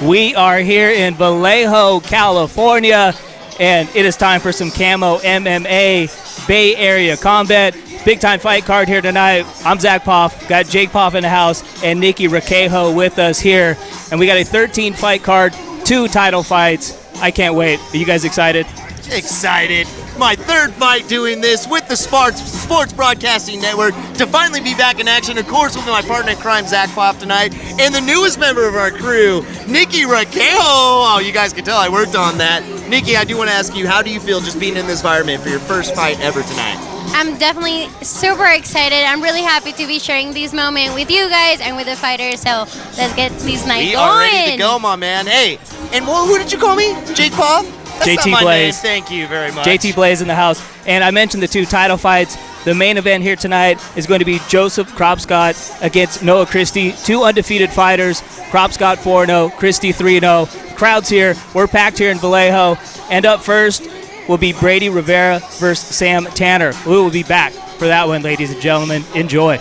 We are here in Vallejo, California, and it is time for some Camo MMA Bay Area combat. Big time fight card here tonight. I'm Zach Poff, got Jake Poff in the house, and Nikki Raquejo with us here. And we got a 13 fight card, 2 title fights. I can't wait. Are you guys excited? Excited. My third fight doing this with the Sports Broadcasting Network to finally be back in action. Of course, with my partner in crime, Zach Poff, tonight. And the newest member of our crew, Nikki Raquejo. Oh, you guys can tell I worked on that. Nikki, I do want to ask you, how do you feel just being in this environment for your first fight ever tonight? I'm definitely super excited. I'm really happy to be sharing these moments with you guys and with the fighters. So let's get these nights going. We are ready to go, my man. Hey, and who did you call me? Jake Poff? That's JT not my Blaze. name. Thank you very much. JT Blaze in the house. And I mentioned the 2 title fights. The main event here tonight is going to be Joseph Kropscott against Noah Christie. 2 undefeated fighters. Kropscott 4-0, Christie 3-0. Crowds here. We're packed here in Vallejo. And up first will be Brady Rivera versus Sam Tanner. We will be back for that one, ladies and gentlemen. Enjoy.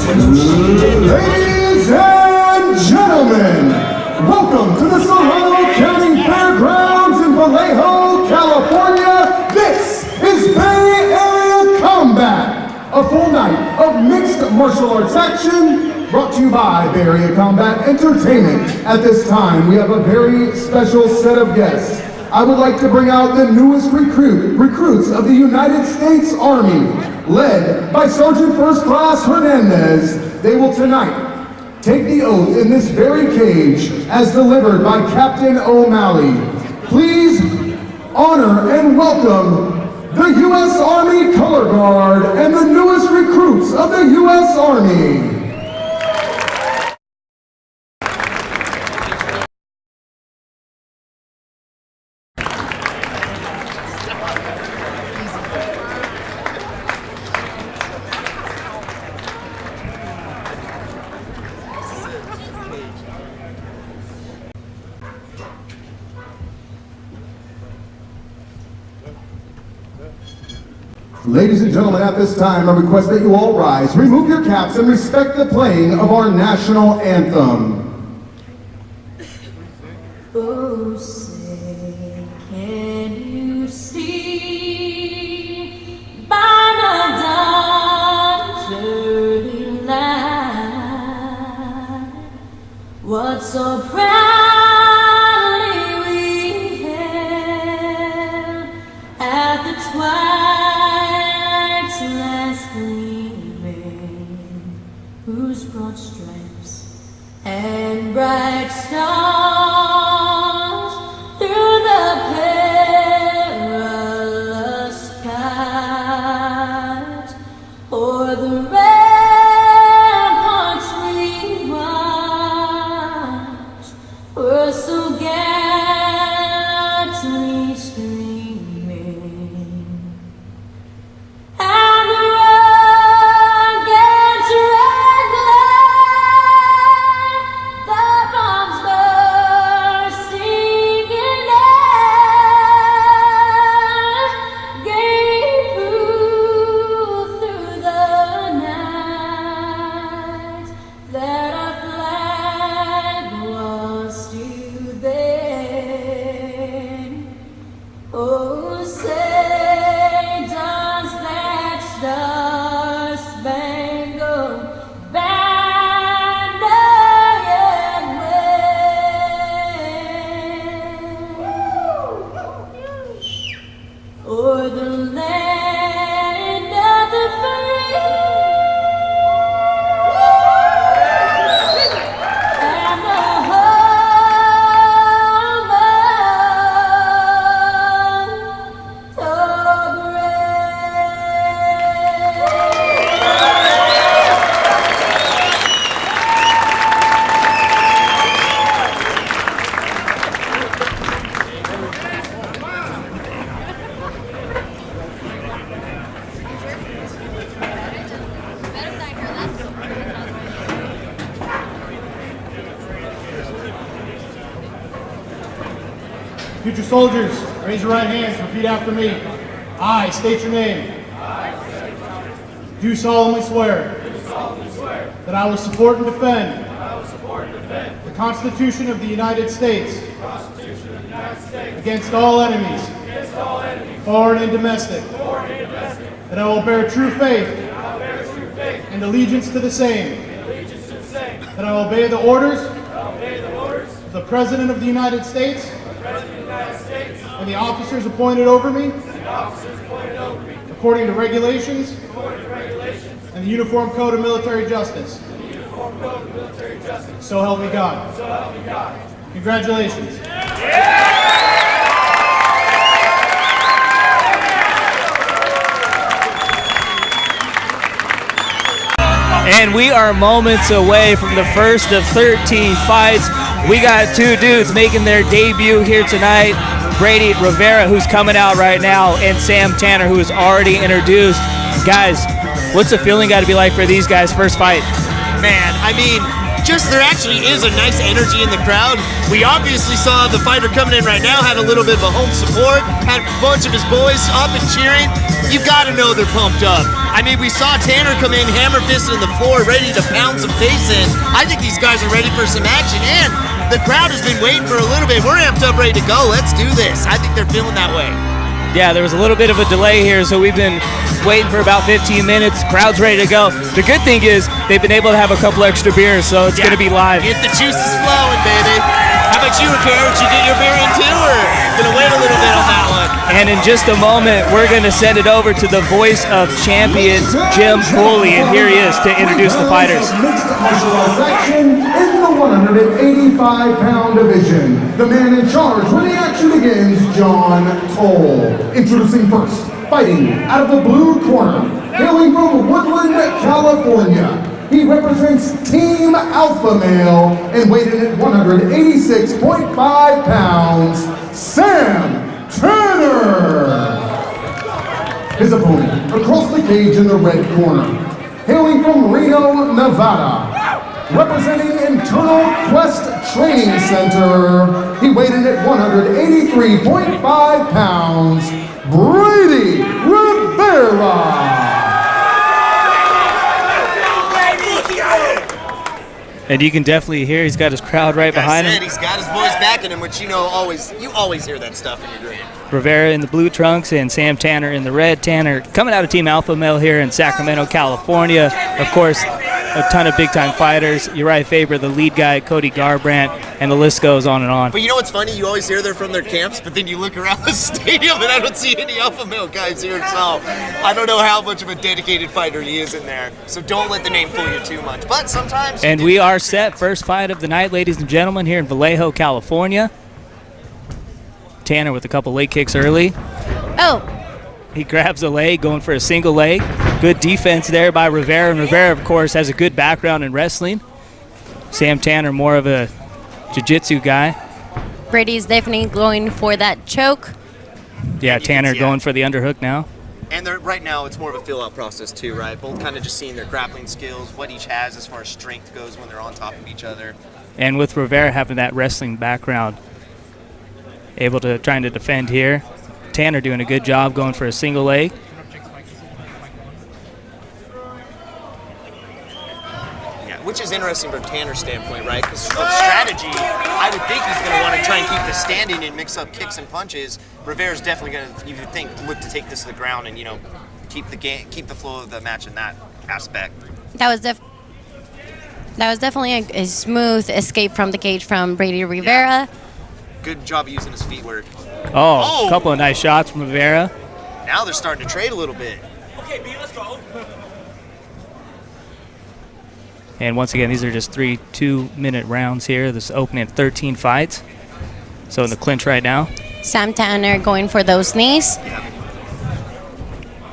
Ladies and gentlemen, welcome to the Solano County Fairgrounds in Vallejo, California. This is Bay Area Combat, a full night of mixed martial arts action brought to you by Bay Area Combat Entertainment. At this time, we have a very special set of guests. I would like to bring out the newest recruits of the United States Army, led by Sergeant First Class Hernandez. They will tonight take the oath in this very cage as delivered by Captain O'Malley. Please honor and welcome the U.S. Army Color Guard and the newest recruits of the U.S. Army. Ladies and gentlemen, at this time, I request that you all rise, remove your caps, and respect the playing of our national anthem. Oh, say, can you see by the dawn's early light what so proudly we hailed at the twilight's last gleaming, whose broad stripes and bright stars through the perilous skies o'er the ramparts we watched were so gallantly streaming, and the rocket's red glare, the bombs bursting in air, gave proof through the night that our flag was still there. Oh, say, does that star-spangled banner yet wave o'er the land of the free and the home of the Future soldiers, raise your right hands, repeat after me. I state your name. Do solemnly swear that I will support and defend the Constitution of the United States against all enemies, foreign and domestic, that I will bear true faith and allegiance to the same, that I will obey the orders of the President of the United States and the officers appointed over me according to regulations and the Uniform Code of Military Justice. So help me God. Congratulations. And we are moments away from the first of 13 fights. We got two dudes making their debut here tonight. Brady Rivera, who's coming out right now, and Sam Tanner, who is already introduced. Guys, what's the feeling got to be like for these guys' first fight? Man, I mean, just there actually is a nice energy in the crowd. We obviously saw the fighter coming in right now, had a little bit of a home support, had a bunch of his boys up and cheering. You got to know they're pumped up. I mean, we saw Tanner come in, hammer fisted in the floor, ready to pound some face in. I think these guys are ready for some action, and the crowd has been waiting for a little bit. We're amped up, ready to go. Let's do this. I think they're feeling that way. Yeah, there was a little bit of a delay here, so we've been waiting for about 15 minutes. Crowd's ready to go. The good thing is they've been able to have a couple extra beers, so it's going to be live. Get the juices flowing, baby. How about you, Ricardo? Did you get your beer in too, or gonna wait a little bit on that one? And in just a moment, we're going to send it over to the voice of champions, Jim Cooley, and here he is to introduce the fighters. Mixed martial arts action in the 185-pound division. The man in charge when the action begins, John Cole. Introducing first, fighting out of the blue corner, hailing from Woodland, California. He represents Team Alpha Male and weighed in at 186.5 pounds, Sam Tanner. His opponent across the cage in the red corner, hailing from Reno, Nevada, representing Internal Quest Training Center. He weighed in at 183.5 pounds, Brady Rivera. And you can definitely hear he's got his crowd right behind him. He's got his boys backing him, which you always hear that stuff in your dream. Rivera in the blue trunks and Sam Tanner in the red. Tanner coming out of Team Alpha Male here in Sacramento, California. Of course, a ton of big-time fighters. Uriah Faber, the lead guy, Cody Garbrandt, and the list goes on and on. But you know what's funny? You always hear they're from their camps, but then you look around the stadium and I don't see any Alpha Male guys here. So I don't know how much of a dedicated fighter he is in there. So don't let the name fool you too much. But sometimes... And we are set. First fight of the night, ladies and gentlemen, here in Vallejo, California. Tanner with a couple leg kicks early. Oh, He grabs a leg, going for a single leg. Good defense there by Rivera. And Rivera, of course, has a good background in wrestling. Sam Tanner, more of a jiu-jitsu guy. Brady's definitely going for that choke. Yeah, Tanner going for the underhook now. And right now, it's more of a fill-out process too, right? Both kind of just seeing their grappling skills, what each has as far as strength goes when they're on top of each other. And with Rivera having that wrestling background, able to trying to defend here. Tanner doing a good job going for a single leg. Yeah, which is interesting from Tanner's standpoint, right? Because from strategy, I would think he's going to want to try and keep the standing and mix up kicks and punches. Rivera's definitely going to, you would think, look to take this to the ground and, keep the flow of the match in that aspect. That was definitely a smooth escape from the cage from Brady Rivera. Yeah. Good job of using his feet work. Oh, a couple of nice shots from Rivera. Now they're starting to trade a little bit. Okay, B, let's go. And once again, these are just 3 2-minute rounds here. This is opening 13 fights. So in the clinch right now. Sam Tanner going for those knees. Yeah.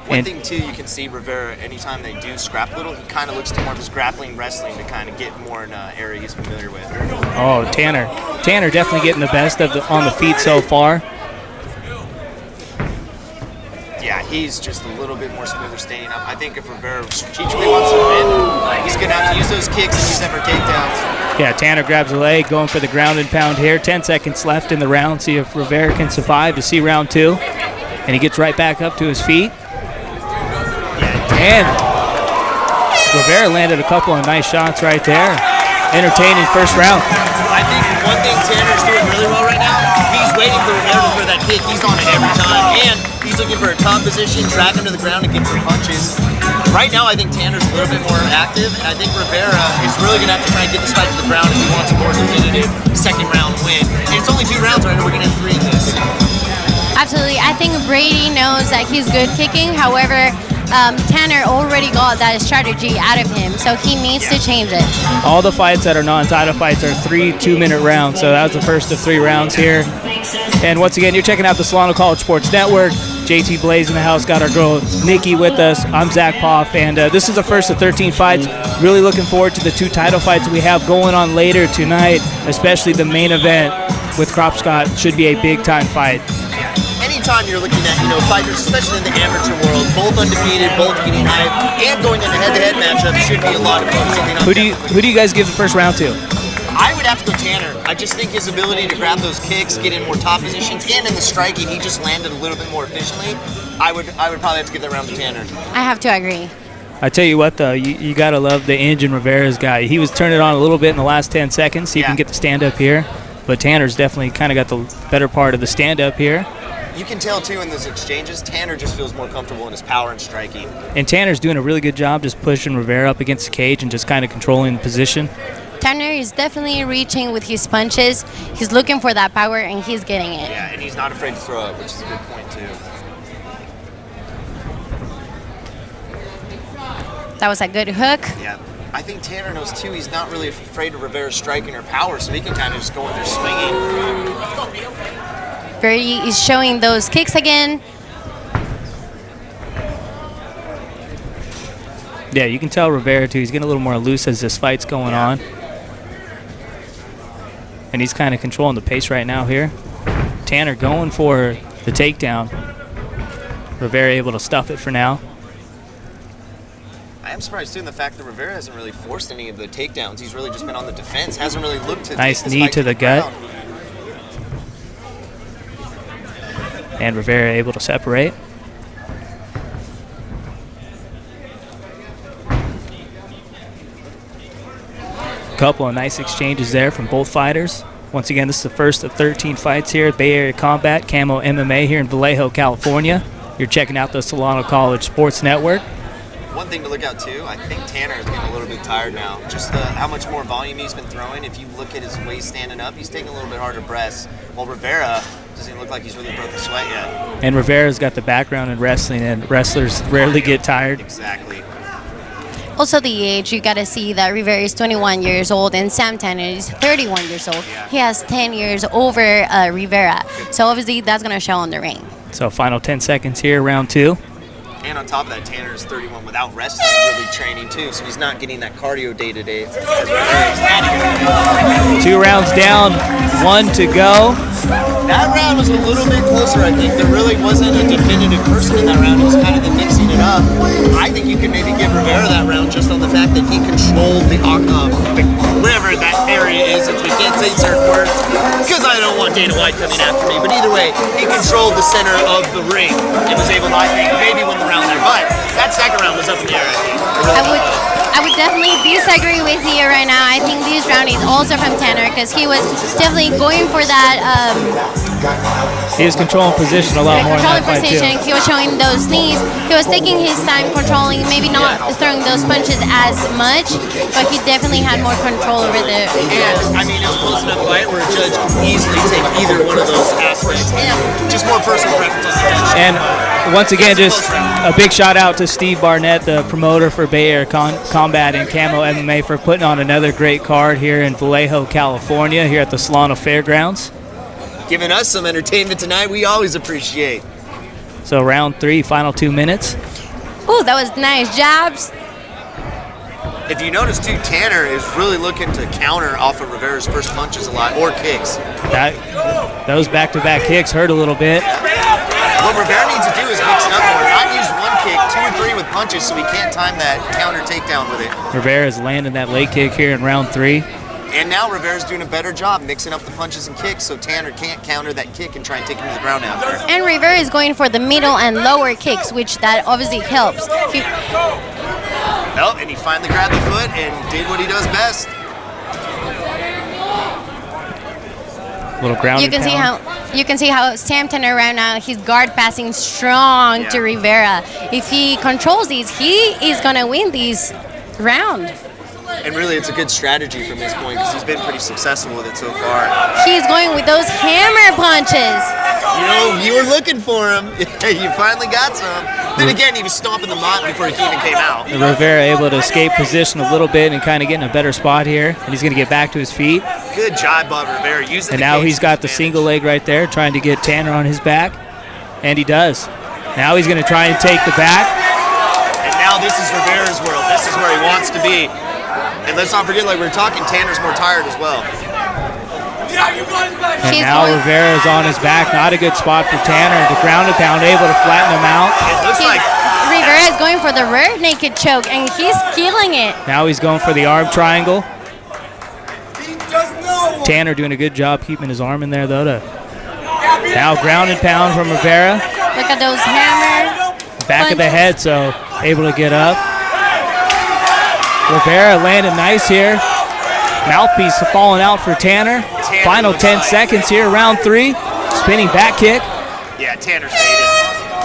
One thing, too, you can see Rivera, anytime they do scrap a little, he kind of looks to more of his grappling wrestling to kind of get more in an area he's familiar with. Oh, Tanner. Tanner definitely getting the best of on the feet so far. Yeah, he's just a little bit more smoother standing up. I think if Rivera strategically wants to win, he's going to have to use those kicks and use them for takedowns. Yeah, Tanner grabs a leg, going for the ground and pound here. 10 seconds left in the round. See if Rivera can survive to see round 2. And he gets right back up to his feet. And Rivera landed a couple of nice shots right there. entertaining first round. I think one thing Tanner's doing really well right now, he's waiting for Rivera for that kick. He's on it every time, and he's looking for a top position, drag him to the ground, and get some punches. Right now, I think Tanner's a little bit more active, and I think Rivera is really going to have to try and get this fight to the ground if he wants a more definitive second round win. And it's only 2 rounds right now. We're going to have 3 in this. Absolutely. I think Brady knows that he's good kicking. However, Tanner already got that strategy out of him, so he needs to change it. All the fights that are non-title fights are 3 2-minute rounds, so that was the first of 3 rounds here. And once again, you're checking out the Solano College Sports Network. JT Blaze in the house, got our girl Nikki with us. I'm Zach Poff, and this is the first of 13 fights. Really looking forward to the 2 title fights we have going on later tonight, especially the main event with Kropscott. Should be a big-time fight. Anytime you're looking at, fighters, especially in the amateur world, both undefeated, both getting hype, and going into head-to-head matchups should be a lot of fun. Who do you guys give the first round to? I would have to go Tanner. I just think his ability to grab those kicks, get in more top positions, and in the striking, he just landed a little bit more efficiently. I would probably have to give that round to Tanner. I have to agree. I tell you what, though, you got to love the engine Rivera's guy. He was turning it on a little bit in the last 10 seconds, so you can get the stand-up here. But Tanner's definitely kind of got the better part of the stand-up here. You can tell, too, in those exchanges, Tanner just feels more comfortable in his power and striking. And Tanner's doing a really good job just pushing Rivera up against the cage and just kind of controlling the position. Tanner is definitely reaching with his punches. He's looking for that power, and he's getting it. Yeah, and he's not afraid to throw up, which is a good point, too. That was a good hook. Yeah. I think Tanner knows, too, he's not really afraid of Rivera's striking or power, so he can kind of just go in there swinging. Brady is showing those kicks again. Yeah, you can tell Rivera, too, he's getting a little more loose as this fight's going on. And he's kind of controlling the pace right now here. Tanner going for the takedown. Rivera able to stuff it for now. I am surprised, too, in the fact that Rivera hasn't really forced any of the takedowns. He's really just been on the defense, hasn't really looked to nice take this knee fight to the gut. ground. And Rivera able to separate. Couple of nice exchanges there from both fighters. Once again, this is the first of 13 fights here at Bay Area Combat, Camo MMA here in Vallejo, California. You're checking out the Solano College Sports Network. One thing to look out, too, I think Tanner is getting a little bit tired now. Just how much more volume he's been throwing. If you look at his waist standing up, he's taking a little bit harder breaths. While Rivera doesn't look like he's really broke the sweat yet. And Rivera's got the background in wrestling, and wrestlers rarely get tired. Exactly. Also the age, you got to see that Rivera is 21 years old and Sam Tanner is 31 years old. Yeah. He has 10 years over Rivera. So obviously that's going to show on the ring. So final 10 seconds here, round 2. And on top of that, Tanner is 31 without wrestling, really training too, so he's not getting that cardio day to day. 2 rounds down, 1 to go. That round was a little bit closer, I think. There really wasn't a definitive person in that round. It was kind of the mixing it up. I think you could maybe give Rivera that round just on the fact that he controlled the wherever that area is. We can't say certain words because I don't want Dana White coming after me. But either way, he controlled the center of the ring and was able to, I think, maybe win the round there. But that second round was up in the air, I think. I would definitely disagree with you right now. I think this round is also from Tanner because he was definitely going for that. He was controlling position a lot more in that fight too. He was showing those knees. He was taking his time controlling, maybe not throwing those punches as much, but he definitely had more control over the. And I mean, it was a close enough fight where a judge could easily take either one of those aspects. And just more personal preference on the judge. And once again, just a big shout out to Steve Barnett, the promoter for Bay Area Combat and Camo MMA, for putting on another great card here in Vallejo, California, here at the Solano Fairgrounds. Giving us some entertainment tonight, we always appreciate. So round 3, final 2 minutes. Oh, that was nice jabs. If you notice too, Tanner is really looking to counter off of Rivera's first punches a lot, or kicks. Those back-to-back kicks hurt a little bit. What Rivera needs to do is mix it up more. Not use one kick, 2 or 3 with punches, so he can't time that counter takedown with it. Rivera's landing that leg kick here in round 3. And now Rivera's doing a better job mixing up the punches and kicks, so Tanner can't counter that kick and try and take him to the ground after. And Rivera is going for the middle and lower kicks, which that obviously helps. And he finally grabbed the foot and did what he does best. Little ground. You can see how Sam Tanner right now, he's guard passing strong to Rivera. If he controls these, he is gonna win these round. And really, it's a good strategy from his point because he's been pretty successful with it so far. He's going with those hammer punches. You know, you were looking for him. You finally got some. Then again, he was stomping the mat before he even came out. And Rivera able to escape position a little bit and kind of get in a better spot here. And he's going to get back to his feet. Good job, Bob Rivera. Using and now he's got the single leg right there, trying to get Tanner on his back. And he does. Now he's going to try and take the back. And now this is Rivera's world. This is where he wants to be. And let's not forget, like we were talking, Tanner's more tired as well. And now Rivera's on his back. Not a good spot for Tanner. The ground and pound able to flatten him out. It looks like Rivera is going for the rear naked choke, and he's killing it. Now he's going for the arm triangle. Tanner doing a good job keeping his arm in there, though. Now ground and pound from Rivera. Look at those hammer Back of the head, so able to get up. Rivera landed nice here. Mouthpiece falling out for Tanner. Final 10 seconds here, round 3. Spinning back kick. Yeah, Tanner's faded.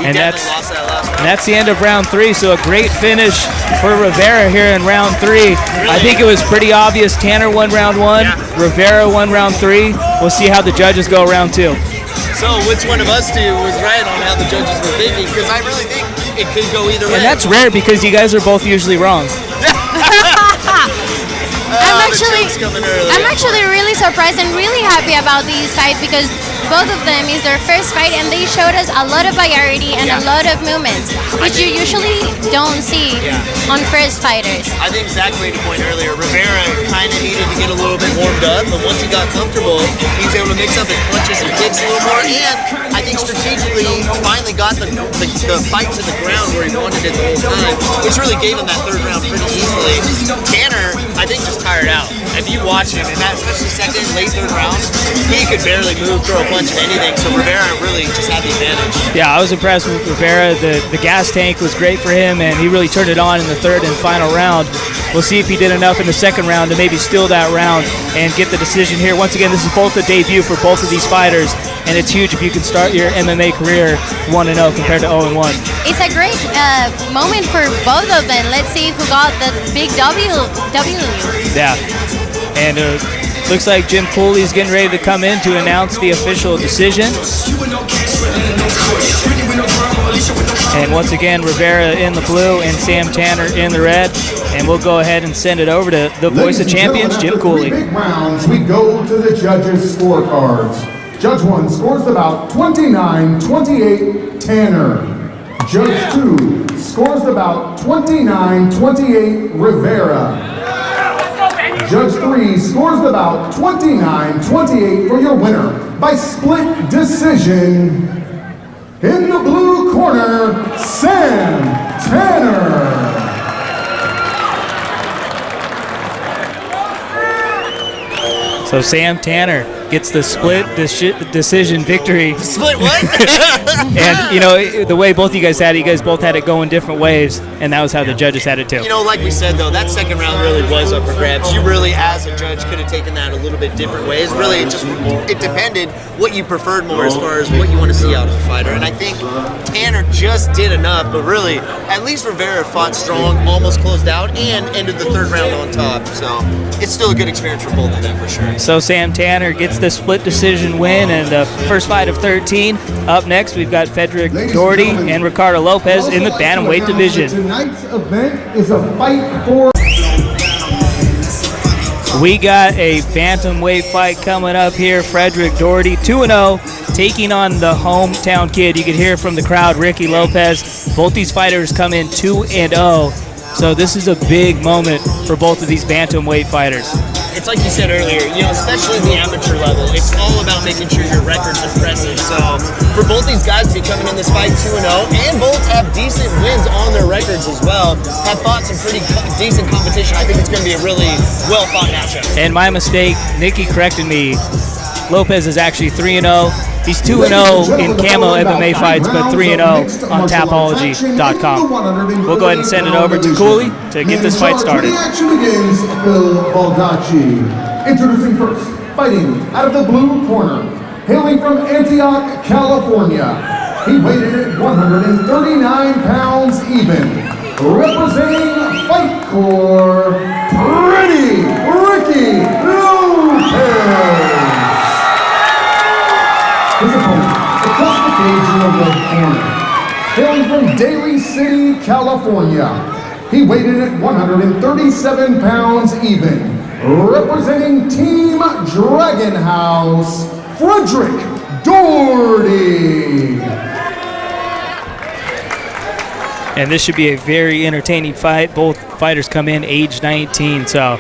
He definitely lost that last round. And that's the end of round 3, so a great finish for Rivera here in round 3. Really? I think it was pretty obvious. Tanner won round 1. Yeah. Rivera won round 3. We'll see how the judges go round 2. So which one of us two was right on how the judges were thinking? Because I really think it could go either way. And that's rare because you guys are both usually wrong. I'm actually really surprised and really happy about these fights because both of them is their first fight and they showed us a lot of variety and a lot of movements, which you usually don't see on first fighters. I think Zach made a point earlier. Rivera kind of needed to get a little bit warmed up, but once he got comfortable, he was able to mix up his punches and kicks a little more. And I think strategically, he finally got the fight to the ground where he wanted it the whole time, which really gave him that third round pretty easily. Tanner, I think, just tired out. If you watch him, and that especially second, late third round, he could barely move, throw a punch of anything. So Rivera really just had the advantage. Yeah, I was impressed with Rivera. The gas tank was great for him, and he really turned it on in the third and final round. We'll see if he did enough in the second round to maybe steal that round and get the decision here. Once again, this is both a debut for both of these fighters, and it's huge if you can start your MMA career 1-0 compared to 0-1. It's a great moment for both of them. Let's see who got the big W. Yeah, and looks like Jim Cooley's getting ready to come in to announce the official decision. And once again, Rivera in the blue and Sam Tanner in the red. And we'll go ahead and send it over to the voice of champions, Jim Cooley. Big rounds, we go to the judges' scorecards. Judge 1 scores the bout 29-28 Tanner. Judge 2 scores the bout 29-28 Rivera. Judge 3 scores the bout 29-28 for your winner by split decision. In the blue corner, Sam Tanner. So Sam Tanner gets the split decision victory. Split what? And, you know, the way both of you guys had it, you guys both had it going different ways, and that was how the judges had it too. You know, like we said, though, that second round really was up for grabs. You really, as a judge, could have taken that a little bit different ways. Really, it depended what you preferred more as far as what you want to see out of the fighter. And I think Tanner just did enough, but really, at least Rivera fought strong, almost closed out, and ended the third round on top. So it's still a good experience for both of them, for sure. So Sam Tanner gets the split decision win and the first fight of 13. Up next, we've got Frederick Doherty and Ricardo Lopez in the bantamweight division. Tonight's event is a fight for... We got a bantamweight fight coming up here. Frederick Doherty, 2-0, taking on the hometown kid. You can hear from the crowd, Ricky Lopez. Both these fighters come in 2-0. So this is a big moment for both of these bantamweight fighters. It's like you said earlier, you know, especially the amateur level, it's all about making sure your record's impressive. So for both these guys to be coming in this fight 2-0 and both have decent wins on their records as well, have fought some pretty decent competition, I think it's going to be a really well-fought matchup. And my mistake, Nikki corrected me. Lopez is actually 3-0. He's 2-0 in camo MMA fights, but 3-0 on Tapology.com. We'll go ahead and send it over to Cooley to get this fight started. The action begins, Phil Baldacci. Introducing first, Fighting out of the blue corner, hailing from Antioch, California. He weighed in at 139 pounds even. Representing Fight Corps, Pretty Ricky Lopez. His opponent, across the cage in the red corner, hailing from Daly City, California. He weighed in at 137 pounds even. Representing Team Dragon House, Frederick Doherty. And this should be a very entertaining fight. Both fighters come in age 19, so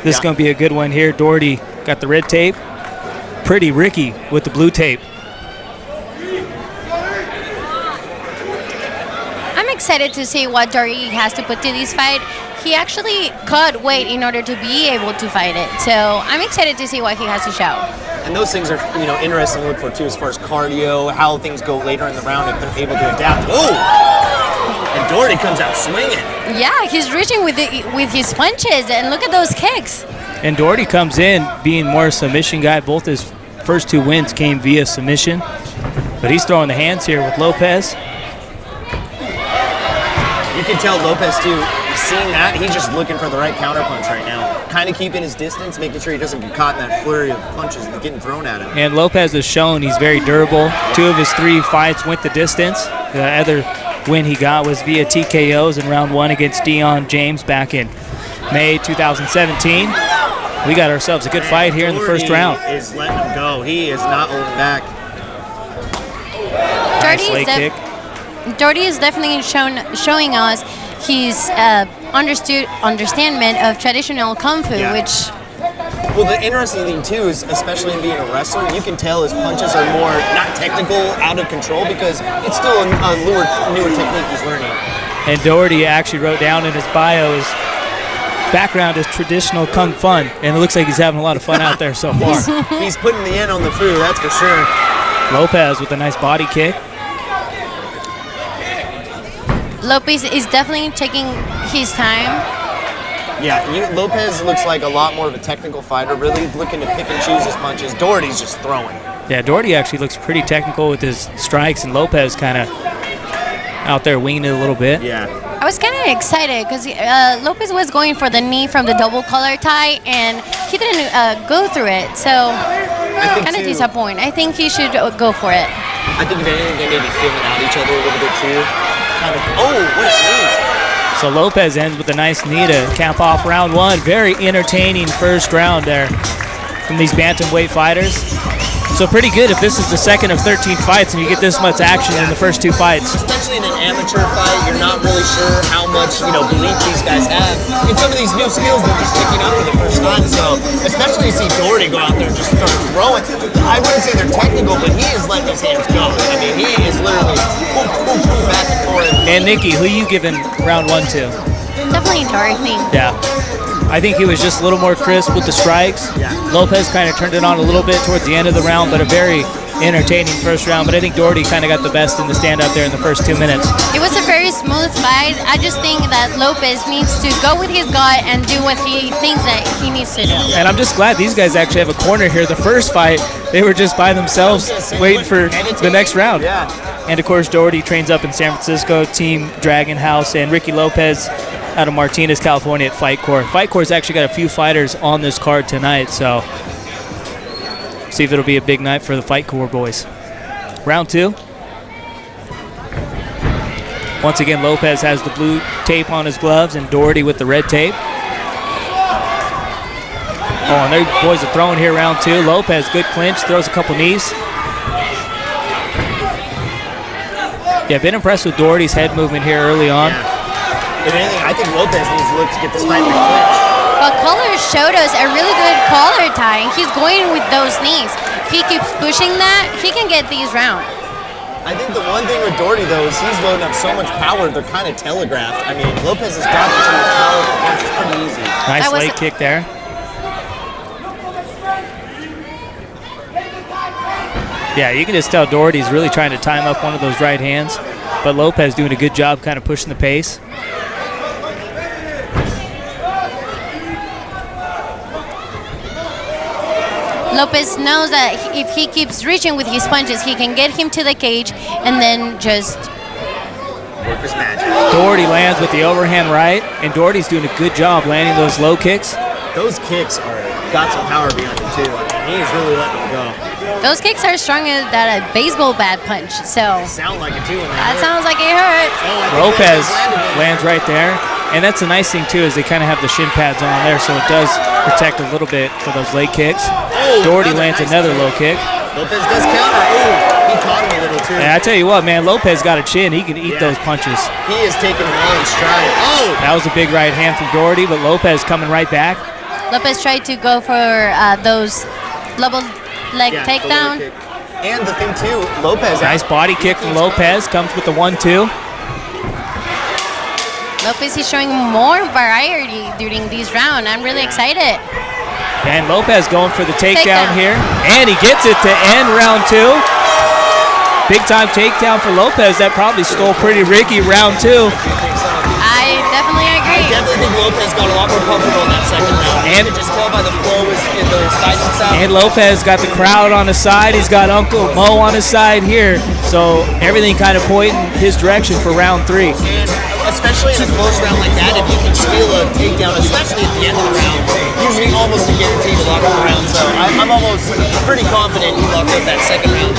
this is going to be a good one here. Doherty got the red tape. Pretty Ricky with the blue tape. I'm excited to see what Doherty has to put to this fight. He actually cut weight in order to be able to fight it. So I'm excited to see what he has to show. And those things are, interesting to look for too, as far as cardio, how things go later in the round if they're able to adapt. Oh! And Doherty comes out swinging. Yeah, he's reaching with his punches, and look at those kicks. And Doherty comes in being more a submission guy. Both his first 2 wins came via submission. But he's throwing the hands here with Lopez. You can tell Lopez too, seeing that, he's just looking for the right counterpunch right now. Kind of keeping his distance, making sure he doesn't get caught in that flurry of punches that are getting thrown at him. And Lopez has shown he's very durable. 2 of his 3 fights went the distance. The other win he got was via TKOs in round 1 against Deion James back in May 2017. We got ourselves a good fight here in the first round. Is letting him go. He is not holding back. Nice leg kick. Doherty is definitely showing us his understanding of traditional kung fu, which. Well, the interesting thing too is, especially in being a wrestler, you can tell his punches are more not technical, out of control, because it's still a newer technique he's learning. And Doherty actually wrote down in his bio his background is traditional kung fu, and it looks like he's having a lot of fun out there so far. He's putting the end on the foo, that's for sure. Lopez with a nice body kick. Lopez is definitely taking his time. Yeah, Lopez looks like a lot more of a technical fighter, really looking to pick and choose his punches. Doherty's just throwing. Yeah, Doherty actually looks pretty technical with his strikes, and Lopez kind of out there winging it a little bit. Yeah. I was kind of excited because Lopez was going for the knee from the double collar tie, and he didn't go through it. So kind of disappointed. I think he should go for it. I think if anything, they may be feeling out each other a little bit too. Oh, what a knee. So Lopez ends with a nice knee to cap off round 1. Very entertaining first round there from these bantamweight fighters. So pretty good if this is the second of 13 fights and you get this much action in the first 2 fights. Especially in an amateur fight, you're not really sure how much belief these guys have in some of these new skills that they're picking up for the first time. So especially to see Doherty go out there and just start throwing. I wouldn't say they're technical, but he is letting his hands go. I mean, he is literally boom, boom, boom, back and forth. And Nikki, who you giving round 1 to? Definitely Doherty. Yeah. I think he was just a little more crisp with the strikes. Yeah. Lopez kind of turned it on a little bit towards the end of the round, but a very entertaining first round. But I think Doherty kind of got the best in the stand-up there in the first 2 minutes. It was a very smooth fight. I just think that Lopez needs to go with his gut and do what he thinks that he needs to do. And I'm just glad these guys actually have a corner here. The first fight, they were just by themselves waiting for the next round. Yeah. And, of course, Doherty trains up in San Francisco, Team Dragon House, and Ricky Lopez out of Martinez, California at Fight Corps. Fight Corps has actually got a few fighters on this card tonight, so see if it'll be a big night for the Fight Corps boys. Round 2. Once again, Lopez has the blue tape on his gloves and Doherty with the red tape. Oh, and their boys are throwing here round 2. Lopez, good clinch, throws a couple knees. Yeah, been impressed with Doherty's head movement here early on. Yeah. If anything, I think Lopez needs to look to get this fight in the clinch. But Collar showed us a really good collar tie. He's going with those knees. If he keeps pushing that, he can get these round. I think the one thing with Doherty, though, is he's loading up so much power, they're kind of telegraphed. I mean, Lopez has got this with power, which is pretty easy. Nice leg kick there. Yeah, you can just tell Doherty's really trying to time up one of those right hands, but Lopez doing a good job kind of pushing the pace. Lopez knows that if he keeps reaching with his punches, he can get him to the cage and then just work his magic. Doherty lands with the overhand right, and Doherty's doing a good job landing those low kicks. Those kicks got some power behind him too. He's really letting them go. those kicks are stronger than a baseball bat punch. So Sound like it too. that sounds like it hurt. Lopez lands right there. And that's the nice thing, too, is they kind of have the shin pads on there, so it does protect a little bit for those leg kicks. Doherty lands another low kick. Lopez does counter. Oh, he caught him a little, too. And I tell you what, man, Lopez got a chin. He can eat those punches. He is taking them all in stride. Oh! That was a big right hand from Doherty, but Lopez coming right back. Lopez tried to go for those double leg takedown. And the thing, too, Lopez. Nice body kick from Lopez. Comes with the 1-2. Lopez is showing more variety during this round. I'm really excited. And Lopez going for the takedown here. And he gets it to end round 2. Big time takedown for Lopez. That probably stole Pretty Ricky round 2. I definitely agree. I definitely think Lopez got a lot more comfortable in that second round. And you could just tell by the flow in the fighting style. And Lopez got the crowd on his side. He's got Uncle Mo on his side here. So everything kind of pointing his direction for round 3. And especially in a close round like that, if you can steal a takedown, especially at the end of the round, usually almost a guarantee to lock up the round. So I'm almost pretty confident he locked up that second round.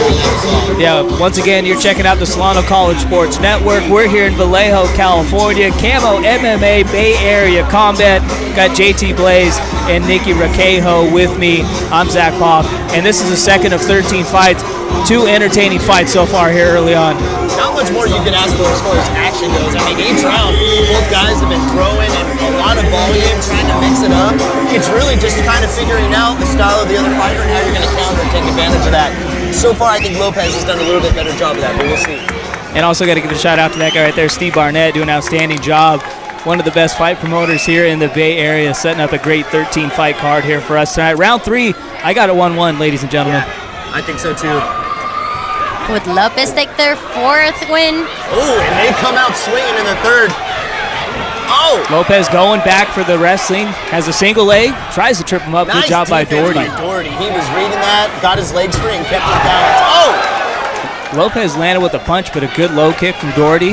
Yeah, once again, you're checking out the Solano College Sports Network. We're here in Vallejo, California. Camo MMA Bay Area Combat. Got JT Blaze and Nikki Raquejo with me. I'm Zach Poff, and this is the second of 13 fights. 2 entertaining fights so far here early on. Not much more you could ask for as far as action goes. I mean, each round, both guys have been throwing and a lot of volume, trying to mix it up. It's really just kind of figuring out the style of the other fighter and how you're going to counter and take advantage of that. So far, I think Lopez has done a little bit better job of that, but we'll see. And also got to give a shout out to that guy right there, Steve Barnett, doing an outstanding job. One of the best fight promoters here in the Bay Area, setting up a great 13 fight card here for us tonight. Round 3, I got it 1-1, ladies and gentlemen. Yeah, I think so too. Would Lopez take their 4th win? Oh, and they come out swinging in the 3rd. Oh! Lopez going back for the wrestling, has a single leg, tries to trip him up. Nice Good job by Doherty. He was reading that, got his legs free, and kept him down. Oh! Lopez landed with a punch, but a good low kick from Doherty.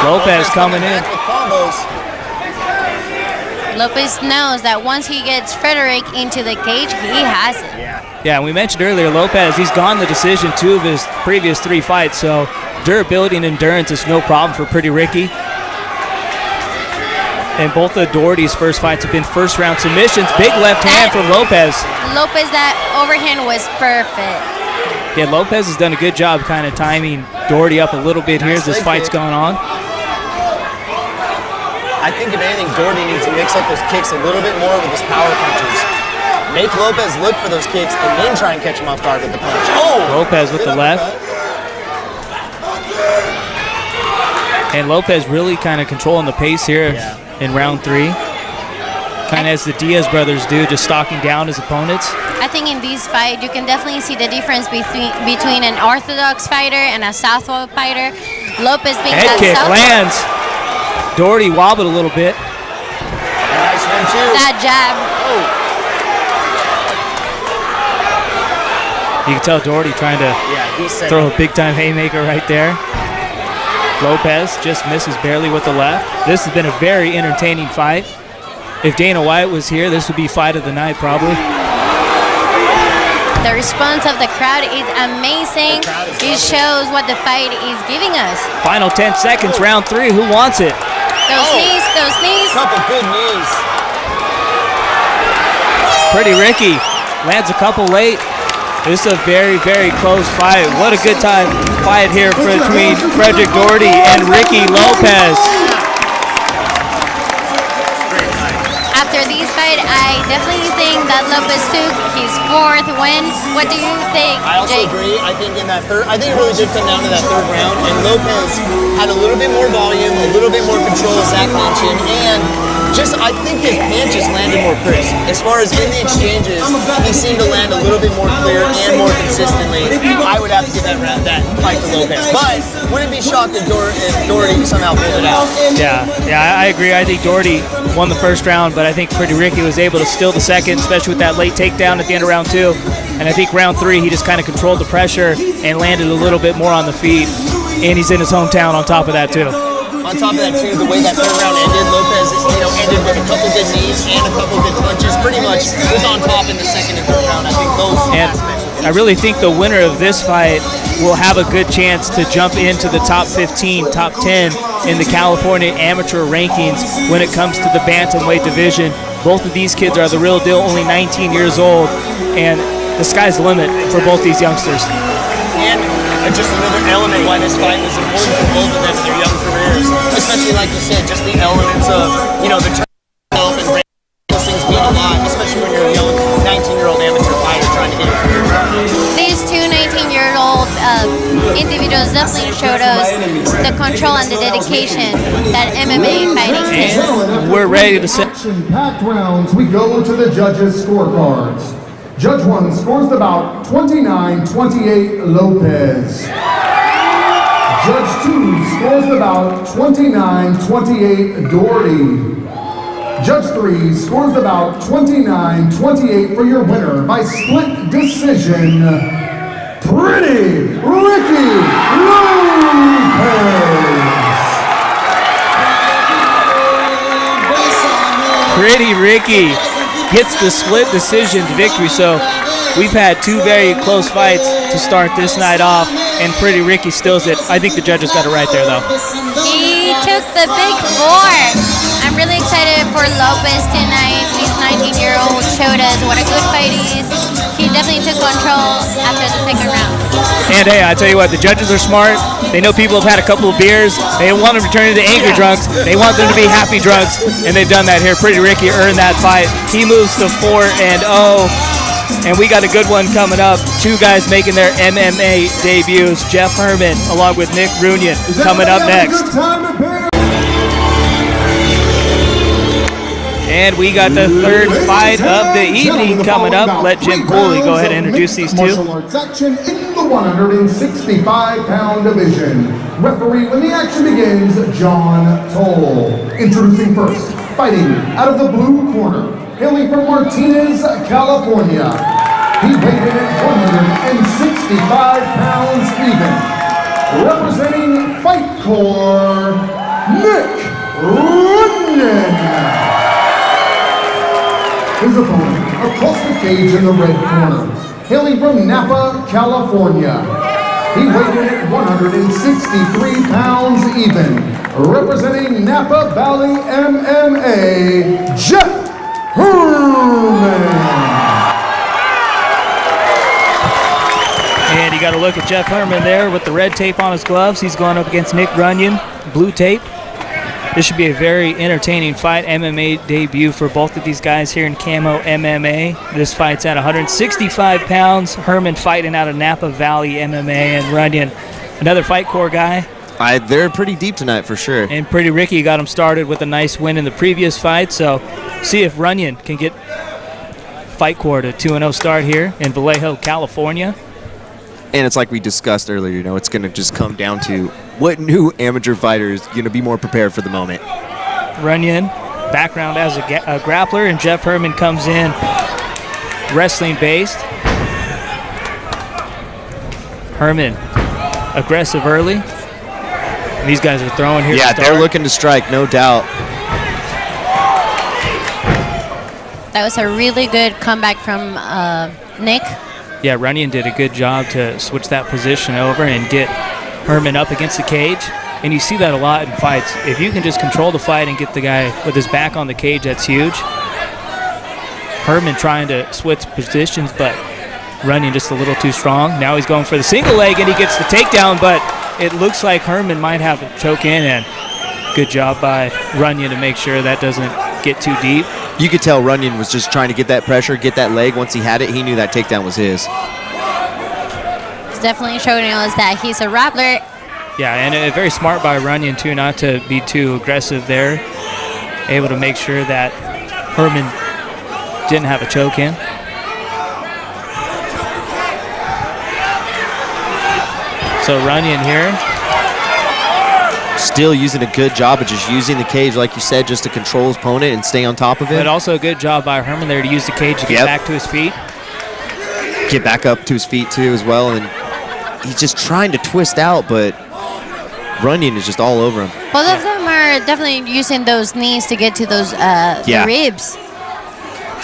Lopez coming in. With combos. Lopez knows that once he gets Frederick into the cage, he has it. Yeah, we mentioned earlier, Lopez, he's gone the decision 2 of his previous 3 fights, so durability and endurance is no problem for Pretty Ricky. And both of Doherty's first fights have been first-round submissions. Big left hand from Lopez. Lopez, that overhand was perfect. Yeah, Lopez has done a good job kind of timing Doherty up a little bit here as this fight's going on. I think if anything, Doherty needs to mix up those kicks a little bit more with his power punches. Make Lopez look for those kicks and then try and catch him off guard with the punch. Oh! Lopez with the left. And Lopez really kind of controlling the pace here in round 3. Kind of as the Diaz brothers do, just stalking down his opponents. I think in this fight, you can definitely see the difference between an orthodox fighter and a southpaw fighter. Lopez being Head that kick southpaw. lands. Doherty wobbled a little bit. Nice one, too. That jab. Oh. You can tell Doherty trying to throw a big-time haymaker right there. Lopez just misses barely with the left. This has been a very entertaining fight. If Dana White was here, this would be fight of the night probably. The response of the crowd is amazing. It shows what the fight is giving us. Final 10 seconds, round 3. Who wants it? Those knees. Couple good knees. Pretty Ricky lands a couple late. This is a very, very close fight. What a good time fight here between Frederick Doherty and Ricky Lopez. After this fight, I definitely think that Lopez took his 4th win. What do you think, I also Jake? agree. I think in that third, I think it really did come down to that 3rd round, and Lopez had a little bit more volume, a little bit more control, as Zach mentioned, and I think his punches landed more crisp. As far as in the exchanges, he seemed to land a little bit more clear and more consistently. I would have to give that fight to Lopez. But wouldn't be shocked if Doherty somehow pulled it out. Yeah, I agree. I think Doherty won the first round, but I think Pretty Ricky was able to steal the second, especially with that late takedown at the end of round 2. And I think round 3, he just kind of controlled the pressure and landed a little bit more on the feet. And he's in his hometown on top of that, too. On top of that, too, the way that third round ended, Lopez ended with a couple good knees and a couple good punches. Pretty much was on top in the second and third round. I think both aspects. I really think the winner of this fight will have a good chance to jump into the top 15, top 10 in the California amateur rankings when it comes to the bantamweight division. Both of these kids are the real deal, only 19 years old, and the sky's the limit for both these youngsters. And just another element why this fight was important for both of them in their young careers, especially like you said, just the elements of the turn and break those things mean a lot, especially when you're a young 19-year-old amateur fighter trying to get a career. These two 19-year-old individuals definitely showed us the control and the dedication that MMA fighting takes. We're ready to set. Action-packed rounds, we go to the judges' scorecards. Judge 1 scores the bout 29-28 Lopez. Judge 2 scores the bout 29-28 Doherty. Judge 3 scores the bout 29-28 for your winner by split decision, Pretty Ricky Lopez. Pretty Ricky gets the split decision victory. So we've had two very close fights to start this night off, and Pretty Ricky steals it. I think the judges got it right there, though. He took the big 4. I'm really excited for Lopez tonight. These 19-year-olds showed us what a good fight is. He definitely took control after the second round. And hey, I tell you what, the judges are smart. They know people have had a couple of beers. They don't want them to turn into angry drunks. They want them to be happy drunks, and they've done that here. Pretty Ricky earned that fight. He moves to 4-0, and we got a good one coming up. Two guys making their MMA debuts. Jeff Herman along with Nick Runyon coming up next. And we got the third fight of the evening coming up. Let Jim Cooley go ahead and introduce these two. Martial arts action in the 165-pound division. Referee when the action begins, John Toll. Introducing first, fighting out of the blue corner, hailing from Martinez, California. He weighed in at 165 pounds even. Representing Fight Corps, Nick Runyon. His opponent, across the cage in the red corner, hailing from Napa, California. He weighed in at 163 pounds even, representing Napa Valley MMA, Jeff Herman. And you got to look at Jeff Herman there with the red tape on his gloves. He's going up against Nick Runyon, blue tape. This should be a very entertaining fight. MMA debut for both of these guys here in Camo MMA. This fight's at 165 pounds. Herman fighting out of Napa Valley MMA, and Runyon, another Fight Corps guy. They're pretty deep tonight for sure. And Pretty Ricky got him started with a nice win in the previous fight. So see if Runyon can get Fight Corps to 2-0 start here in Vallejo, California. And it's like we discussed earlier, it's going to just come down to what new amateur fighter is going to be more prepared for the moment. Runyon, background as a grappler, and Jeff Herman comes in wrestling-based. Herman, aggressive early. And these guys are throwing here. Yeah, they're looking to strike, no doubt. That was a really good comeback from Nick. Yeah, Runyon did a good job to switch that position over and get Herman up against the cage. And you see that a lot in fights. If you can just control the fight and get the guy with his back on the cage, that's huge. Herman trying to switch positions, but Runyon just a little too strong. Now he's going for the single leg, and he gets the takedown, but it looks like Herman might have to choke in, and good job by Runyon to make sure that doesn't get too deep. You could tell Runyon was just trying to get that pressure, get that leg. Once he had it, he knew that takedown was his. It's definitely showing us that he's a grappler. Yeah, and very smart by Runyon, too, not to be too aggressive there. able to make sure that Herman didn't have a choke in. So Runyon here. Still using a good job of just using the cage, like you said, just to control his opponent and stay on top of him. But also a good job by Herman there to use the cage to get back to his feet. Get back up to his feet, too, as well. And he's just trying to twist out, but Runyon is just all over him. Both of them are definitely using those knees to get to those the ribs.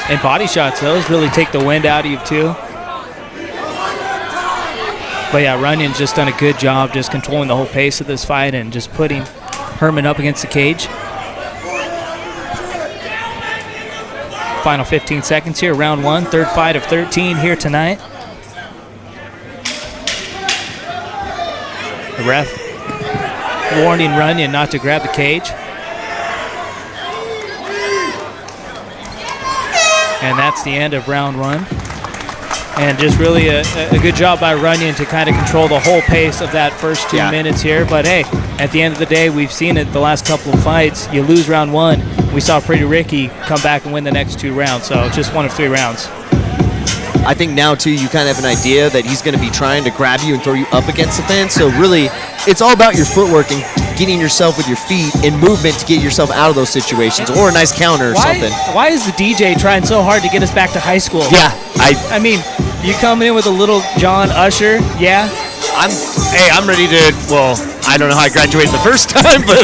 And body shots, those really take the wind out of you, too. But yeah, Runyon's just done a good job just controlling the whole pace of this fight and just putting Herman up against the cage. Final 15 seconds here, round 1, third fight of 13 here tonight. The ref warning Runyon not to grab the cage. And that's the end of round 1. And just really a good job by Runyon to kind of control the whole pace of that first 2 minutes here. But hey, at the end of the day, we've seen it the last couple of fights. You lose round 1. We saw Pretty Ricky come back and win the next 2 rounds. So just 1 of 3 rounds. I think now, too, you kind of have an idea that he's going to be trying to grab you and throw you up against the fence. So really, it's all about your footwork and getting yourself with your feet and movement to get yourself out of those situations, or a nice counter or something. Why is the DJ trying so hard to get us back to high school? Yeah. I mean, you come in with a little John Usher, yeah? I'm ready to, well, I don't know how I graduated the first time, but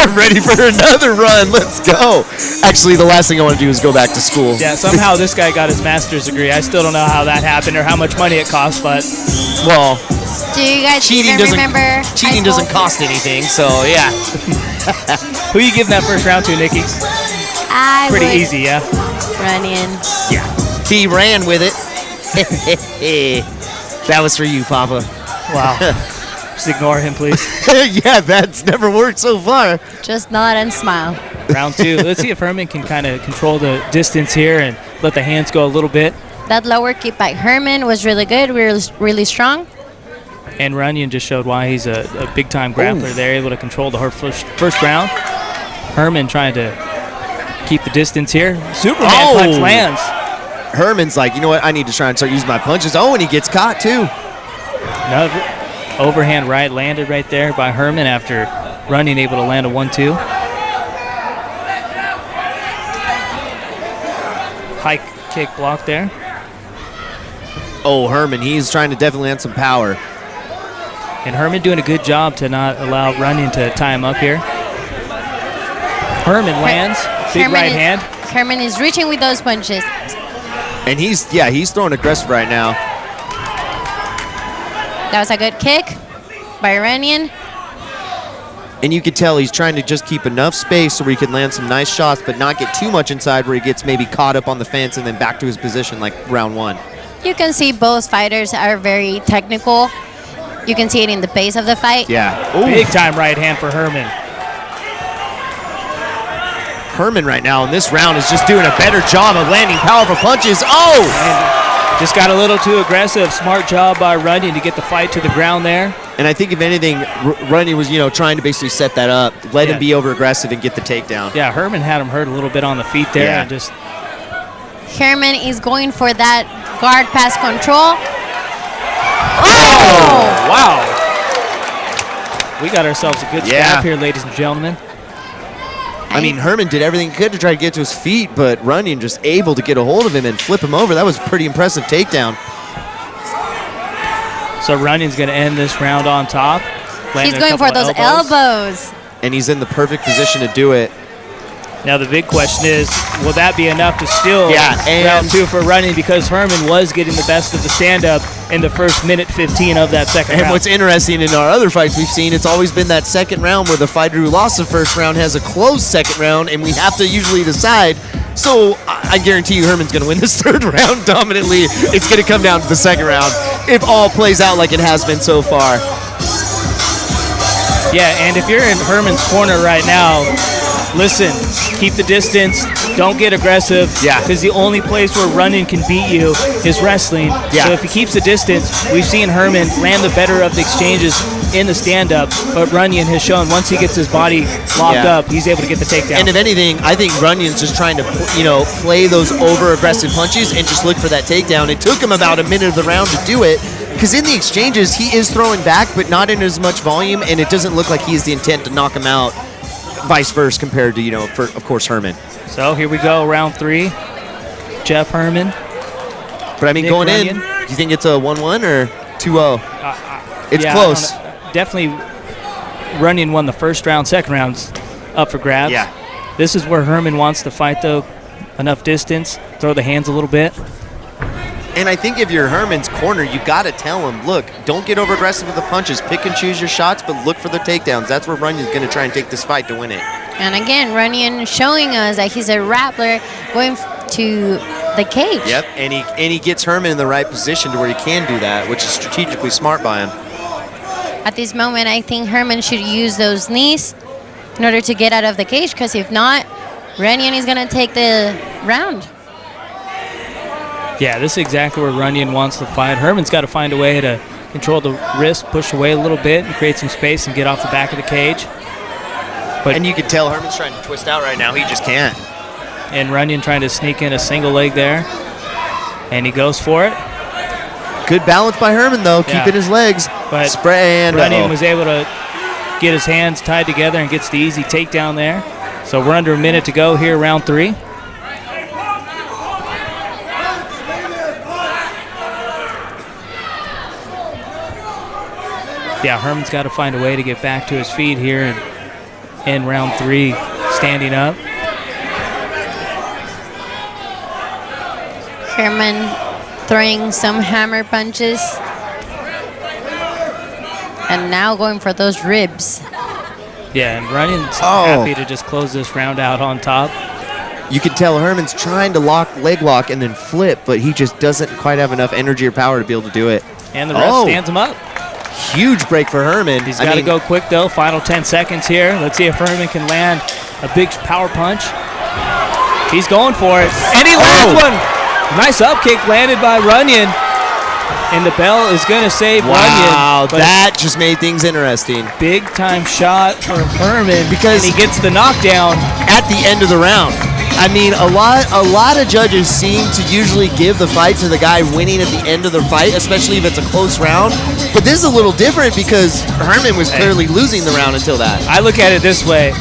I'm ready for another run. Let's go. Actually, the last thing I want to do is go back to school. Yeah, somehow this guy got his master's degree. I still don't know how that happened or how much money it cost, but... Well, do you guys remember cheating doesn't cost anything, so yeah. Who you giving that first round to, Nikki? Pretty easy, yeah? Runyon. Yeah. He ran with it. That was for you, Papa. Wow. Just ignore him, please. Yeah, that's never worked so far. Just nod and smile. Round 2. Let's see if Herman can kind of control the distance here and let the hands go a little bit. That lower kick by Herman was really good, really strong. And Runyon just showed why he's a big-time grappler there, able to control the first round. Herman trying to keep the distance here. Superman punch lands. Herman's like, you know what, I need to try and start using my punches. Oh, and he gets caught, too. Another overhand right landed right there by Herman after Runyon able to land a 1-2. High kick block there. Oh, Herman, he's trying to definitely land some power. And Herman doing a good job to not allow Runyon to tie him up here. Herman lands, big right hand. Herman is reaching with those punches. And he's throwing aggressive right now. That was a good kick by Runyon. And you could tell he's trying to just keep enough space so where he can land some nice shots, but not get too much inside where he gets maybe caught up on the fence and then back to his position like round 1. You can see both fighters are very technical. You can see it in the pace of the fight. Yeah. Ooh. Big time right hand for Herman. Herman right now in this round is just doing a better job of landing powerful punches. Oh! And just got a little too aggressive. Smart job by Runyon to get the fight to the ground there. And I think if anything, Runyon was, trying to basically set that up, let him be over aggressive and get the takedown. Yeah, Herman had him hurt a little bit on the feet there. And just Herman is going for that guard pass control. Oh! Wow. We got ourselves a good scrap here, ladies and gentlemen. I mean, Herman did everything he could to try to get to his feet, but Runyon just able to get a hold of him and flip him over. That was a pretty impressive takedown. So Runyon's going to end this round on top. He's going for those elbows. And he's in the perfect position to do it. Now the big question is, will that be enough to steal and round 2 for Runyon, because Herman was getting the best of the stand-up in the first minute 15 of that second round. And what's interesting in our other fights we've seen, it's always been that second round where the fighter who lost the first round has a close second round, and we have to usually decide. So I guarantee you Herman's going to win this third round dominantly. It's going to come down to the second round if all plays out like it has been so far. Yeah, and if you're in Herman's corner right now, listen, keep the distance, don't get aggressive. Yeah. Because the only place where Runyon can beat you is wrestling. Yeah. So if he keeps the distance, we've seen Herman land the better of the exchanges in the stand-up, but Runyon has shown once he gets his body locked up, he's able to get the takedown. And if anything, I think Runyon's just trying to, play those over-aggressive punches and just look for that takedown. It took him about a minute of the round to do it, because in the exchanges, he is throwing back, but not in as much volume, and it doesn't look like he has the intent to knock him out, vice versa, compared to, of course, Herman. So here we go, round 3. Jeff Herman. But I mean, Nick going Runyon. in, do you think it's a 1-1 or 2-0? It's close. Definitely Runyon won the first round. Second round's up for grabs. Yeah. This is where Herman wants to fight, though. Enough distance, throw the hands a little bit. And I think if you're Herman's corner, you got to tell him, look, don't get over-aggressive with the punches. Pick and choose your shots, but look for the takedowns. That's where Runyon's going to try and take this fight to win it. And again, Runyon showing us that he's a grappler going to the cage. Yep, and he gets Herman in the right position to where he can do that, which is strategically smart by him. At this moment, I think Herman should use those knees in order to get out of the cage, because if not, Runyon is going to take the round. Yeah, this is exactly where Runyon wants to fight. Herman's got to find a way to control the wrist, push away a little bit, and create some space and get off the back of the cage. And you can tell Herman's trying to twist out right now. He just can't. And Runyon trying to sneak in a single leg there. And he goes for it. Good balance by Herman, though, keeping his legs. But Runyon was able to get his hands tied together and gets the easy takedown there. So we're under a minute to go here, round 3. Yeah, Herman's got to find a way to get back to his feet here and in round 3, standing up. Herman throwing some hammer punches. And now going for those ribs. Yeah, and Runyon's happy to just close this round out on top. You can tell Herman's trying to leg lock and then flip, but he just doesn't quite have enough energy or power to be able to do it. And the ref stands him up. Huge break for Herman. He's got to go quick, though. Final 10 seconds here. Let's see if Herman can land a big power punch. He's going for it. And he lands one. Nice up kick landed by Runyon. And the bell is going to save Runyon. Wow, that just made things interesting. Big time shot for Herman because he gets the knockdown at the end of the round. I mean, a lot of judges seem to usually give the fight to the guy winning at the end of the fight, especially if it's a close round. But this is a little different because Herman was clearly losing the round until that. I look at it this way.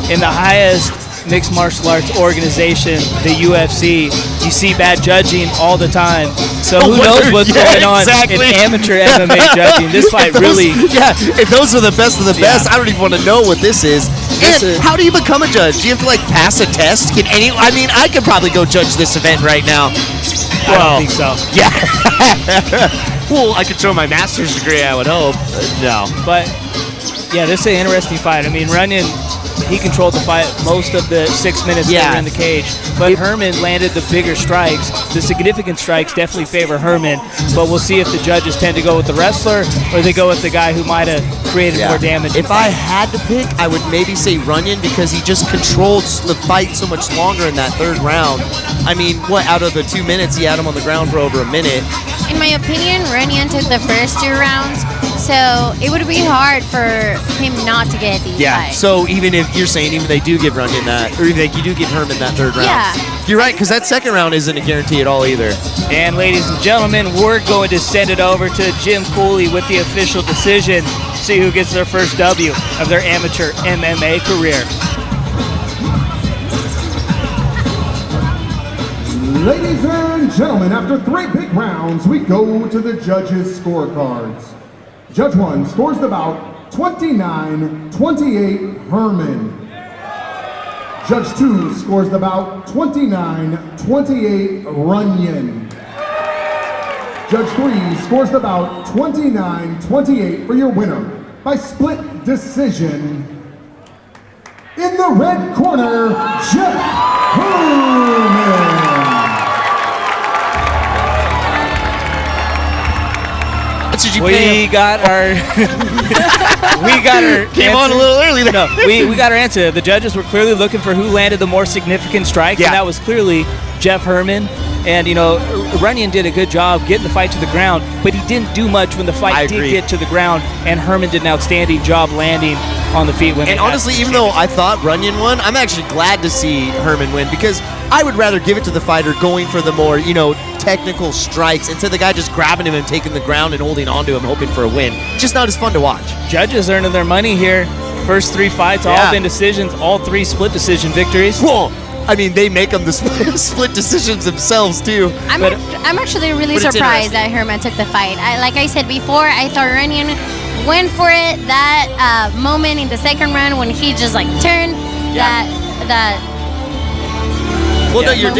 In the highest mixed martial arts organization, the UFC, you see bad judging all the time. So who knows what's going on in amateur MMA judging. This fight really... Yeah, if those are the best of the best, I don't even want to know what this is. And how do you become a judge? Do you have to, pass a test? I could probably go judge this event right now. I don't think so. Yeah. Well, I could show my master's degree, I would hope. No. But, yeah, this is an interesting fight. I mean, Runyon, he controlled the fight most of the 6 minutes they were in the cage. But Herman landed the bigger strikes. The significant strikes definitely favor Herman. But we'll see if the judges tend to go with the wrestler or they go with the guy who might have created more damage. If I had to pick, I would maybe say Runyon because he just controlled the fight so much longer in that third round. I mean, out of the 2 minutes, he had him on the ground for over a minute. In my opinion, Runyon took the first 2 rounds, so it would be hard for him not to get these fights. So even if you're saying they do give Runyon that, or you do give Herman that third round. Yeah. You're right, because that second round isn't a guarantee at all either. And ladies and gentlemen, we're going to send it over to Jim Cooley with the official decision. See who gets their first W of their amateur MMA career. Ladies and gentlemen, after 3 big rounds, we go to the judges' scorecards. Judge 1 scores the bout 29-28 Herman. Judge 2 scores the bout 29-28 Runyon. Judge 3 scores the bout 29-28 for your winner by split decision. In the red corner, Jeff Herman. much did you pay him? We got our Came on a little early there. No, we got our answer. The judges were clearly looking for who landed the more significant strikes, and that was clearly Jeff Herman. And, Runyon did a good job getting the fight to the ground, but he didn't do much when the fight did get to the ground, and Herman did an outstanding job landing on the feet. And honestly, even though I thought Runyon won, I'm actually glad to see Herman win, because I would rather give it to the fighter going for the more, technical strikes instead of the guy just grabbing him and taking the ground and holding on to him, hoping for a win. Just not as fun to watch. Judges earning their money here. First 3 fights, all been decisions, all 3 split decision victories. Whoa. I mean, they make them the split decisions themselves, too. I'm actually really surprised that Herman took the fight. Like I said before, I thought Runyon went for it. That moment in the second round when he just turned that. Well, no, you're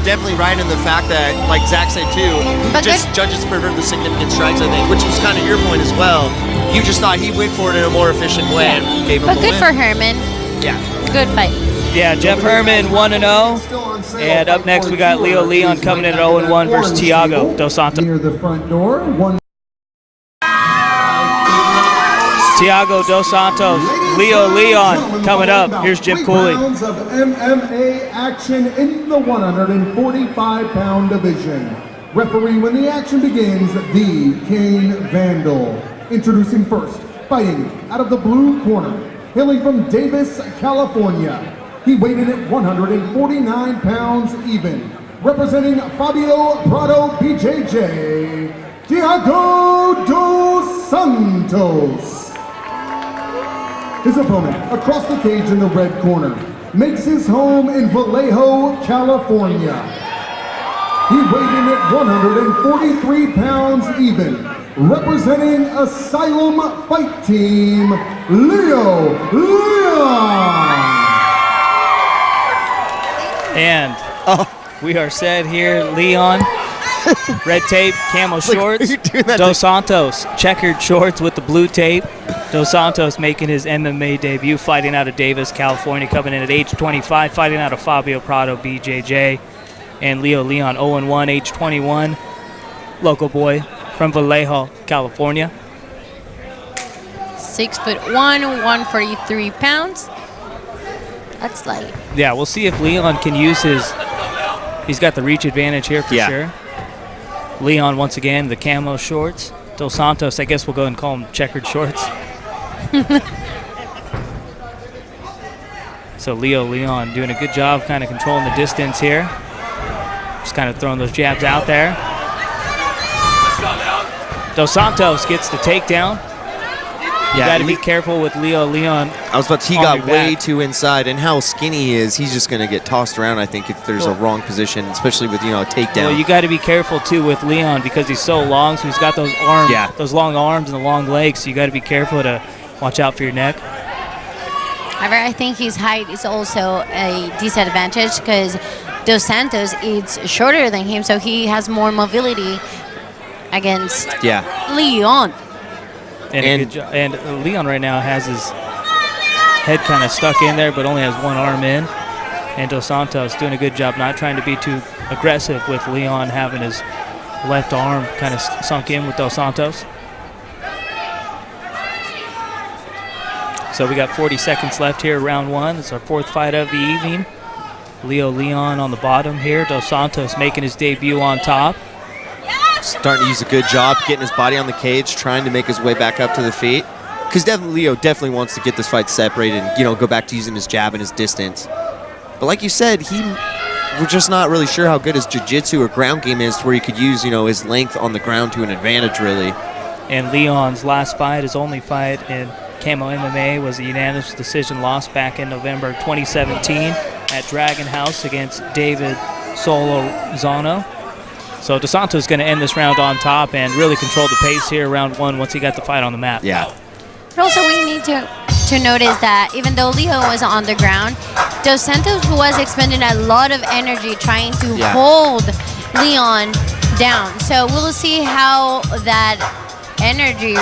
definitely right in the fact that, like Zach said too, judges prefer the significant strikes, I think, which was kind of your point as well. You just thought he went for it in a more efficient way and gave him a win. But good for Herman. Yeah. Good fight. Yeah, Jeff Herman 1-0. And up next we got Leo Leon coming in at 0-1 versus Thiago Dos Santos. Near the front door, Thiago Dos Santos, Leo Leon coming up. Here's Jim Cooley. Rounds of MMA action in the 145-pound division. Referee when the action begins, the Kane Vandal. Introducing first, fighting out of the blue corner, hailing from Davis, California. He weighed in at 149 pounds even. Representing Fabio Prado BJJ, Thiago Dos Santos. His opponent, across the cage in the red corner, makes his home in Vallejo, California. He weighed in at 143 pounds even, representing Asylum Fight Team, Leo Leon. And we are set here, Leon. Red tape, camo shorts. Dos Santos, checkered shorts with the blue tape. Dos Santos making his MMA debut, fighting out of Davis, California, coming in at age 25, fighting out of Fabio Prado, BJJ. And Leo Leon, 0-1, age 21, local boy from Vallejo, California. 6'1", 143 pounds. That's light. Yeah, we'll see if Leon can use he's got the reach advantage here for sure. Leon, once again, the camo shorts. Dos Santos, I guess we'll go ahead and call him checkered shorts. So Leo Leon doing a good job kind of controlling the distance here. Just kind of throwing those jabs out there. Dos Santos gets the takedown. You got to be careful with Leo Leon. I was about to, he got way too inside, and how skinny he is, he's just going to get tossed around, I think, if there's a wrong position, especially with, a takedown. Well, you got to be careful, too, with Leon because he's so long, so he's got those arms, those long arms and the long legs, so you got to be careful to watch out for your neck. However, I think his height is also a disadvantage because Dos Santos is shorter than him, so he has more mobility against Leon. And Leon right now has his head kind of stuck in there, but only has one arm in. And Dos Santos doing a good job not trying to be too aggressive with Leon having his left arm kind of sunk in with Dos Santos. So we got 40 seconds left here, round one. It's our fourth fight of the evening. Leo Leon on the bottom here. Dos Santos making his debut on top. Starting to use a good job getting his body on the cage, trying to make his way back up to the feet. Because Leo definitely wants to get this fight separated and, go back to using his jab and his distance. But like you said, we're just not really sure how good his jiu-jitsu or ground game is to where he could use, his length on the ground to an advantage, really. And Leon's last fight, his only fight in Camo MMA, was a unanimous decision loss back in November 2017 at Dragon House against David Solano. So Dos Santos is going to end this round on top and really control the pace here, round one, once he got the fight on the map. Yeah. But also we need to notice that even though Leo was on the ground, Dos Santos was expending a lot of energy trying to hold Leon down. So we'll see how that energy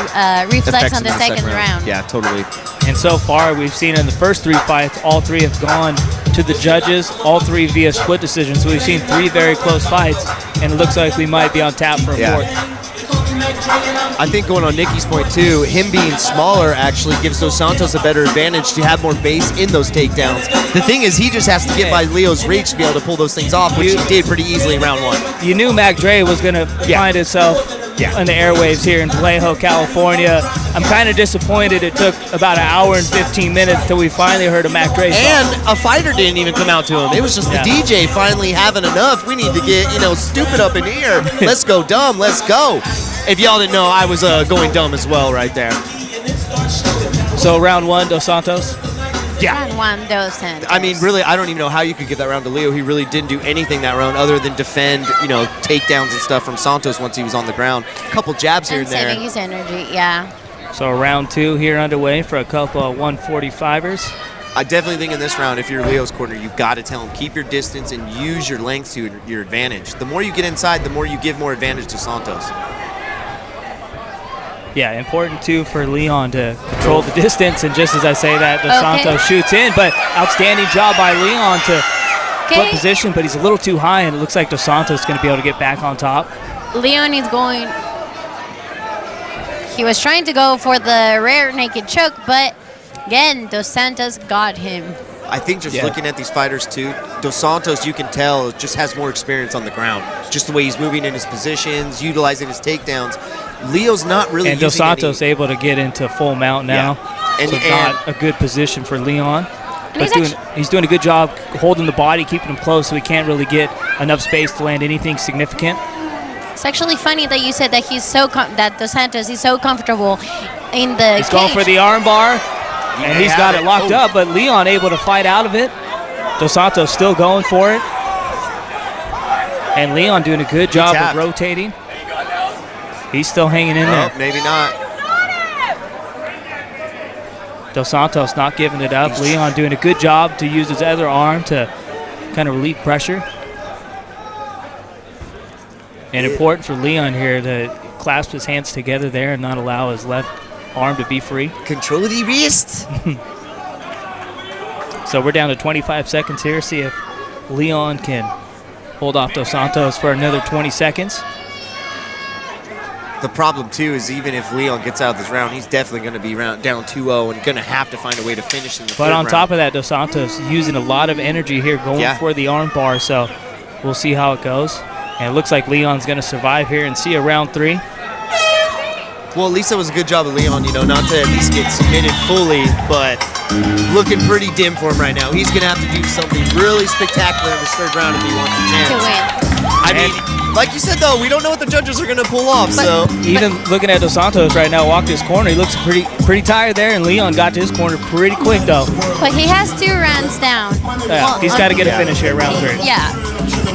reflects on the second round. Yeah, totally. And so far, we've seen in the first three fights, all three have gone to the judges, all three via split decision. So we've seen three very close fights, and it looks like we might be on tap for a fourth. I think going on Nikki's point too, him being smaller actually gives Dos Santos a better advantage to have more base in those takedowns. The thing is, he just has to get by Leo's reach to be able to pull those things off, which he did pretty easily in round 1. You knew Mac Dre was going to find himself on the airwaves here in Vallejo, California. I'm kind of disappointed it took about an hour and 15 minutes till we finally heard a Mac Dre song. And a fighter didn't even come out to him. It was just the DJ finally having enough. We need to get, stupid up in here. Let's go dumb. Let's go. If y'all didn't know, I was going dumb as well right there. So round 1, Dos Santos? Round 1, Dos Santos. I mean, really, I don't even know how you could give that round to Leo. He really didn't do anything that round other than defend, takedowns and stuff from Santos once he was on the ground. A couple jabs here and there. Saving his energy, yeah. So round 2 here underway for a couple of 145ers. I definitely think in this round, if you're Leo's corner, you've got to tell him, keep your distance and use your length to your advantage. The more you get inside, the more you give more advantage to Santos. Yeah, important too for Leon to control the distance, and just as I say that, Dos Santos shoots in, but outstanding job by Leon to flip position, but he's a little too high, and it looks like Dos Santos is going to be able to get back on top. Leon is going, he was trying to go for the rear naked choke, but again, Dos Santos got him. I think just looking at these fighters too, Dos Santos, you can tell, just has more experience on the ground. Just the way he's moving in his positions, utilizing his takedowns. Leo's not really using Dos Santos able to get into full mount now. And, so not a good position for Leon. But he's doing a good job holding the body, keeping him close, so he can't really get enough space to land anything significant. It's actually funny that you said that he's that Dos Santos is so comfortable in the He's going for the arm bar, and he's got it locked up, but Leon able to fight out of it. Dos Santos still going for it. And Leon doing a good job of rotating. He's still hanging in there. Maybe not. Dos Santos not giving it up. Leon doing a good job to use his other arm to kind of relieve pressure. And important for Leon here to clasp his hands together there and not allow his left arm to be free. Control the wrist. So we're down to 25 seconds here. See if Leon can hold off Dos Santos for another 20 seconds. The problem, too, is even if Leon gets out of this round, he's definitely going to be down 2-0 and going to have to find a way to finish in the third round. But on top of that, Dos Santos using a lot of energy here going for the arm bar, so we'll see how it goes. And it looks like Leon's going to survive here and see a round 3. Well, at least that was a good job of Leon, not to at least get submitted fully, but looking pretty dim for him right now. He's going to have to do something really spectacular in this third round if he wants a chance. To win. I mean, like you said, though, we don't know what the judges are going to pull off. So even looking at Dos Santos right now, walked his corner, he looks pretty tired there, and Leon got to his corner pretty quick, though. But he has 2 rounds down. Yeah, well, he's got to get a finish here, round 3. Yeah.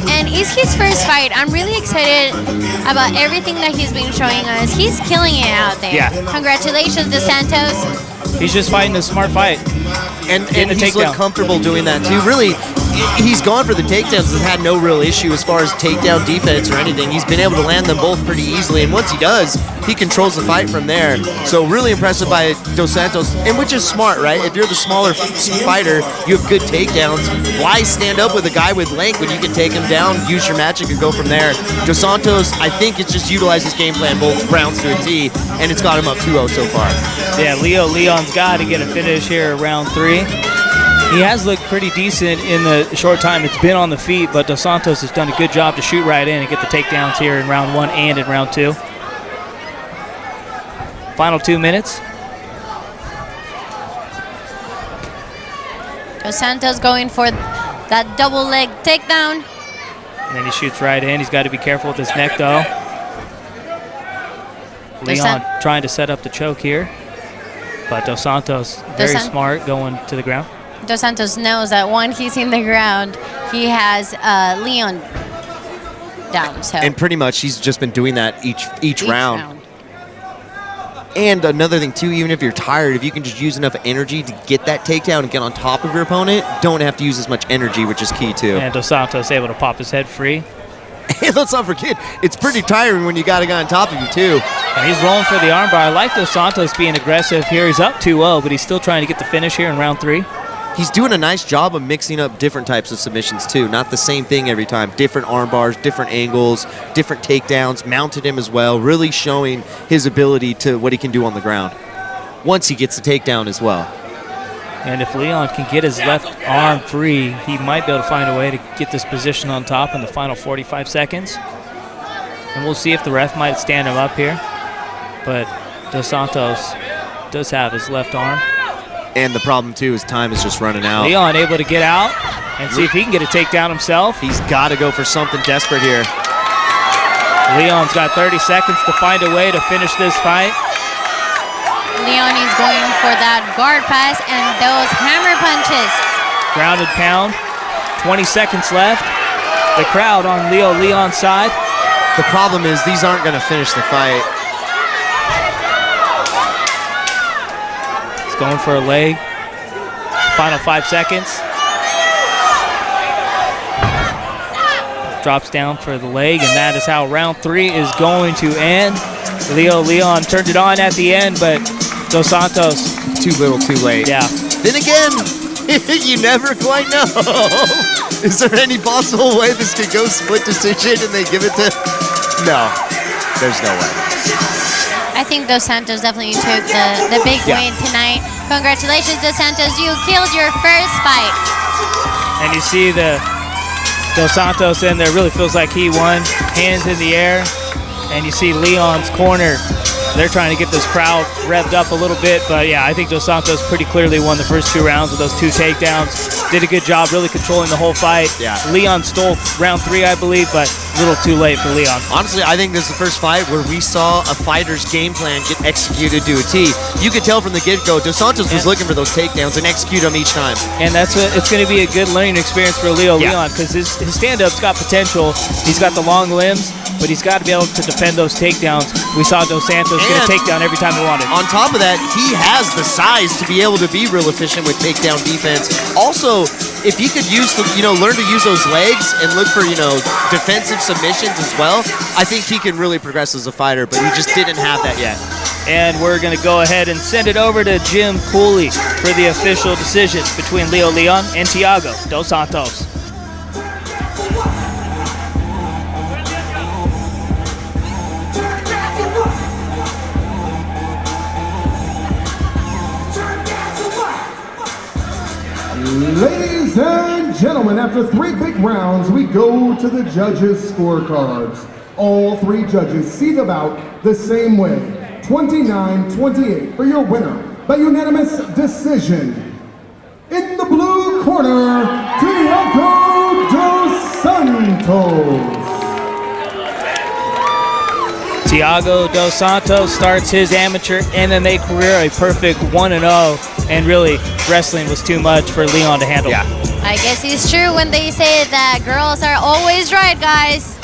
And it's his first fight. I'm really excited about everything that he's been showing us. He's killing it out there. Yeah. Congratulations, Dos Santos. He's just fighting a smart fight. And he's looked comfortable doing that, too. Really, he's gone for the takedowns. Has had no real issue as far as takedown defense or anything. He's been able to land them both pretty easily. And once he does, he controls the fight from there. So really impressive by Dos Santos, and which is smart, right? If you're the smaller fighter, you have good takedowns. Why stand up with a guy with length when you can take him down, use your magic, and go from there? Dos Santos, I think it's just utilized his game plan both rounds to a T, and it's got him up 2-0 so far. Yeah, Leon's got to get a finish here round 3. He has looked pretty decent in the short time it's been on the feet, but Dos Santos has done a good job to shoot right in and get the takedowns here in round 1 and in round 2. Final 2 minutes. Dos Santos going for that double leg takedown. And then he shoots right in. He's got to be careful with his neck, though. Leon trying to set up the choke here. But Dos Santos, very smart, going to the ground. Dos Santos knows that when he's in the ground, he has Leon down. So. And pretty much he's just been doing that each round. And another thing, too, even if you're tired, if you can just use enough energy to get that takedown and get on top of your opponent, don't have to use as much energy, which is key, too. And Dos Santos able to pop his head free. Hey, let's not forget, it's pretty tiring when you got a guy on top of you, too. And he's rolling for the armbar. I like Dos Santos being aggressive here. He's up 2-0, but he's still trying to get the finish here in round 3. he's doing a nice job of mixing up different types of submissions too. Not the same thing every time. Different arm bars, different angles, different takedowns, mounted him as well, really showing his ability to what he can do on the ground once he gets the takedown as well. And if Leon can get his left arm free, he might be able to find a way to get this position on top in the final 45 seconds. And we'll see if the ref might stand him up here. But Dos Santos does have his left arm. And the problem, too, is time is just running out. Leon able to get out and see if he can get a takedown himself. He's got to go for something desperate here. Leon's got 30 seconds to find a way to finish this fight. Leon is going for that guard pass and those hammer punches. Grounded pound. 20 seconds left. The crowd on Leon's side. The problem is these aren't going to finish the fight. Going for a leg. Final 5 seconds. Drops down for the leg, and that is how round 3 is going to end. Leon turned it on at the end, but Dos Santos. Too little, too late. Yeah. Then again, you never quite know. Is there any possible way this could go split decision and they give it to... No, there's no way. I think Dos Santos definitely took the big win tonight. Congratulations, Dos Santos. You killed your first fight. And you see the Dos Santos in there. Really feels like he won. Hands in the air. And you see Leon's corner. They're trying to get this crowd revved up a little bit. But, yeah, I think Dos Santos pretty clearly won the first 2 rounds with those 2 takedowns. Did a good job really controlling the whole fight. Yeah. Leon stole round 3, I believe, but a little too late for Leon. Honestly, I think this is the first fight where we saw a fighter's game plan get executed to a T. You could tell from the get-go, Dos Santos was looking for those takedowns and execute them each time. And that's what it's going to be a good learning experience for Leon because his stand-up's got potential. He's got the long limbs, but he's got to be able to defend those takedowns. We saw Dos Santos get a takedown every time he wanted. On top of that, he has the size to be able to be real efficient with takedown defense. Also, if he could use, learn to use those legs and look for, defensive submissions as well, I think he can really progress as a fighter, but he just didn't have that yet. And we're going to go ahead and send it over to Jim Cooley for the official decision between Leo Leon and Thiago Dos Santos. Ladies and gentlemen, after 3 big rounds, we go to the judges' scorecards. All 3 judges see the bout the same way, 29-28 for your winner by unanimous decision. In the blue corner, Thiago Dos Santos. Thiago Dos Santos starts his amateur MMA career a perfect 1-0, and really wrestling was too much for Leon to handle. Yeah. I guess it's true when they say that girls are always right, guys.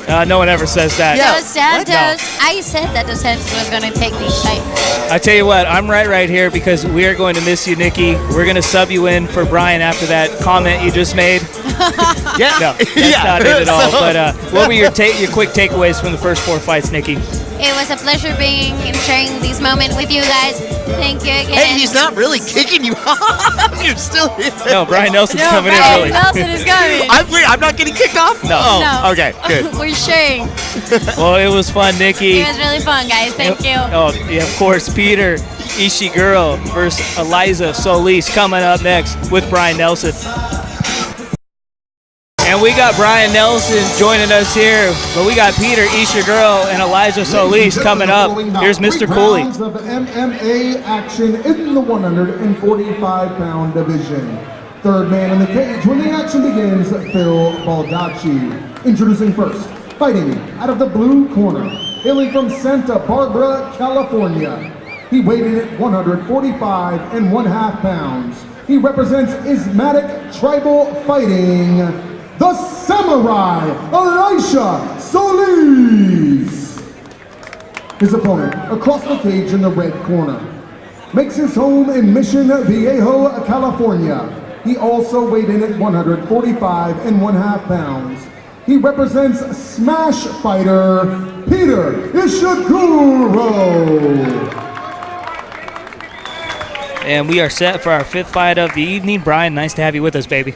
No one ever says that. Dos Santos. I said that Dos Santos was going to take these fights. I tell you what, I'm right here because we are going to miss you, Nikki. We're going to sub you in for Brian after that comment you just made. Yeah. No, that's not it at all. But what were your quick takeaways from the first 4 fights, Nikki? It was a pleasure being and sharing this moment with you guys. Thank you again. Hey, he's not really kicking you off. You're still here. No, Brian Nelson's coming in Brian really. Nelson is coming. I'm not getting kicked off? No. Oh, okay, good. We're sharing. Well, it was fun, Nikki. It was really fun, guys. Thank you. Oh, yeah, of course, Peter Ishiguro versus Eliza Solis coming up next with Brian Nelson. And we got Brian Nelson joining us here, but we got Peter Ishiguro and Eliza Solis coming up. Here's Mr. Cooley. Rounds of MMA action in the 145-pound division. Third man in the cage when the action begins, Phil Baldacci. Introducing first, fighting out of the blue corner, hailing from Santa Barbara, California. He weighed in at 145.5 pounds. He represents Ismatic Tribal Fighting, the Samurai, Elisha Solis. His opponent, across the cage in the red corner, makes his home in Mission Vallejo, California. He also weighed in at 145.5 pounds. He represents Smash Fighter, Peter Ishiguro. And we are set for our 5th fight of the evening. Brian, nice to have you with us, baby.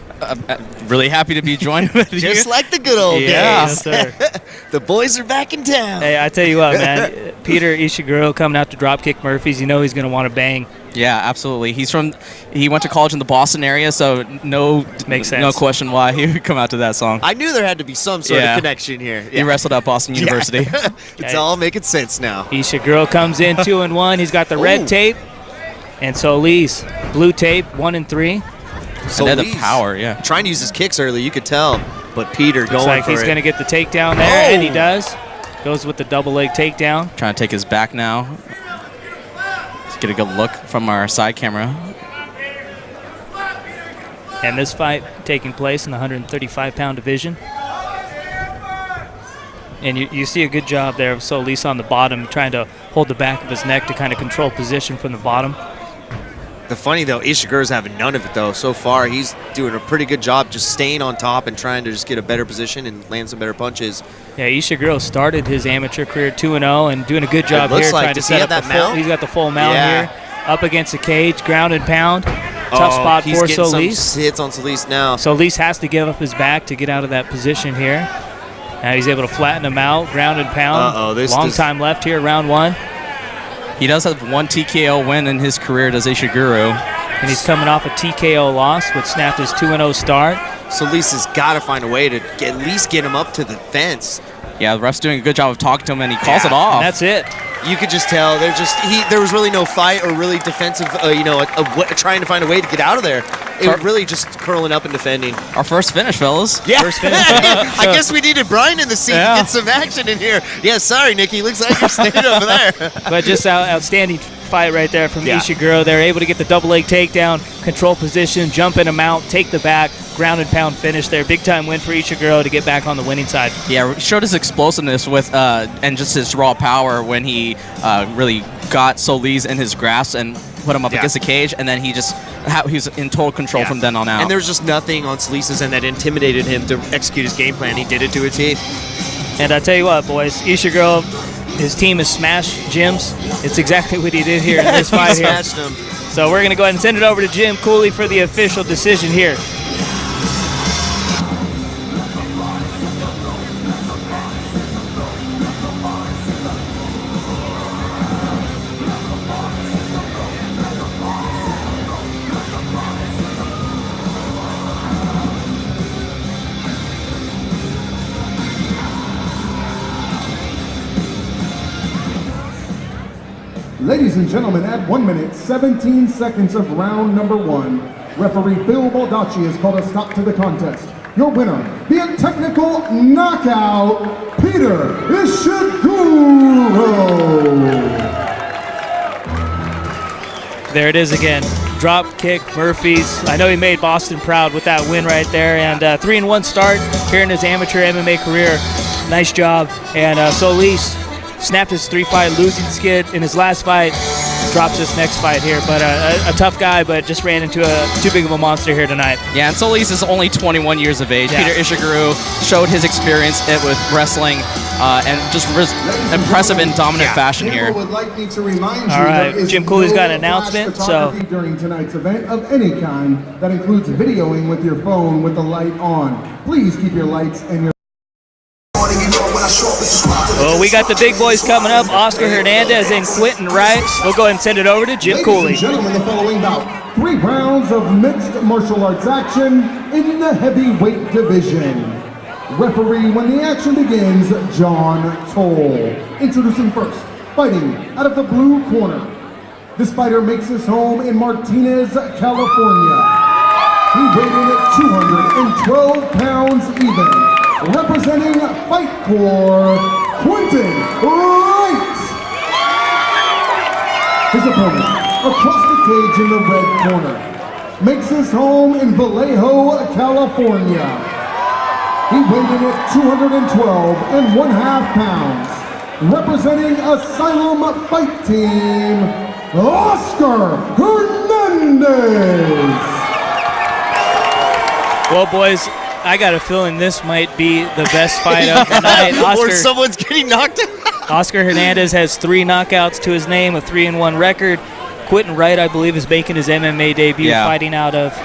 Really happy to be joined with you. Just like the good old days. Yes, sir. The boys are back in town. Hey, I tell you what, man. Peter Ishiguro coming out to Dropkick Murphys. You know he's going to want to bang. Yeah, absolutely. He went to college in the Boston area, so Makes sense. no question why he would come out to that song. I knew there had to be some sort of connection here. He wrestled at Boston University. It's all making sense now. Ishiguro comes in 2-1. He's got the red tape. And Solis, blue tape, 1-3. So and the power, yeah. Trying to use his kicks early, you could tell. But Peter Looks going like for he's it. going to get the takedown there, and he does. Goes with the double leg takedown. Trying to take his back now. Let's get a good look from our side camera. And this fight taking place in the 135-pound division. And you see a good job there of Solis on the bottom, trying to hold the back of his neck to kind of control position from the bottom. The funny, though, Ishiguro's having none of it, though. So far, he's doing a pretty good job just staying on top and trying to just get a better position and land some better punches. Yeah, Ishiguro started his amateur career 2-0 and doing a good job looks here. like, Trying to does he set have up that mount? He's got the full mount here. Up against the cage, ground and pound. Tough spot he's for getting Solis. some hits on Solis now. Solis has to give up his back to get out of that position here. Now he's able to flatten him out, ground and pound. Long time left here, round 1. He does have one TKO win in his career, does Ishiguro. And he's coming off a TKO loss, which snapped his 2-0 start. Solis has got to find a way to at least get him up to the fence. Yeah, the ref's doing a good job of talking to him, and he calls it off. And that's it. You could just tell there was really no fight or really defensive, trying to find a way to get out of there. It was really just curling up and defending. Our first finish, fellas. Yeah. First finish. I guess we needed Brian in the seat to get some action in here. Yeah, sorry, Nikki. Looks like you're staying over there. But just outstanding fight right there from Ishiguro. They're able to get the double leg takedown, control position, jump in him out, take the back, ground and pound finish there. Big time win for Ishiguro to get back on the winning side. Yeah, showed his explosiveness with and just his raw power when he really got Solis in his grasp and put him up against the cage, and then he was in total control from then on out. And there's just nothing on Solis' end that intimidated him to execute his game plan. He did it to a T. And I tell you what, boys, Ishiguro, his team is smash gyms. It's exactly what he did here in this fight here. Smashed him. So we're going to go ahead and send it over to Jim Cooley for the official decision here. Ladies and gentlemen, at 1 minute, 17 seconds of round number 1, referee Phil Baldacci has called a stop to the contest. Your winner, via technical knockout, Peter Ishiguro. There it is again. Drop kick Murphys. I know he made Boston proud with that win right there. And 3-1 start here in his amateur MMA career. Nice job. And Solis snapped his 3-fight losing skid in his last fight. Drops this next fight here. But a tough guy, but just ran into too big of a monster here tonight. Yeah, and Solis is only 21 years of age. Yeah. Peter Ishiguro showed his experience with wrestling and just impressive in dominant fashion here. Would like me to remind you All right, there is Jim Cooley's got an no announcement, flash so- photography during tonight's event of any kind that includes videoing with your phone with the light on. Please keep your lights and your Well, we got the big boys coming up. Oscar Hernandez and Quentin Wright. We'll go ahead and send it over to Jim Cooley. Ladies and gentlemen, the following bout, 3 rounds of mixed martial arts action in the heavyweight division. Referee, when the action begins, John Toll. Introducing first, fighting out of the blue corner. This fighter makes his home in Martinez, California. He weighed in at 212 pounds even. Representing Fight Corps, Quentin Wright. His opponent, across the cage in the red corner, makes his home in Vallejo, California. He weighed in at 212 1/2 pounds. Representing Asylum Fight Team, Oscar Hernandez. Well, boys, I got a feeling this might be the best fight of the night. Or someone's getting knocked out. Oscar Hernandez has 3 knockouts to his name, a 3-1 record. Quentin Wright, I believe, is making his MMA debut, fighting out of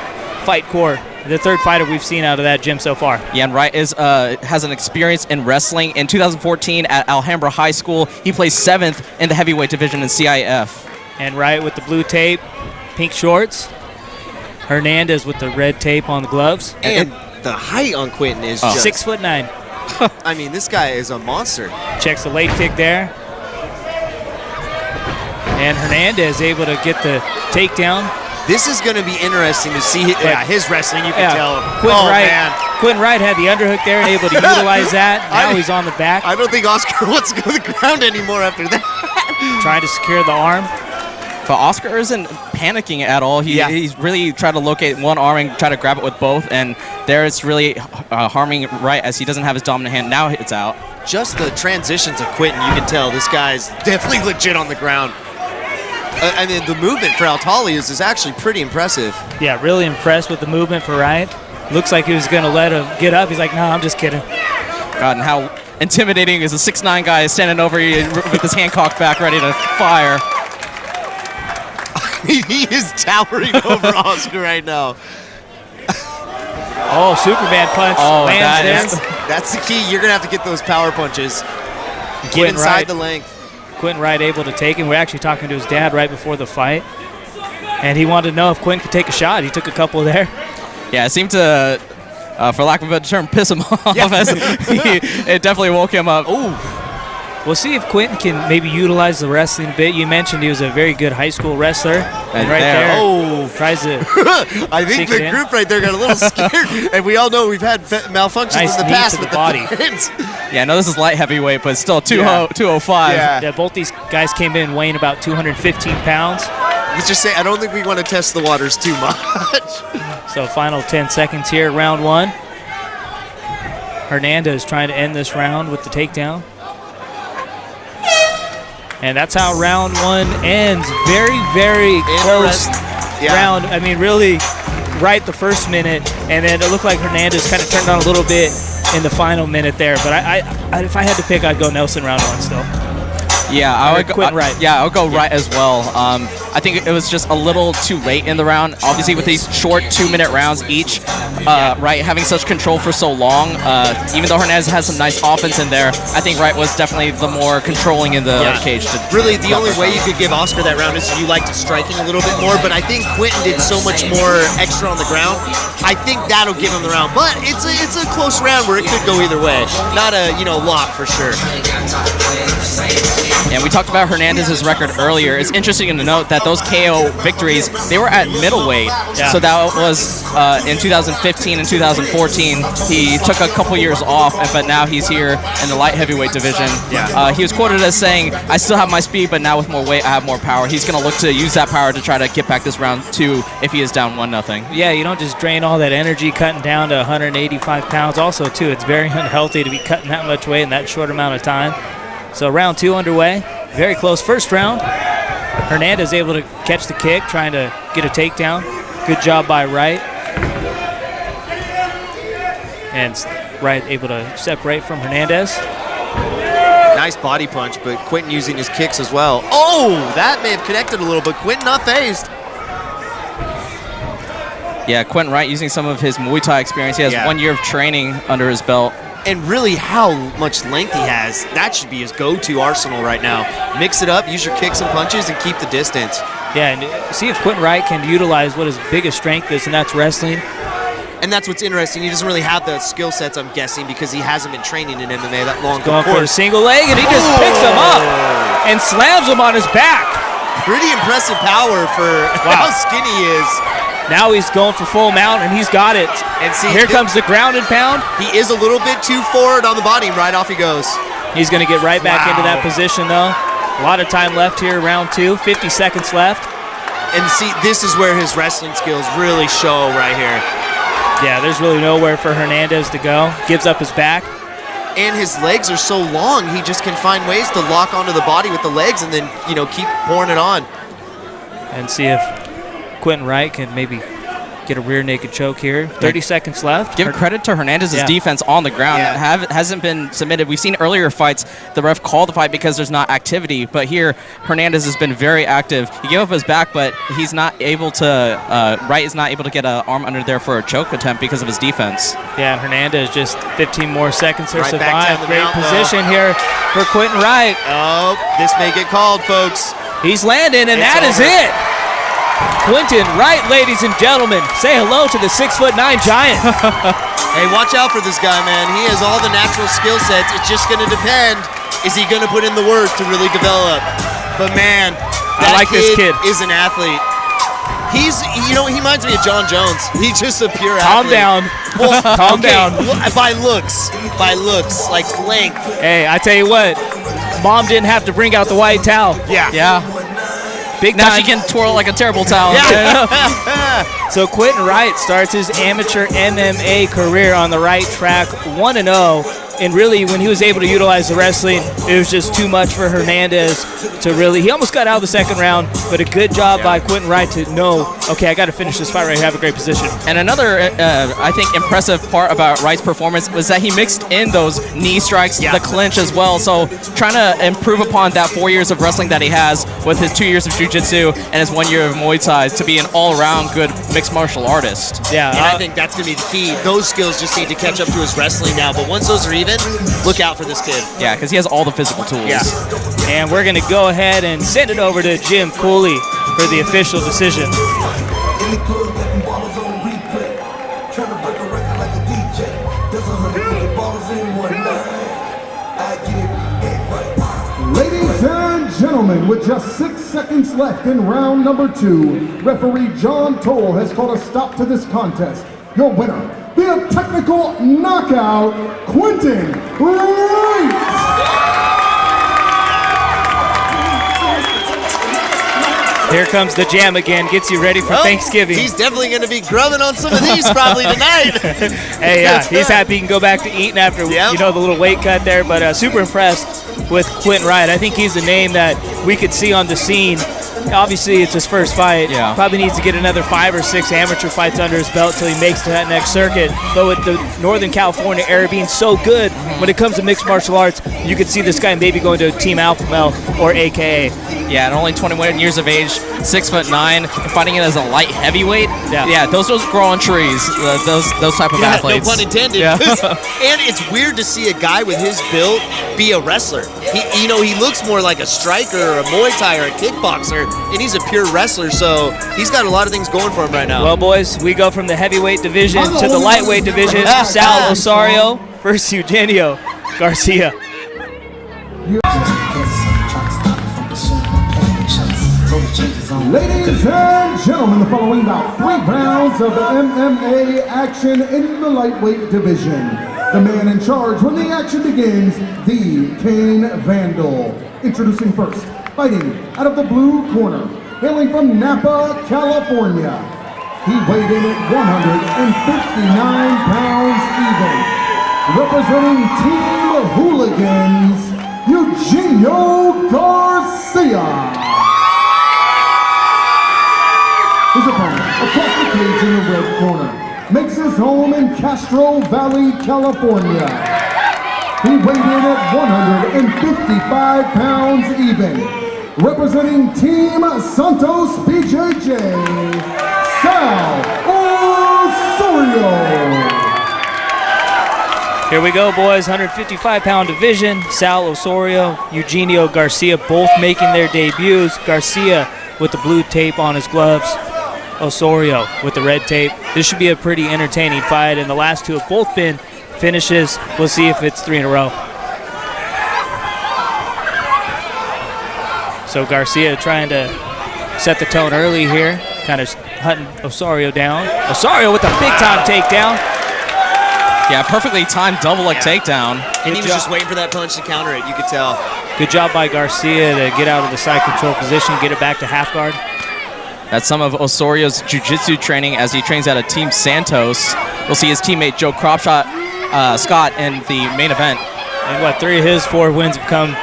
Fight Core, the third fighter we've seen out of that gym so far. Yeah, and Wright has an experience in wrestling. In 2014 at Alhambra High School, he placed 7th in the heavyweight division in CIF. And Wright with the blue tape, pink shorts. Hernandez with the red tape on the gloves. And the height on Quentin is just 6'9". I mean, this guy is a monster. Checks the late kick there. And Hernandez able to get the takedown. This is going to be interesting to see his wrestling. You can tell. Quentin Wright had the underhook there and able to utilize that. Now he's on the back. I don't think Oscar wants to go to the ground anymore after that. Trying to secure the arm. But Oscar isn't panicking at all. He's really trying to locate one arm and try to grab it with both. And there it's really harming Wright as he doesn't have his dominant hand. Now it's out. Just the transitions of Quentin, you can tell this guy's definitely legit on the ground. And then the movement for Altali is actually pretty impressive. Yeah, really impressed with the movement for Wright. Looks like he was going to let him get up. He's like, no, I'm just kidding. God, and how intimidating is a 6'9" guy standing over you with his hand cocked back ready to fire. He is towering over Oscar right now. Oh, Superman punch. That's the key. You're going to have to get those power punches. Get inside the length. Quentin Wright able to take him. We're actually talking to his dad right before the fight. And he wanted to know if Quentin could take a shot. He took a couple there. Yeah, it seemed to, for lack of a better term, piss him off. As it definitely woke him up. Ooh. We'll see if Quentin can maybe utilize the wrestling a bit. You mentioned he was a very good high school wrestler. And right there, tries to I think the group right there got a little scared. And we all know we've had malfunctions in the past with the body. Yeah, no, this is light heavyweight, but still 205. Yeah, both these guys came in weighing about 215 pounds. Let's just say I don't think we want to test the waters too much. So final 10 seconds here, round one. Hernandez trying to end this round with the takedown. And that's how round one ends. Very, very close round. I mean, really right the first minute, and then it looked like Hernandez kind of turned on a little bit in the final minute there. But if I had to pick, I'd go Nelson round one still. Yeah, I would go Wright. Yeah, I would go Wright as well. I think it was just a little too late in the round. Obviously, with these short 2-minute rounds each, Wright having such control for so long, even though Hernandez has some nice offense in there, I think Wright was definitely the more controlling in the cage. Really, the only way you could give Oscar that round is if you liked striking a little bit more, but I think Quentin did so much more extra on the ground. I think that'll give him the round, but it's a close round where it could go either way. Not a lock for sure. And we talked about Hernandez's record earlier. It's interesting to note that those KO victories, they were at middleweight. Yeah. So that was in 2015 and 2014. He took a couple years off, but now he's here in the light heavyweight division. Yeah. He was quoted as saying, I still have my speed, but now with more weight, I have more power. He's going to look to use that power to try to get back this round 2 if he is down 1-0. Yeah, you don't just drain all that energy cutting down to 185 pounds. Also, too, it's very unhealthy to be cutting that much weight in that short amount of time. So round 2 underway. Very close first round. Hernandez able to catch the kick, trying to get a takedown. Good job by Wright. And Wright able to separate from Hernandez. Nice body punch, but Quentin using his kicks as well. Oh, that may have connected a little, but Quentin not phased. Yeah, Quentin Wright using some of his Muay Thai experience. He has 1 year of training under his belt. And really how much length he has, that should be his go-to arsenal right now. Mix it up, use your kicks and punches, and keep the distance. Yeah, and see if Quentin Wright can utilize what his biggest strength is, and that's wrestling. And that's what's interesting. He doesn't really have the skill sets, I'm guessing, because he hasn't been training in MMA that long. Going for a single leg, and he just picks him up and slams him on his back. Pretty impressive power for how skinny he is. Now he's going for full mount, and he's got it. And see, here comes the ground and pound. He is a little bit too forward on the body, and right off he goes. He's going to get right back into that position, though. A lot of time left here, round 2, 50 seconds left. And see, this is where his wrestling skills really show right here. Yeah, there's really nowhere for Hernandez to go. Gives up his back. And his legs are so long, he just can find ways to lock onto the body with the legs and then, keep pouring it on. And see if Quentin Wright can maybe get a rear naked choke here. 30 seconds left. Give credit to Hernandez's defense on the ground. Hasn't been submitted. We've seen earlier fights, the ref called the fight because there's not activity, but here Hernandez has been very active. He gave up his back, but he's not able to, Wright is not able to get an arm under there for a choke attempt because of his defense. Yeah, Hernandez just 15 more sequins to Right back survive. down the Great mountain, position here for Quentin Wright. Oh, this may get called, folks. He's landing, and that is it. Quentin Wright, ladies and gentlemen. Say hello to the 6'9" giant. Hey, watch out for this guy, man. He has all the natural skill sets. It's just going to depend. Is he going to put in the work to really develop? But, man, I like this kid. Is an athlete. He's, he reminds me of John Jones. He's just a pure Calm athlete. down. Well, Calm down. By looks, like length. Hey, I tell you what, Mom didn't have to bring out the white towel. Yeah. Big Now time. she can twirl like a terrible towel. So Quentin Wright starts his amateur MMA career on the right track, 1-0. And really, when he was able to utilize the wrestling, it was just too much for Hernandez to really. He almost got out of the second round, but a good job by Quentin Wright to know, okay, I got to finish this fight right here, have a great position. And another, I think, impressive part about Wright's performance was that he mixed in those knee strikes, the clinch as well. So trying to improve upon that 4 years of wrestling that he has with his 2 years of jiu-jitsu and his 1 year of Muay Thai to be an all-around good mixed martial artist. Yeah, and I think that's going to be the key. Those skills just need to catch up to his wrestling now. But once those are even, look out for this kid. Yeah, because he has all the physical tools. Yeah. And we're going to go ahead and send it over to Jim Cooley for the official decision. Ladies and gentlemen, with just 6 seconds left in round number 2, referee John Toll has called a stop to this contest. Your winner, via technical knockout, Quentin Wright! Here comes the jam again, gets you ready for Thanksgiving. He's definitely going to be grubbing on some of these probably tonight. Hey, yeah, he's happy he can go back to eating after, the little weight cut there, but super impressed with Quentin Wright. I think he's a name that we could see on the scene. Obviously, it's his first fight. Yeah. Probably needs to get another 5 or 6 amateur fights under his belt till he makes to that next circuit. But with the Northern California area being so good when it comes to mixed martial arts, you could see this guy maybe going to Team Alpha Male or AKA. Yeah, and only 21 years of age, 6'9", and fighting it as a light heavyweight. Yeah, those grow on trees. Those type of athletes. No pun intended. Yeah. And it's weird to see a guy with his build be a wrestler. He looks more like a striker or a Muay Thai or a kickboxer, and he's a pure wrestler. So he's got a lot of things going for him right now. Well, boys, we go from the heavyweight division to the lightweight division. Sal Osorio versus Eugenio Garcia. Ladies and gentlemen, the following bout, 3 rounds of MMA action in the lightweight division. The man in charge when the action begins, the Kane Vandal. Introducing first, fighting out of the blue corner, hailing from Napa, California. He weighed in at 159 pounds even. Representing Team Hooligans, Eugenio Garcia. His opponent, across the cage in the red corner, makes his home in Castro Valley, California. He weighed in at 155 pounds even. Representing Team Santos BJJ, Sal Osorio. Here we go, boys. 155-pound division. Sal Osorio, Eugenio Garcia, both making their debuts. Garcia with the blue tape on his gloves. Osorio with the red tape. This should be a pretty entertaining fight, and the last 2 have both been finishes. We'll see if it's 3 in a row. So Garcia trying to set the tone early here, kind of hunting Osorio down. Osorio with a big-time takedown. Yeah, perfectly timed double leg takedown. And he was just waiting for that punch to counter it, you could tell. Good job by Garcia to get out of the side control position, get it back to half guard. That's some of Osorio's jiu-jitsu training as he trains out of Team Santos. We'll see his teammate Joe Scott in the main event. And 3 of his 4 wins have come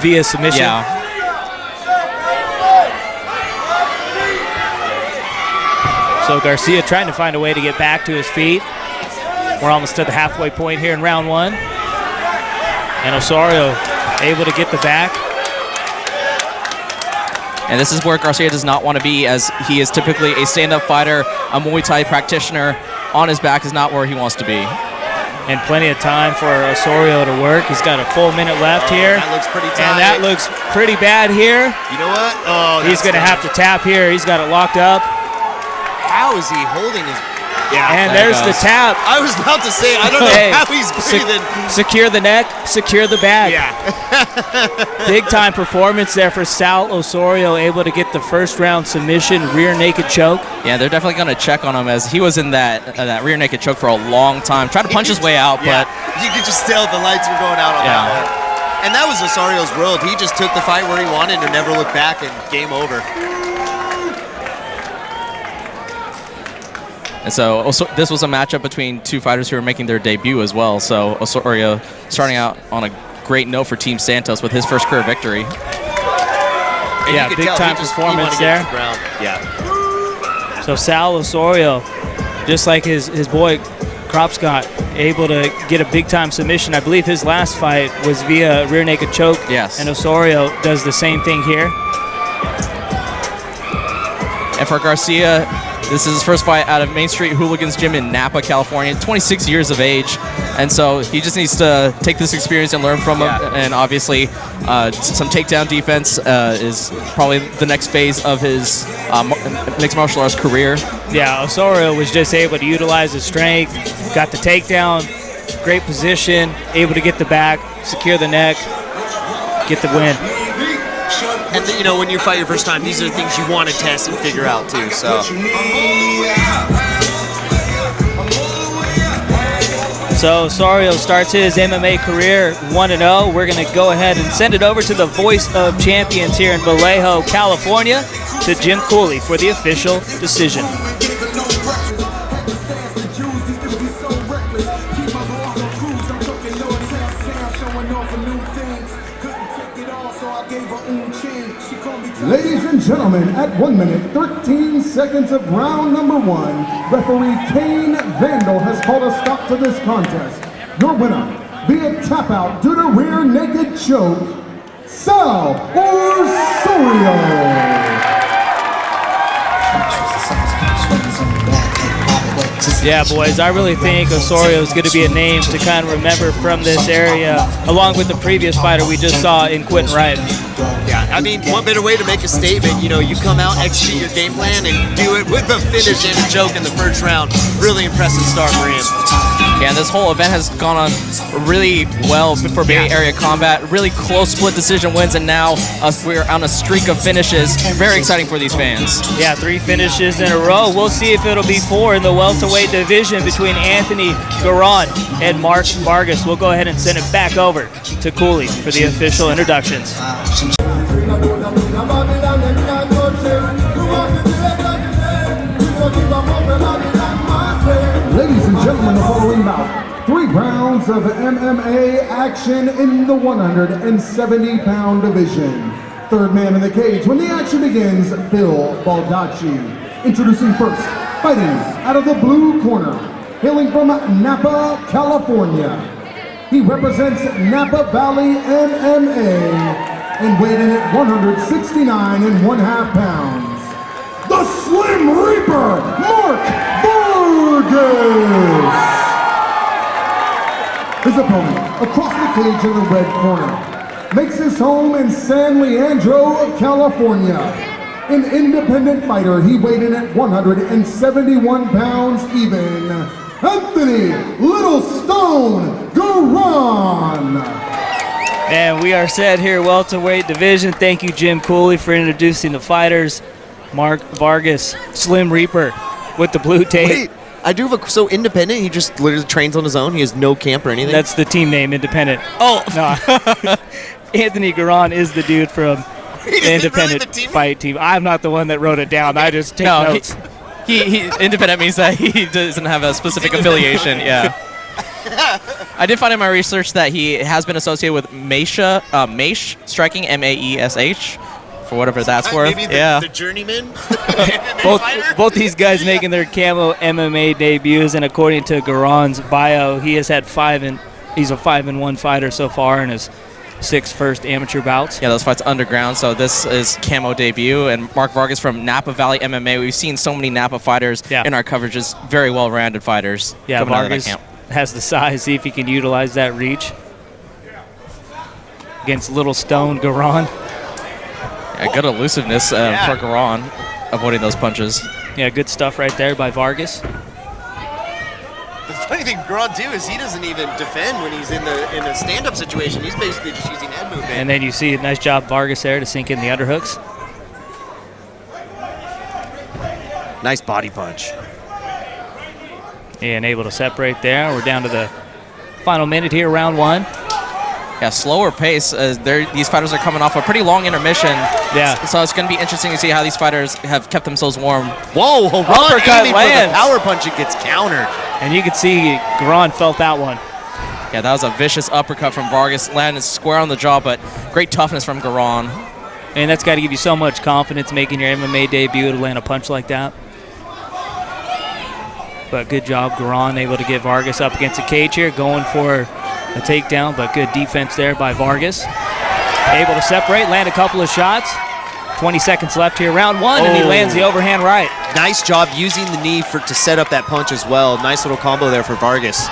via submission. Yeah. So So Garcia trying to find a way to get back to his feet. We're almost to the halfway point here in round one. And Osorio able to get the back. And this is where Garcia does not want to be, as he is typically a stand-up fighter, a Muay Thai practitioner. On his back is not where he wants to be. And plenty of time for Osorio to work. He's got a full minute left here. That looks pretty tight. And that looks pretty bad here. You know what? Oh, he's going to have to tap here. He's got it locked up. How is he holding his... Yeah, and there's the tap. I was about to say, I don't know how he's breathing. Secure the neck, secure the bag. Yeah. Big time performance there for Sal Osorio, able to get the first round submission, rear naked choke. Yeah, they're definitely going to check on him, as he was in that rear naked choke for a long time. Tried to punch his way out, but you could just tell the lights were going out on that one. And that was Osorio's world. He just took the fight where he wanted and never looked back, and game over. And so this was a matchup between two fighters who are making their debut as well. So Osorio starting out on a great note for Team Santos with his first career victory. Yeah, big time performance there. Yeah. So Sal Osorio, just like his boy Kropscott, able to get a big time submission. I believe his last fight was via rear naked choke. Yes. And Osorio does the same thing here. And for Garcia, this is his first fight out of Main Street Hooligans Gym in Napa, California. 26 years of age, and so he just needs to take this experience and learn from him. And obviously, some takedown defense is probably the next phase of his mixed martial arts career. Yeah, Osorio was just able to utilize his strength, got the takedown, great position, able to get the back, secure the neck, get the win. And you know, when you fight your first time, these are the things you want to test and figure out too. So Osorio starts his MMA career 1-0. We're going to go ahead and send it over to the voice of champions here in Vallejo, California, to Jim Cooley for the official decision. Ladies and gentlemen, at 1 minute, 13 seconds of round number one, referee Kane Vandal has called a stop to this contest. Your winner, via tap out due to rear naked choke, Sal Osorio. Yeah, boys, I really think Osorio is going to be a name to kind of remember from this area, along with the previous fighter we just saw in Quentin Wright. Yeah, I mean, one better way to make a statement, you know, you come out, execute your game plan, and do it with a finish and a choke in the first round. Really impressive start for him. Yeah, and this whole event has gone on really well for Bay Area Combat. Really close split decision wins, and now we're on a streak of finishes. Very exciting for these fans. Yeah, 3 finishes in a row. We'll see if it'll be 4 in the welterweight division between Anthony Garon and Mark Vargas. We'll go ahead and send it back over to Cooley for the official introductions. Ladies and gentlemen, the following bout, 3 rounds of MMA action in the 170-pound division. Third man in the cage when the action begins, Bill Baldacci. Introducing first, fighting out of the blue corner, hailing from Napa, California. He represents Napa Valley MMA and weighed in at 169 1/2 pounds. The Slim Reaper, Mark Vargas. His opponent, across the cage in the red corner, makes his home in San Leandro, California. An independent fighter, he weighed in at 171 pounds even. Anthony Little Stone Garon. And we are set here, welterweight division. Thank you, Jim Cooley, for introducing the fighters. Mark Vargas, Slim Reaper, with the blue tape. Wait, I do have so independent, he just literally trains on his own? He has no camp or anything? That's the team name, Independent. Oh! No. Anthony Garon is the dude from the Independent really the fight team. I'm not the one that wrote it down. I just take notes. He independent means that he doesn't have a specific affiliation. Yeah. I did find in my research that he has been associated with Maish Striking, Maesh, for whatever that's worth. Maybe the journeyman. both these guys making their camo MMA debuts, and according to Garon's bio, he has had he's a 5-1 fighter so far in his 6 first amateur bouts. Yeah, those fights underground, so this is camo debut. And Mark Vargas from Napa Valley MMA. We've seen so many Napa fighters in our coverages, very well-rounded fighters. Yeah, Vargas has the size, see if he can utilize that reach against Little Stone Garon. Yeah, good elusiveness for Garon, avoiding those punches. Yeah, good stuff right there by Vargas. The funny thing, Garon too, is he doesn't even defend when he's in a stand-up situation. He's basically just using head movement. And then you see a nice job Vargas there to sink in the underhooks. Nice body punch. And able to separate there. We're down to the final minute here, round 1. Yeah, slower pace. These fighters are coming off a pretty long intermission. Yeah. So it's going to be interesting to see how these fighters have kept themselves warm. Whoa, uppercut lands. The power punch, it gets countered. And you can see Garon felt that one. Yeah, that was a vicious uppercut from Vargas. Landed square on the jaw, but great toughness from Garon. And that's got to give you so much confidence making your MMA debut to land a punch like that. But good job, Garon, able to get Vargas up against the cage here, going for a takedown, but good defense there by Vargas. Able to separate, land a couple of shots. 20 seconds left here, round 1, and he lands the overhand right. Nice job using the knee to set up that punch as well. Nice little combo there for Vargas.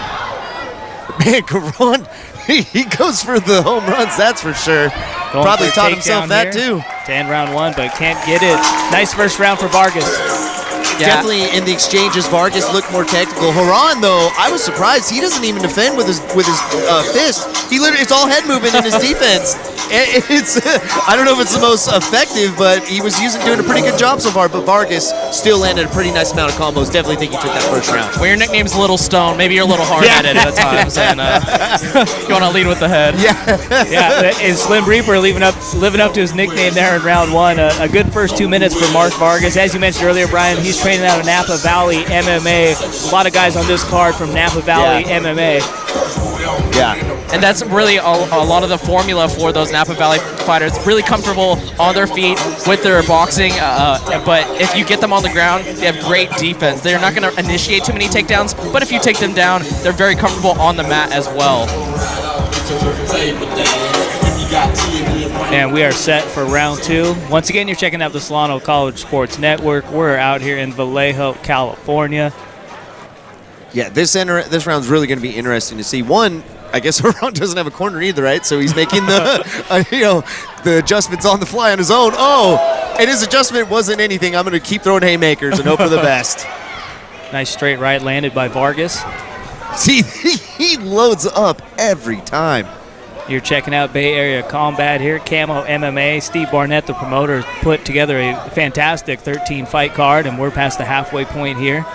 Man, Garon, he goes for the home runs, that's for sure. Probably taught himself that too. To end round 1, but can't get it. Nice first round for Vargas. Yeah. Definitely in the exchanges, Vargas looked more technical. Garon, though, I was surprised. He doesn't even defend with his fist. It's all head movement in his defense. It's I don't know if it's the most effective, but he was doing a pretty good job so far. But Vargas still landed a pretty nice amount of combos. Definitely think he took that first round. When your nickname's Little Stone, maybe you're a little hard-headed at times, and you want to lead with the head. Yeah, and Slim Reaper living up to his nickname there in round 1. A good first 2 minutes for Mark Vargas. As you mentioned earlier, Brian, he's training out of Napa Valley MMA. A lot of guys on this card from Napa Valley MMA. Yeah. And that's really a lot of the formula for those Napa Valley fighters. Really comfortable on their feet with their boxing, but if you get them on the ground, they have great defense. They're not going to initiate too many takedowns, but if you take them down, they're very comfortable on the mat as well. And we are set for round 2. Once again, you're checking out the Solano College Sports Network. We're out here in Vallejo, California. Yeah, this round's really going to be interesting to see. One, I guess Garon doesn't have a corner either, right? So he's making the the adjustments on the fly on his own. Oh, and his adjustment wasn't anything. I'm going to keep throwing haymakers and hope for the best. Nice straight right landed by Vargas. See, he loads up every time. You're checking out Bay Area Combat here, Camo MMA. Steve Barnett, the promoter, put together a fantastic 13-fight card, and we're past the halfway point here.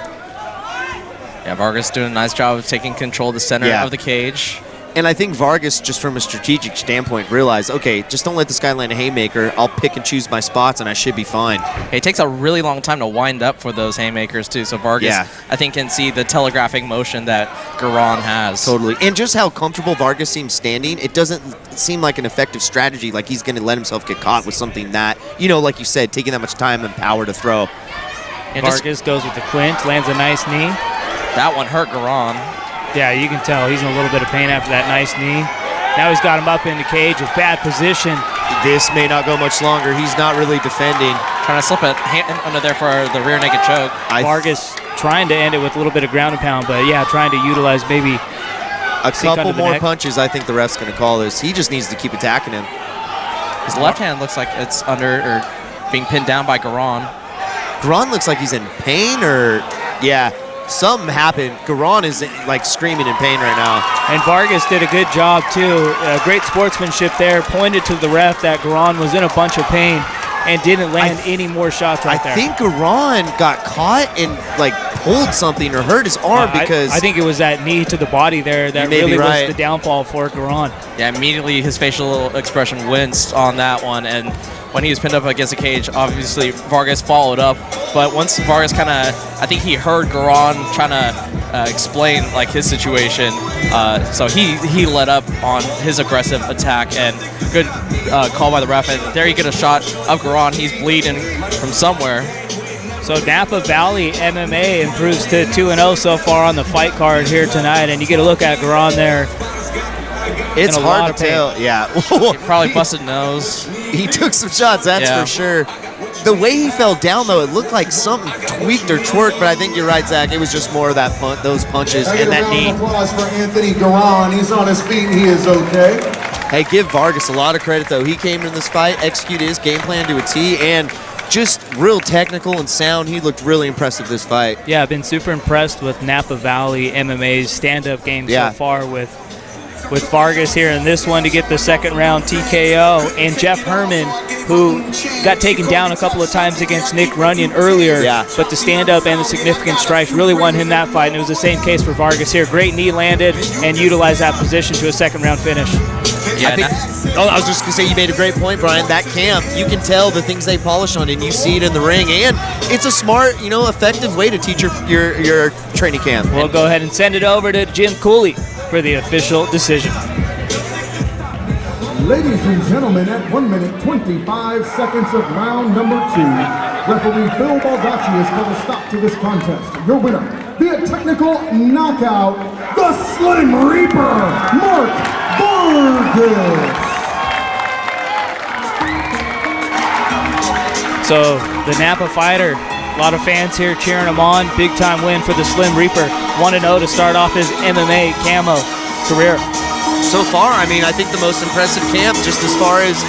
Yeah, Vargas doing a nice job of taking control of the center of the cage. And I think Vargas, just from a strategic standpoint, realized, okay, just don't let this guy land a haymaker. I'll pick and choose my spots, and I should be fine. It takes a really long time to wind up for those haymakers, too. So Vargas, I think, can see the telegraphic motion that Garon has. Totally. And just how comfortable Vargas seems standing, it doesn't seem like an effective strategy, like he's going to let himself get caught with something that, like you said, taking that much time and power to throw. And Vargas goes with the clinch, lands a nice knee. That one hurt Garon. Yeah, you can tell he's in a little bit of pain after that nice knee. Now he's got him up in the cage with bad position. This may not go much longer. He's not really defending. Trying to slip a hand under there for the rear naked choke. Vargas trying to end it with a little bit of ground and pound, but yeah, trying to utilize maybe a couple more punches. I think the ref's going to call this. He just needs to keep attacking him. His left hand looks like it's under or being pinned down by Garon. Garon looks like he's in pain something happened. Garon is like screaming in pain right now. And Vargas did a good job too. Great sportsmanship there. Pointed to the ref that Garon was in a bunch of pain and didn't land any more shots right there. I think Garon got caught and like pulled something or hurt his arm because I think it was that knee to the body there that really was the downfall for Garan. Yeah, immediately his facial expression winced on that one, and when he was pinned up against the cage, obviously Vargas followed up. But once Vargas kind of, I think he heard Garan trying to explain like his situation, so he let up on his aggressive attack, and good call by the ref. And there you get a shot of Garan. He's bleeding from somewhere. So Napa Valley MMA improves to 2-0 so far on the fight card here tonight, and you get a look at Garan there. It's hard to tell. Yeah. He probably busted nose. He took some shots, that's for sure. The way he fell down, though, it looked like something tweaked or twerked, but I think you're right, Zach. It was just more of that those punches and that knee. Applause for Anthony Garan. He's on his feet. He is okay. Hey, give Vargas a lot of credit, though. He came in this fight, executed his game plan to a T, and just real technical and sound. He looked really impressive this fight. Yeah, I've been super impressed with Napa Valley MMA's stand-up game so far with Vargas here in this one to get the second round TKO, and Jeff Herman, who got taken down a couple of times against Nick Runyon earlier, but the stand-up and the significant strikes really won him that fight, and it was the same case for Vargas here. Great knee landed and utilized that position to a second round finish. Yeah, I was just going to say, you made a great point, Brian. That camp, you can tell the things they polish on, and you see it in the ring, and it's a smart, effective way to teach your training camp. We'll go ahead and send it over to Jim Cooley for the official decision. Ladies and gentlemen, at 1 minute 25 seconds of round number 2, referee Phil Baldacci has called a stop to this contest. Your winner, via technical knockout, the Slim Reaper, Mark Vargas. So the Napa fighter, a lot of fans here cheering him on. Big time win for the Slim Reaper. 1-0 to start off his MMA camo career. So far, I mean, I think the most impressive camp, just as far as,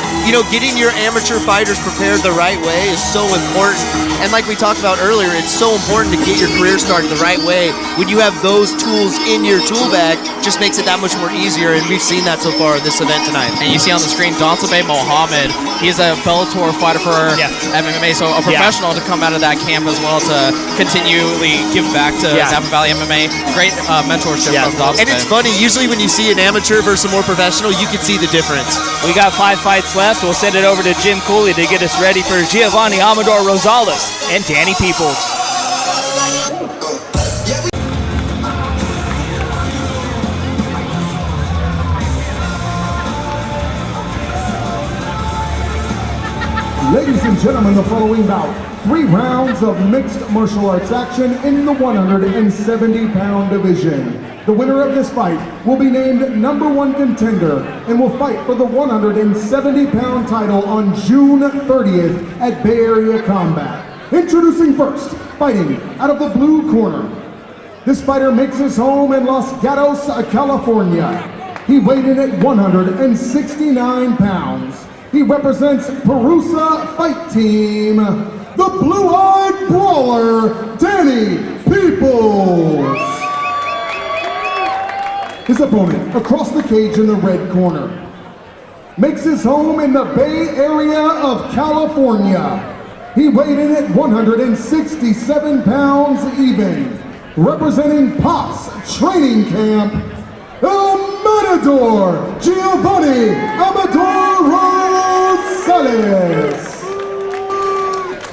getting your amateur fighters prepared the right way is so important. And like we talked about earlier, it's so important to get your career started the right way. When you have those tools in your tool bag, just makes it that much more easier, and we've seen that so far in this event tonight. And you see on the screen, Dontabe Mohammed, he's a Bellator fighter for MMA, so a professional to come out of that camp as well to continually give back to Napa Valley MMA. Great mentorship from Dontabe. And it's funny, usually when you see an amateur versus a more professional, you can see the difference. We got 5 fights left. We'll send it over to Jim Cooley to get us ready for Giovanni Amador Rosales and Danny Peoples. Ladies and gentlemen, the following bout, 3 rounds of mixed martial arts action in the 170-pound division. The winner of this fight will be named #1 contender and will fight for the 170-pound title on June 30th at Bay Area Combat. Introducing first, fighting out of the blue corner. This fighter makes his home in Los Gatos, California. He weighed in at 169 pounds. He represents Perusa Fight Team, the blue-eyed brawler, Danny Peoples. His opponent, across the cage in the red corner, makes his home in the Bay Area of California. He weighed in at 167 pounds even, representing Pops Training Camp, El Matador, Giovanni Amador Rosales.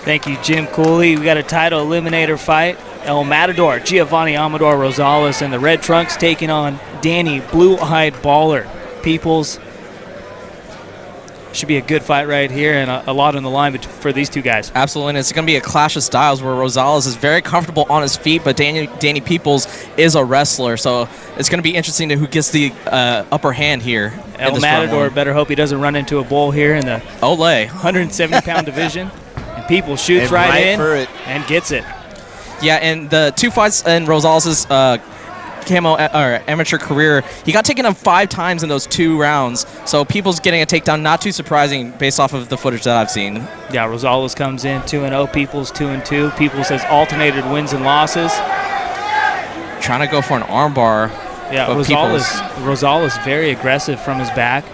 Thank you, Jim Cooley. We got a title eliminator fight. El Matador, Giovanni Amador Rosales, and the Red Trunks taking on Danny Blue-Eyed Baller Peoples. Should be a good fight right here, and a lot on the line for these two guys. Absolutely, and it's going to be a clash of styles where Rosales is very comfortable on his feet, but Danny Peoples is a wrestler, so it's going to be interesting to who gets the upper hand here. El Matador better hope he doesn't run into a bull here in the 170-pound division. And Peoples shoots right in and gets it. Yeah, and the 2 fights in Rosales' amateur career, he got taken up 5 times in those 2 rounds. So Peoples getting a takedown, not too surprising based off of the footage that I've seen. Yeah, Rosales comes in 2-0, Peoples 2-2. Peoples has alternated wins and losses. Trying to go for an armbar. Yeah, Rosales very aggressive from his back.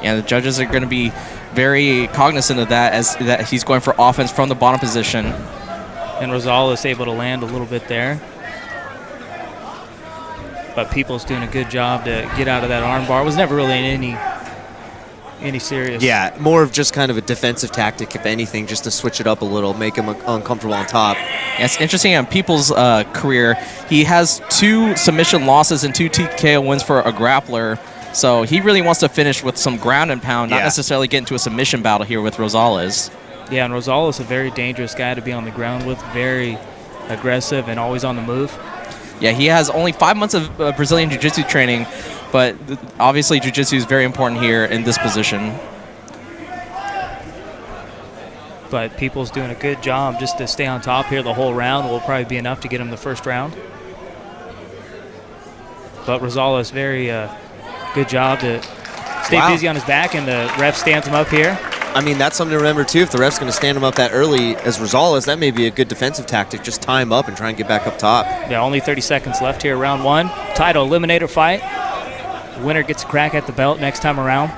Yeah, the judges are going to be very cognizant of that, as that he's going for offense from the bottom position. And Rosales able to land a little bit there. But Peoples doing a good job to get out of that arm bar. Was never really any serious. Yeah, more of just kind of a defensive tactic, if anything, just to switch it up a little, make him uncomfortable on top. Yeah, it's interesting on Peoples' career. He has 2 submission losses and 2 TKO wins for a grappler. So he really wants to finish with some ground and pound, not necessarily get into a submission battle here with Rosales. Yeah, and Rosales is a very dangerous guy to be on the ground with, very aggressive and always on the move. Yeah, he has only 5 months of Brazilian Jiu-Jitsu training, but obviously Jiu-Jitsu is very important here in this position. But Peoples doing a good job just to stay on top here the whole round. Will probably be enough to get him the first round. But Rosales, very good job to stay busy on his back, and the ref stands him up here. I mean, that's something to remember, too. If the ref's going to stand him up that early as Rosales, that may be a good defensive tactic. Just tie him up and try and get back up top. Yeah, only 30 seconds left here, round 1. Title eliminator fight. The winner gets a crack at the belt next time around.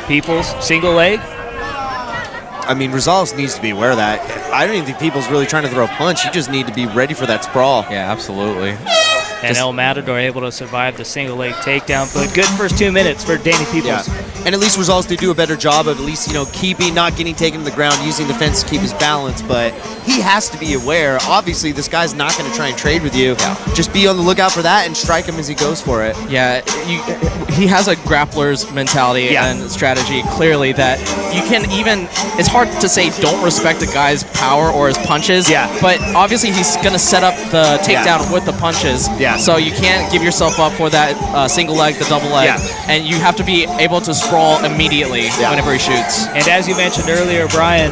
Peoples, single leg. I mean, Rosales needs to be aware of that. I don't even think Peoples really trying to throw a punch. You just need to be ready for that sprawl. Yeah, absolutely. And El Matador able to survive the single leg takedown, but good first 2 minutes for Danny Peoples. Yeah. And at least Rosales did do a better job of at least, you know, keeping, not getting taken to the ground, using the fence to keep his balance. But he has to be aware. Obviously, this guy's not going to try and trade with you. Yeah. Just be on the lookout for that and strike him as he goes for it. Yeah, he has a grappler's mentality and strategy, clearly, that you can even, it's hard to say don't respect a guy's power or his punches. Yeah. But obviously, he's going to set up the takedown with the punches. Yeah. So you can't give yourself up for that single leg, the double leg. Yeah. And you have to be able to sprawl immediately whenever he shoots. And as you mentioned earlier, Brian,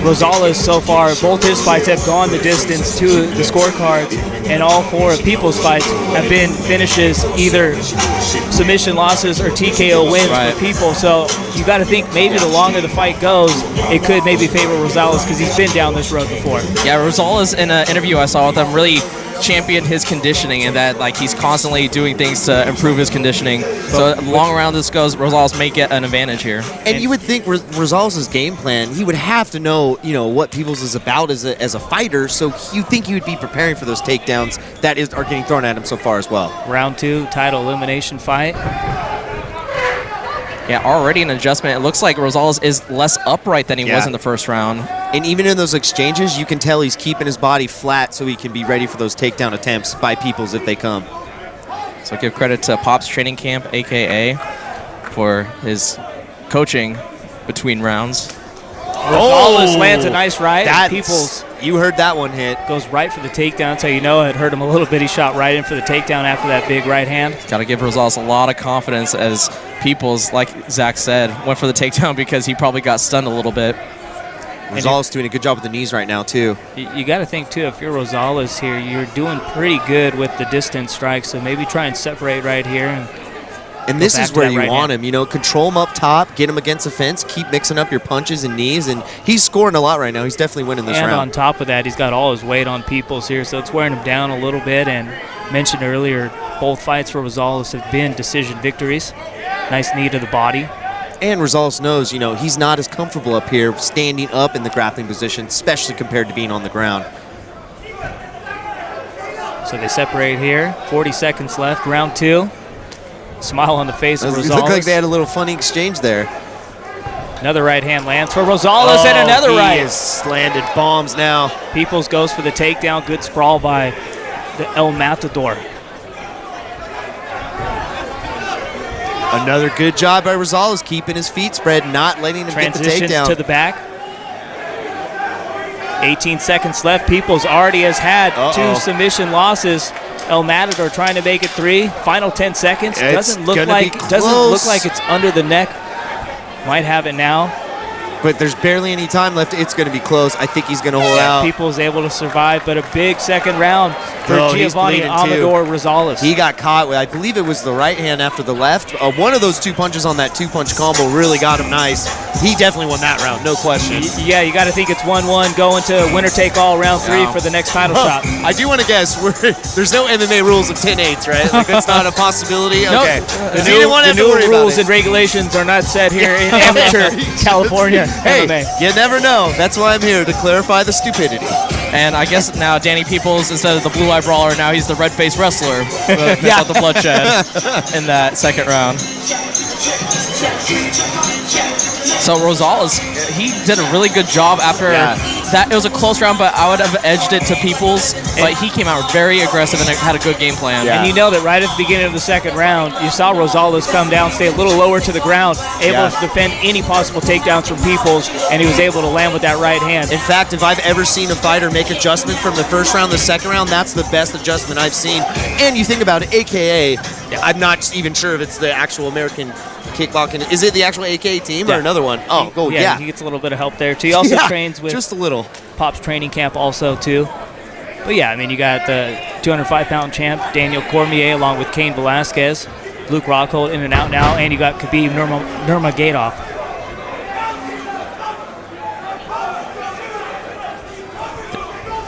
Rosales so far, both his fights have gone the distance to the scorecards, and all 4 of People's fights have been finishes, either submission losses or TKO wins for People. So you got to think maybe the longer the fight goes, it could maybe favor Rosales because he's been down this road before. Yeah, Rosales, in an interview I saw with him, really championed his conditioning, and that like he's constantly doing things to improve his conditioning. So long around this goes, Rosales may get an advantage here. And you would think Rosales' game plan, he would have to know, you know, what Peoples is about as a fighter. So you think he would be preparing for those takedowns that are getting thrown at him so far as well. Round 2, title elimination fight. Yeah, already an adjustment. It looks like Rosales is less upright than he was in the first round. And even in those exchanges, you can tell he's keeping his body flat so he can be ready for those takedown attempts by Peoples if they come. So give credit to Pop's Training Camp, a.k.a., for his coaching between rounds. Rosales lands a nice right. Peoples, you heard that one hit. Goes right for the takedown. So you know it hurt him a little bit. He shot right in for the takedown after that big right hand. Got to give Rosales a lot of confidence, as Peoples, like Zach said, went for the takedown because he probably got stunned a little bit. Rosales doing a good job with the knees right now, too. You got to think, too, if you're Rosales here, you're doing pretty good with the distance strikes, so maybe try and separate right here. And this is where you want him, you know, control him up top, get him against the fence, keep mixing up your punches and knees, and he's scoring a lot right now. He's definitely winning this round. And on top of that, he's got all his weight on Peoples here, so it's wearing him down a little bit. And mentioned earlier, both fights for Rosales have been decision victories. Nice knee to the body. And Rosales knows, you know, he's not as comfortable up here standing up in the grappling position, especially compared to being on the ground. So they separate here. 40 seconds left, round 2. Smile on the face of Rosales. It looked like they had a little funny exchange there. Another right hand lands for Rosales, and another right. He is landed bombs now. Peoples goes for the takedown. Good sprawl by the El Matador. Another good job by Rosales, keeping his feet spread, not letting him get the takedown. To the back. 18 seconds left. Peoples already has had 2 submission losses. El Matador trying to make it 3. Final 10 seconds. Doesn't look like it's under the neck. Might have it now. But there's barely any time left. It's going to be close. I think he's going to hold out. Peoples able to survive, but a big second round for Giovanni Amador Rosales. He got caught with, I believe it was the right hand after the left. One of those 2 punches on that 2-punch combo really got him nice. He definitely won that round, no question. Yeah, you got to think it's 1-1 going to winner-take-all round 3 for the next title shot. I do want to guess, there's no MMA rules of 10-8s, right? Like, that's not a possibility? Okay. The new rules and regulations are not set here in amateur California. Hey, MMA. you never know. That's why I'm here, to clarify the stupidity. And I guess now Danny Peoples, instead of the Blue Eye Brawler, now he's the red-faced wrestler without the bloodshed in that second round. So Rosales, he did a really good job after that. It was a close round, but I would have edged it to Peoples. But he came out very aggressive and had a good game plan. And you nailed it right at the beginning of the second round. You saw Rosales come down, stay a little lower to the ground, able to defend any possible takedowns from Peoples, and he was able to land with that right hand. In fact, if I've ever seen a fighter make adjustment from the first round to the second round, that's the best adjustment I've seen. And you think about it, AKA, I'm not even sure if it's the actual American kickboxing. Is it the actual AKA team or another one? Oh, yeah. He gets a little bit of help there, too. He also trains with just a little. Pop's training camp also, too. But, yeah, I mean, you got the 205-pound champ, Daniel Cormier, along with Cain Velasquez. Luke Rockhold in and out now, and you got Khabib Nurmagomedov.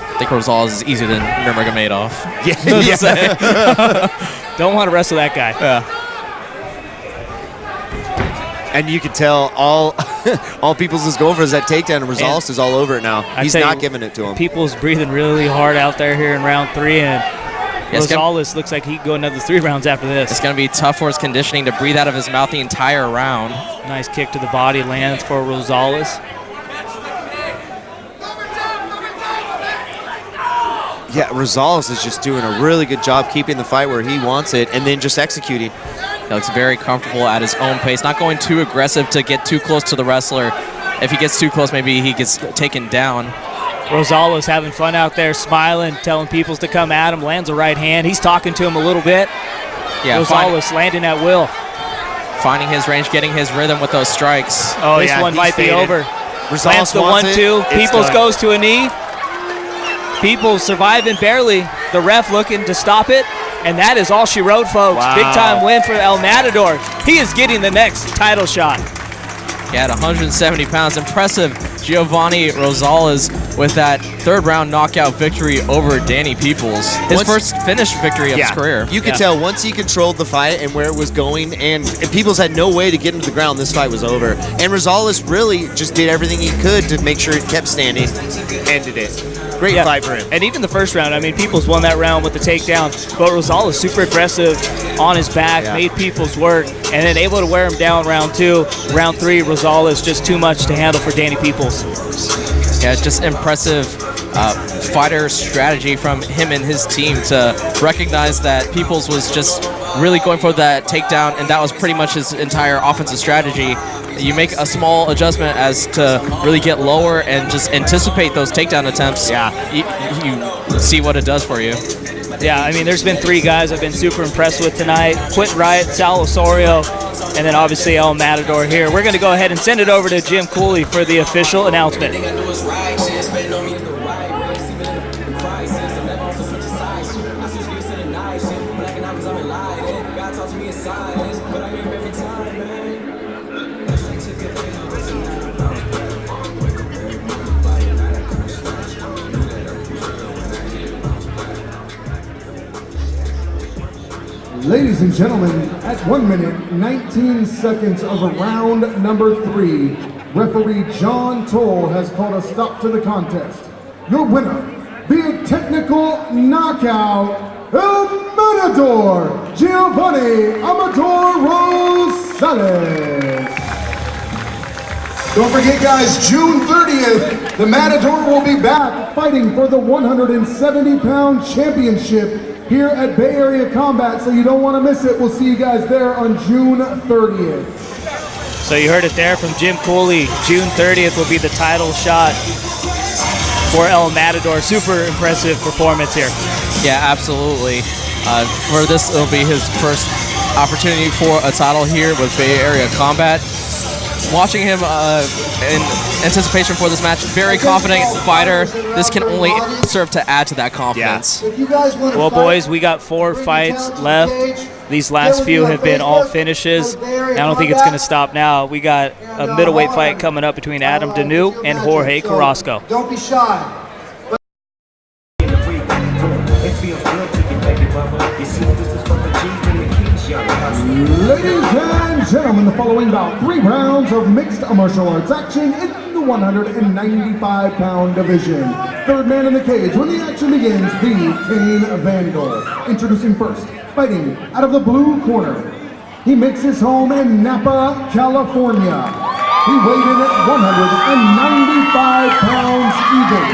I think Rosales is easier than Nurmagomedov. Don't want to wrestle that guy. Yeah. And you can tell all Peoples is going for is that takedown, and Rosales is all over it now. He's not giving it to him. Peoples breathing really hard out there here in round 3, and Rosales looks like he can go another 3 rounds after this. It's going to be tough for his conditioning to breathe out of his mouth the entire round. Nice kick to the body lands for Rosales. Yeah, Rosales is just doing a really good job keeping the fight where he wants it and then just executing. He looks very comfortable at his own pace, not going too aggressive to get too close to the wrestler. If he gets too close, maybe he gets taken down. Rosales having fun out there, smiling, telling Peoples to come at him, lands a right hand. He's talking to him a little bit. Yeah, Rosales landing at will. Finding his range, getting his rhythm with those strikes. Oh, this one might be over. Lands the 1-2. Peoples goes to a knee. Peoples surviving barely. The ref looking to stop it. And that is all she wrote, folks. Wow. Big time win for El Matador. He is getting the next title shot. Yeah, at 170 pounds. Impressive Giovanni Rosales with that third round knockout victory over Danny Peoples. His first finished victory of his career. You could tell once he controlled the fight and where it was going, and Peoples had no way to get into the ground, this fight was over. And Rosales really just did everything he could to make sure it kept standing. Ended it. Great fight for him. And even the first round, I mean, Peoples won that round with the takedown, but Rosales super aggressive on his back, made Peoples work, and then able to wear him down round 2. Round 3, Rosales just too much to handle for Danny Peoples. Yeah, just impressive fighter strategy from him and his team to recognize that Peoples was just really going for that takedown, and that was pretty much his entire offensive strategy. You make a small adjustment as to really get lower and just anticipate those takedown attempts. Yeah. You see what it does for you. Yeah, I mean, there's been 3 guys I've been super impressed with tonight. Quentin Wright, Sal Osorio, and then obviously El Matador here. We're going to go ahead and send it over to Jim Cooley for the official announcement. Ladies and gentlemen, at 1 minute, 19 seconds of round number 3, referee John Toll has called a stop to the contest. Your winner, via technical knockout, El Matador, Giovanni Amador Rosales. Don't forget, guys, June 30th, the Matador will be back fighting for the 170-pound championship here at Bay Area Combat, so you don't want to miss it. We'll see you guys there on June 30th. So you heard it there from Jim Cooley. June 30th will be the title shot for El Matador. Super impressive performance here. Yeah, absolutely. For this, it'll be his first opportunity for a title here with Bay Area Combat. Watching him in anticipation for this match, very confident fighter. This can only serve to add to that confidence. Well, boys, we got 4 fights left. These last few have been all finishes. I don't think it's going to stop now. We got a middleweight fight coming up between Adam Danu and Jorge Carrasco. Don't be shy. Ladies and gentlemen, the following bout, 3 rounds of mixed martial arts action in the 195-pound division. Third man in the cage when the action begins, the Kane Vandal. Introducing first, fighting out of the blue corner. He makes his home in Napa, California. He weighed in at 195 pounds even.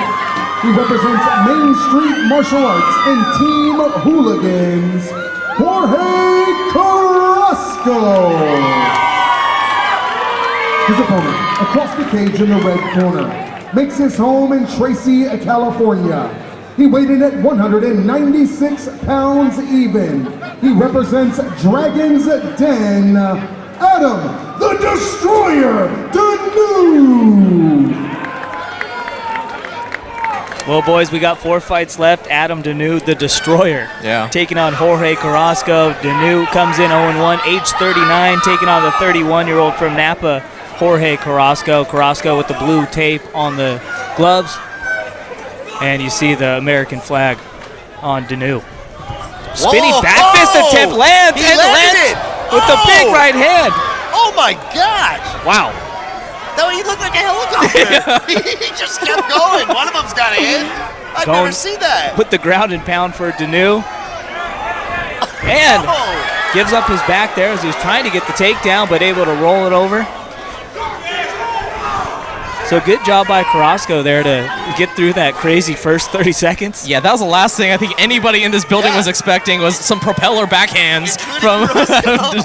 He represents Main Street Martial Arts and Team Hooligans, Jorge Carrasco. His opponent, across the cage in the red corner, makes his home in Tracy, California. He weighed in at 196 pounds even. He represents Dragon's Den, Adam the Destroyer Danu. Well, boys, we got 4 fights left. Adam Danu, the Destroyer, taking on Jorge Carrasco. Danu comes in 0-1, age 39, taking on the 31-year-old from Napa, Jorge Carrasco. Carrasco with the blue tape on the gloves. And you see the American flag on Danu. Spinning back fist attempt lands He and landed lands it. with the big right hand. Oh my gosh! Wow. No, he looked like a helicopter. He just kept going. One of them's got a hit. I've never seen that. Put the ground and pound for Danu. And gives up his back there as he was trying to get the takedown, but able to roll it over. So good job by Carrasco there to get through that crazy first 30 seconds. Yeah, that was the last thing I think anybody in this building was expecting was some propeller backhands from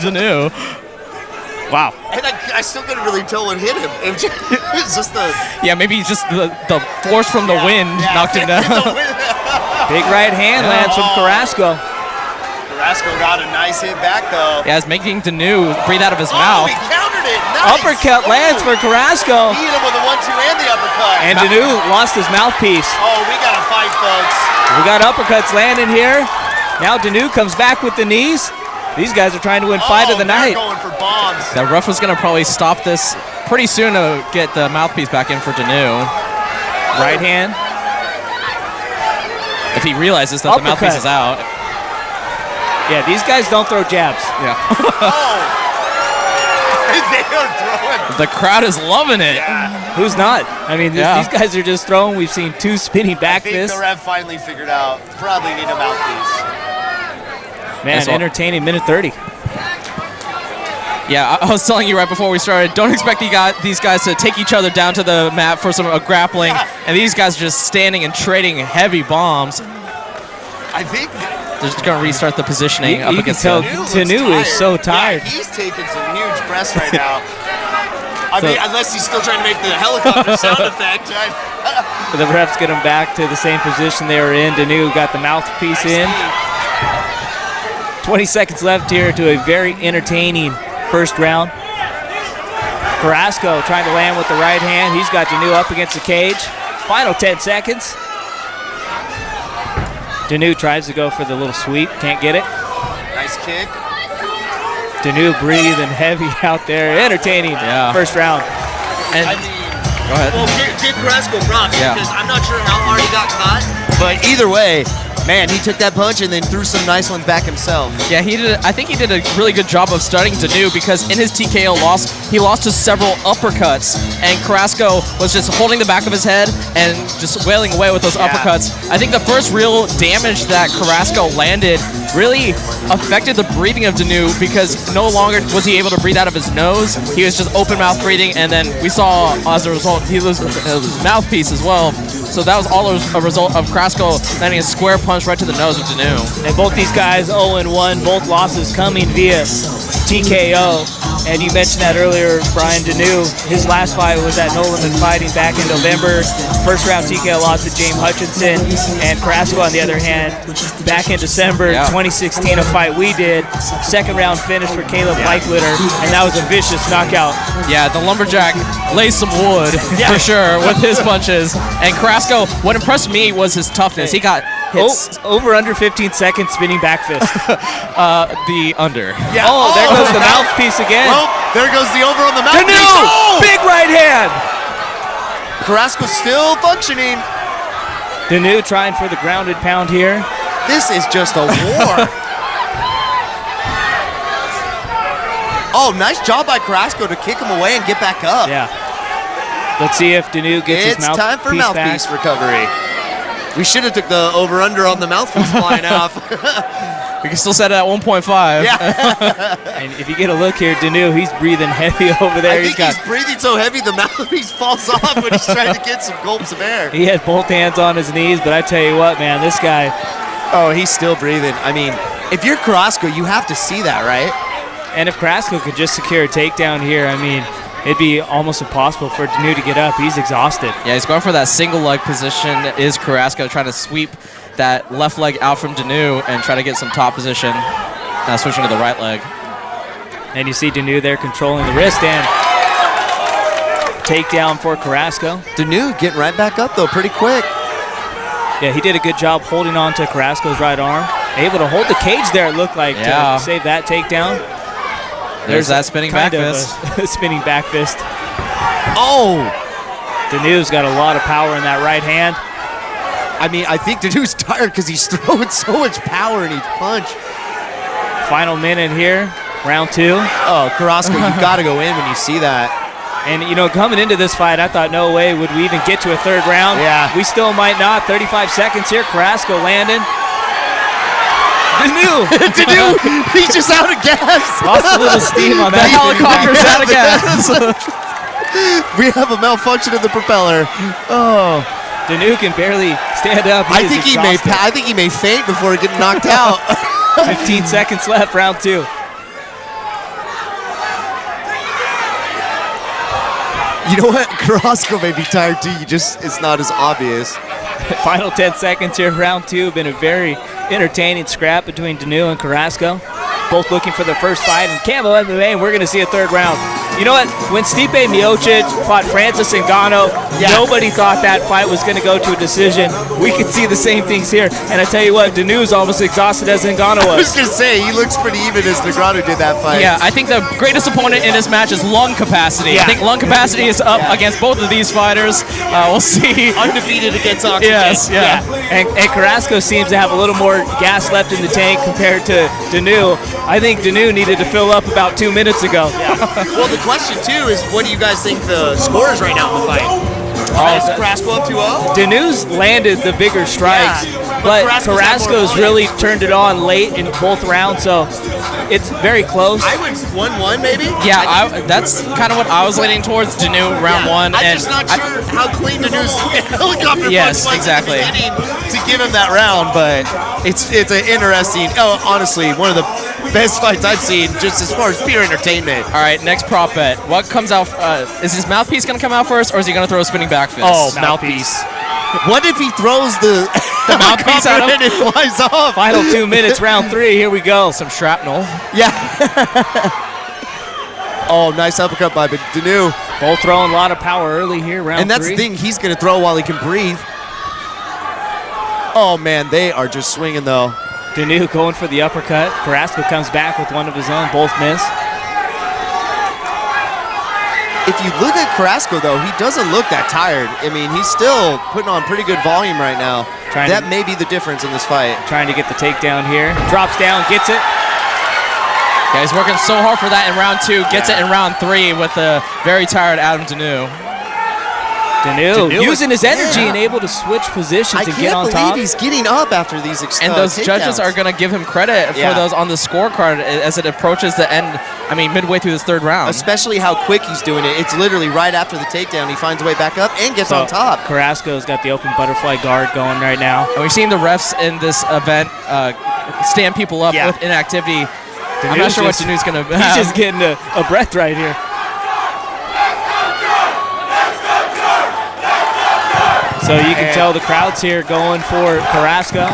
Danu. Wow. And I still couldn't really tell what hit him. It was just the... Yeah, maybe just the force from the wind knocked him down. Big right hand lands from Carrasco. Carrasco got a nice hit back, though. Yeah, it's making Danu breathe out of his mouth. He countered it. Nice. Uppercut lands for Carrasco. He hit him with the 1-2 and the uppercut. And Danu lost his mouthpiece. Oh, we got to fight, folks. We got uppercuts landing here. Now Danu comes back with the knees. These guys are trying to win fight of the night. Going for bombs. The ref was going to probably stop this pretty soon to get the mouthpiece back in for Danu. Right hand. If he realizes that the mouthpiece is out. Yeah, these guys don't throw jabs. Yeah. They are throwing. The crowd is loving it. Yeah. Who's not? I mean, these guys are just throwing. We've seen 2 spinning back fists. I think the ref finally figured out. Probably need a mouthpiece. Man, entertaining minute 30. Yeah, I was telling you right before we started, don't expect these guys to take each other down to the mat for some grappling. Yeah. And these guys are just standing and trading heavy bombs. I think they're just going to restart the positioning up against Danu is so tired. Yeah, he's taking some huge breaths right now. I mean, unless he's still trying to make the helicopter sound effect. The refs get him back to the same position they were in. Danu got the mouthpiece in. 20 seconds left here to a very entertaining first round. Carrasco trying to land with the right hand. He's got Danu up against the cage. Final 10 seconds. Danu tries to go for the little sweep. Can't get it. Nice kick. Danu breathing heavy out there. Entertaining first round. And I mean, go ahead. Well, give Carrasco props because I'm not sure how hard he got caught. But either way, man, he took that punch and then threw some nice ones back himself. Yeah, I think he did a really good job of studying Danu because in his TKO loss, he lost to several uppercuts, and Carrasco was just holding the back of his head and just wailing away with those uppercuts. I think the first real damage that Carrasco landed really affected the breathing of Danu because no longer was he able to breathe out of his nose. He was just open mouth breathing, and then we saw as a result he lost his mouthpiece as well. So that was all a result of Carrasco landing a square punch right to the nose of Danu. And both these guys 0-1, both losses coming via TKO. And you mentioned that earlier, Brian. Danu, his last fight was at No Limit Fighting back in November. First round TKO loss to James Hutchinson. And Carrasco, on the other hand, back in December 2016, a fight we did. Second round finish for Caleb Leichlitter, and that was a vicious knockout. Yeah, the Lumberjack lays some wood for sure with his punches. And Carrasco, what impressed me was his toughness. He got hits. Over under 15 seconds spinning back fist. The under. Yeah. Oh, there goes the mouthpiece again. Well, there goes the over on the mouthpiece. Danu! Big right hand. Carrasco's still functioning. Danu trying for the grounded pound here. This is just a war. Oh, nice job by Carrasco to kick him away and get back up. Yeah. Let's see if Danu gets his mouthpiece It's time for mouthpiece back. recovery. We should have took the over-under on the mouthpiece flying off. We can still set it at 1.5. Yeah. And if you get a look here, Danu, he's breathing heavy over there. I think he's breathing so heavy the mouthpiece falls off when he's trying to get some gulps of air. He has both hands on his knees, but I tell you what, man, this guy. Oh, he's still breathing. I mean, if you're Carrasco, you have to see that, right? And if Carrasco could just secure a takedown here, I mean, it'd be almost impossible for Danu to get up. He's exhausted. Yeah, he's going for that single leg position. Is Carrasco trying to sweep that left leg out from Danu and try to get some top position. Now switching to the right leg. And you see Danu there controlling the wrist and takedown for Carrasco. Danu getting right back up, though, pretty quick. Yeah, he did a good job holding on to Carrasco's right arm. Able to hold the cage there, it looked like, to save that takedown. There's that spinning back fist. Spinning back fist. Oh! Danu's got a lot of power in that right hand. I mean, I think Danu's tired because he's throwing so much power in each punch. Final minute here, round 2. Oh, Carrasco, you got to go in when you see that. And, you know, coming into this fight, I thought, no way would we even get to a third round. Yeah. We still might not. 35 seconds here. Carrasco landing. Danu! Danu, he's just out of gas. Lost a little steam on that. The helicopter's out of gas. We have a malfunction in the propeller. Oh. Danu can barely stand up. I think he may faint before getting knocked out. 15 seconds left, round 2. You know what? Carrasco may be tired too. It's not as obvious. Final 10 seconds here, round 2. Been a very entertaining scrap between Danu and Carrasco. Both looking for their first fight in Camo MMA, and we're going to see a third round. You know what? When Stipe Miocic fought Francis Ngannou, nobody thought that fight was going to go to a decision. We could see the same things here. And I tell you what, Danu's almost exhausted as Ngannou I was was. going to say, he looks pretty even as Ngannou did that fight. Yeah, I think the greatest opponent in this match is lung capacity. I think lung capacity is up against both of these fighters. We'll see. Undefeated against oxygen. Yes, yeah. And Carrasco seems to have a little more gas left in the tank compared to Danu. I think Danu needed to fill up about 2 minutes ago. Well, the question, too, is what do you guys think the score is right now in the fight? Is Carrasco up 2-0? Danu's landed the bigger strikes, but Carrasco's really turned it on late in both rounds, so it's very close. I would 1-1 maybe? Yeah, that's kind of what I was leaning towards, Danu, round 1. I'm just not sure how clean Danu's helicopter Yes, punch was exactly. at the beginning to give him that round, but it's an interesting, honestly, one of the best fights I've seen just as far as pure entertainment. All right, next prop bet. What comes out? Is his mouthpiece going to come out first, or is he going to throw a spinning back fist? Oh, mouthpiece. What if he throws the mouthpiece at him and it flies off? Final 2 minutes, round 3. Here we go. Some shrapnel. Yeah. Oh, nice uppercut by Danu. Both throwing a lot of power early here, round 3. And that's the thing, he's going to throw while he can breathe. Oh, man, they are just swinging, though. Danu going for the uppercut. Carrasco comes back with one of his own. Both miss. If you look at Carrasco, though, he doesn't look that tired. I mean, he's still putting on pretty good volume right now. That may be the difference in this fight. Trying to get the takedown here. Drops down, gets it. Yeah, he's working so hard for that in round 2. Gets it in round 3 with a very tired Adam Danu. Danu using his energy and able to switch positions and get on top. I can't believe he's getting up after these And those judges are going to give him credit for those on the scorecard as it approaches the end, midway through this third round. Especially how quick he's doing it. It's literally right after the takedown. He finds a way back up and gets on top. Carrasco's got the open butterfly guard going right now. And we've seen the refs in this event stand people up with inactivity. I'm not sure what Danu's going to have. He's just getting a breath right here. So you can tell the crowd's here going for Carrasco.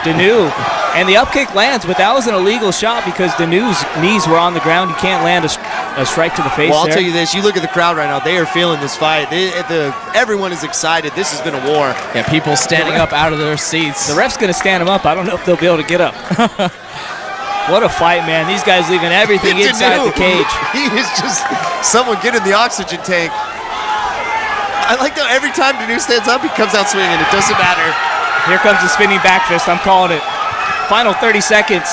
Danu. And the up kick lands, but that was an illegal shot because Danu's knees were on the ground. You can't land a strike to the face. Well, I'll tell you this. You look at the crowd right now. They are feeling this fight. Everyone is excited. This has been a war. Yeah, people standing up out of their seats. The ref's going to stand them up. I don't know if they'll be able to get up. What a fight, man. These guys leaving everything inside the cage. He is just someone getting the oxygen tank. I like that every time Danu stands up, he comes out swinging. It doesn't matter. Here comes the spinning back fist. I'm calling it. Final 30 seconds.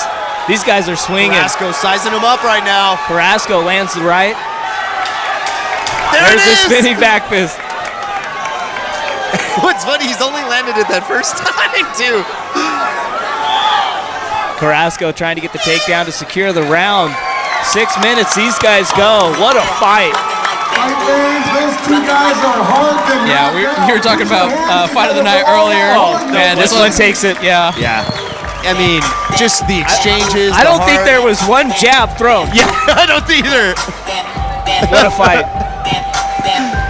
These guys are swinging. Carrasco sizing him up right now. Carrasco lands the right. There's the spinning back fist. What's funny, he's only landed it that first time, too. Carrasco trying to get the takedown to secure the round. 6 minutes, these guys go. What a fight. Fight fans, those two guys are hard to Yeah, we were talking about fight of the night earlier. And this one takes it. Yeah. I mean, just the exchanges. I don't think there was one jab thrown. Yeah, I don't either. What a fight.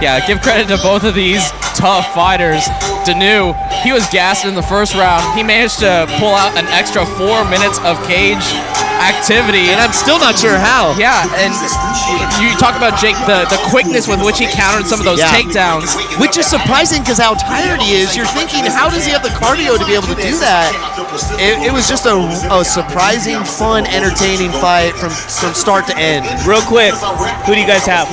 Yeah, give credit to both of these tough fighters. Danu, he was gassed in the first round. He managed to pull out an extra 4 minutes of cage activity. And I'm still not sure how. Yeah, and you talk about Jake, the quickness with which he countered some of those takedowns. Which is surprising because how tired he is. You're thinking, how does he have the cardio to be able to do that? It was just a surprising, fun, entertaining fight from start to end. Real quick, who do you guys have?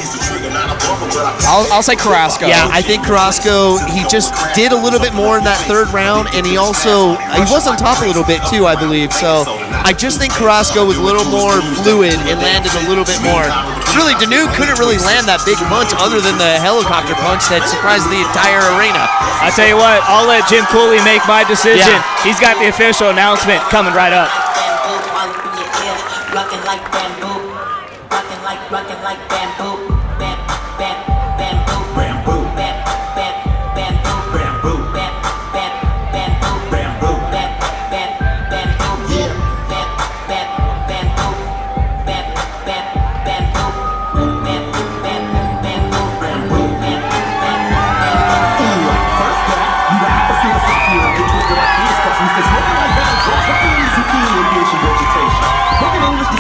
I'll say Carrasco. Yeah, I think Carrasco, he just did a little bit more in that third round, and he was on top a little bit too, I believe. So I just think Carrasco was a little more fluid and landed a little bit more. Really, Danu couldn't really land that big punch other than the helicopter punch that surprised the entire arena. I tell you what, I'll let Jim Cooley make my decision. Yeah. He's got the official announcement coming right up. Rockin' like bamboo, rockin' like bamboo, bamboo, bamboo, bamboo,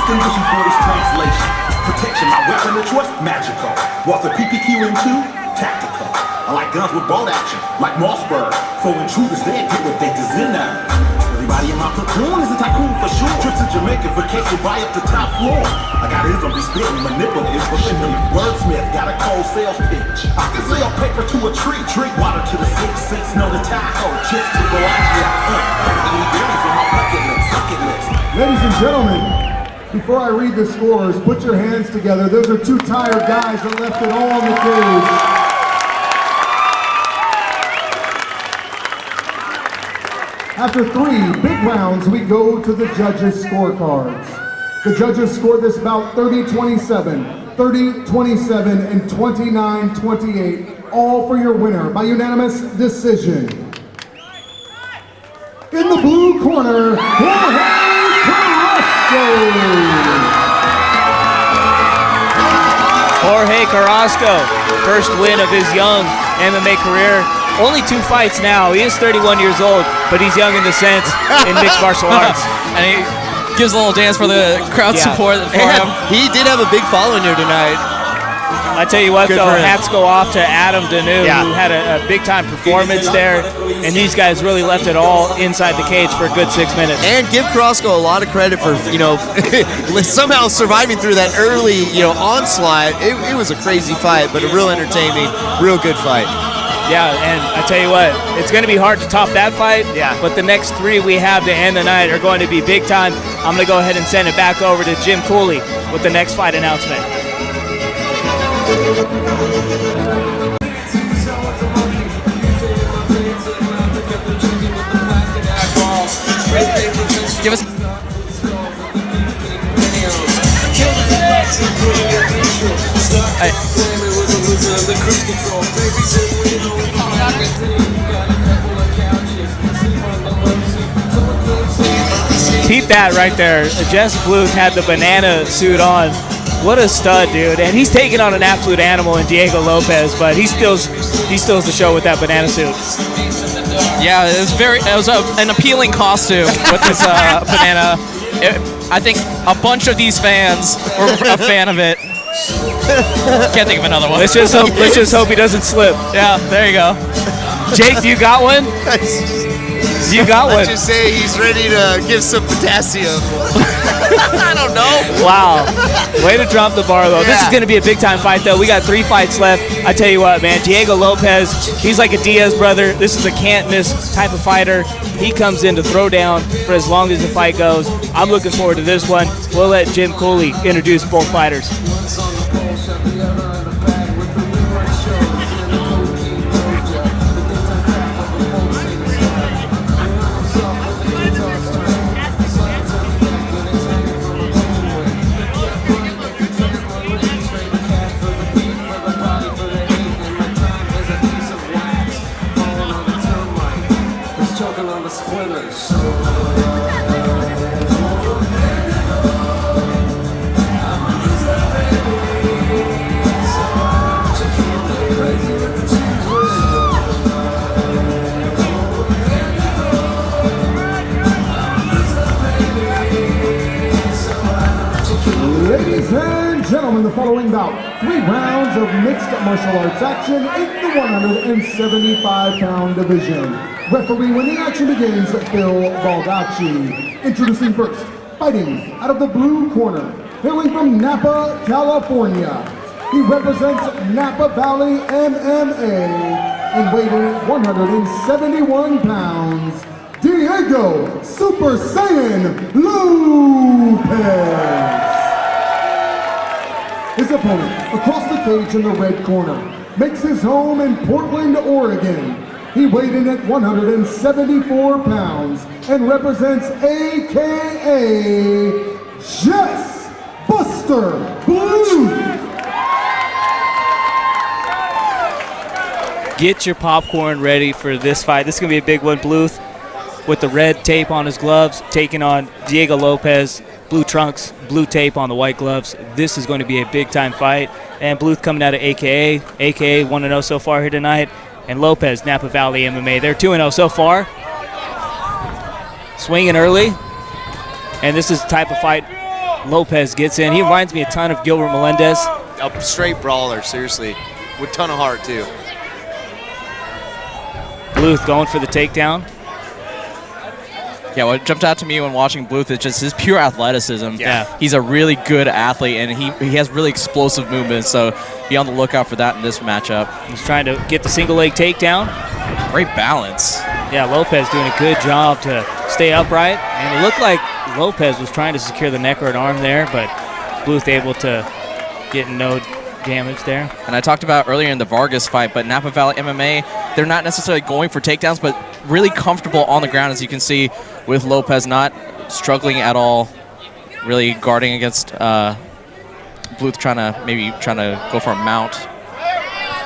distinguishing for this translation. Protection, my weapon of choice, magical. While the PPQ in two, tactical. I like guns with bolt action, like Mossberg. For intruders, they get what they design. Everybody in my platoon is a tycoon for sure. Trips to Jamaica for case you buy up the top floor. I got ism, be spitting, manipulative, but in the wordsmith got a cold sales pitch. I can sell paper to a tree, drink water to the 6 cents, know the Tahoe, chips to go out here. Any berries on my bucket list. Ladies and gentlemen, before I read the scores, put your hands together. Those are two tired guys that left it all on the cage. After 3 big rounds, we go to the judges' scorecards. The judges scored this bout 30-27, 30-27, and 29-28, all for your winner by unanimous decision. In the blue corner, Vallejo. Jorge Carrasco, first win of his young MMA career. Only 2 fights now. He is 31 years old, but he's young in the sense in mixed martial arts. And he gives a little dance for the crowd support for him. He did have a big following here tonight. I tell you what, Good though, for him. hats go off to Adam Danu, who had a big-time performance there, and these guys really left it all inside the cage for a good 6 minutes. And give Carrasco a lot of credit for, somehow surviving through that early, onslaught. It was a crazy fight, but a real entertaining, real good fight. Yeah, and I tell you what, it's going to be hard to top that fight, but the next 3 we have to end the night are going to be big time. I'm going to go ahead and send it back over to Jim Cooley with the next fight announcement. Give us. Keep that right there. Jess Bluth had the banana suit on. What a stud, dude. And he's taking on an absolute animal in Diego Lopez, but he steals the show with that banana suit. Yeah, it was an appealing costume with this banana. I think a bunch of these fans were a fan of it. Can't think of another one. Let's just hope he doesn't slip. Yeah, there you go. Jake, you got one? You got one. Let's just say he's ready to give some potassium. I don't know. Wow. Way to drop the bar, though. This is going to be a big-time fight, though. We got 3 fights left. I tell you what, man, Diego Lopez, he's like a Diaz brother. This is a can't-miss type of fighter. He comes in to throw down for as long as the fight goes. I'm looking forward to this one. We'll let Jim Cooley introduce both fighters. Ladies and gentlemen, the following bout, 3 rounds of mixed martial arts action in the 175-pound division. Referee when the action begins, Bill Baldacci. Introducing first, fighting out of the blue corner, hailing from Napa, California. He represents Napa Valley MMA and weighing at 171 pounds, Diego Super Saiyan Lopez. His opponent, across the cage in the red corner, makes his home in Portland, Oregon. He weighed in at 174 pounds and represents AKA Jess Buster Bluth. Get your popcorn ready for this fight. This is going to be a big one. Bluth with the red tape on his gloves, taking on Diego Lopez. Blue trunks, blue tape on the white gloves. This is going to be a big-time fight. And Bluth coming out of AKA 1-0 so far here tonight. And Lopez, Napa Valley MMA. They're 2-0 so far. Swinging early. And this is the type of fight Lopez gets in. He reminds me a ton of Gilbert Melendez. A straight brawler, seriously. With a ton of heart, too. Bluth going for the takedown. Yeah, what jumped out to me when watching Bluth is just his pure athleticism. Yeah. He's a really good athlete, and he has really explosive movements, so be on the lookout for that in this matchup. He's trying to get the single leg takedown. Great balance. Yeah, Lopez doing a good job to stay upright, and it looked like Lopez was trying to secure the neck or an arm there, but Bluth able to get no damage there. And I talked about earlier in the Vargas fight, but Napa Valley MMA, they're not necessarily going for takedowns, but really comfortable on the ground, as you can see with Lopez not struggling at all, really guarding against Bluth trying to go for a mount.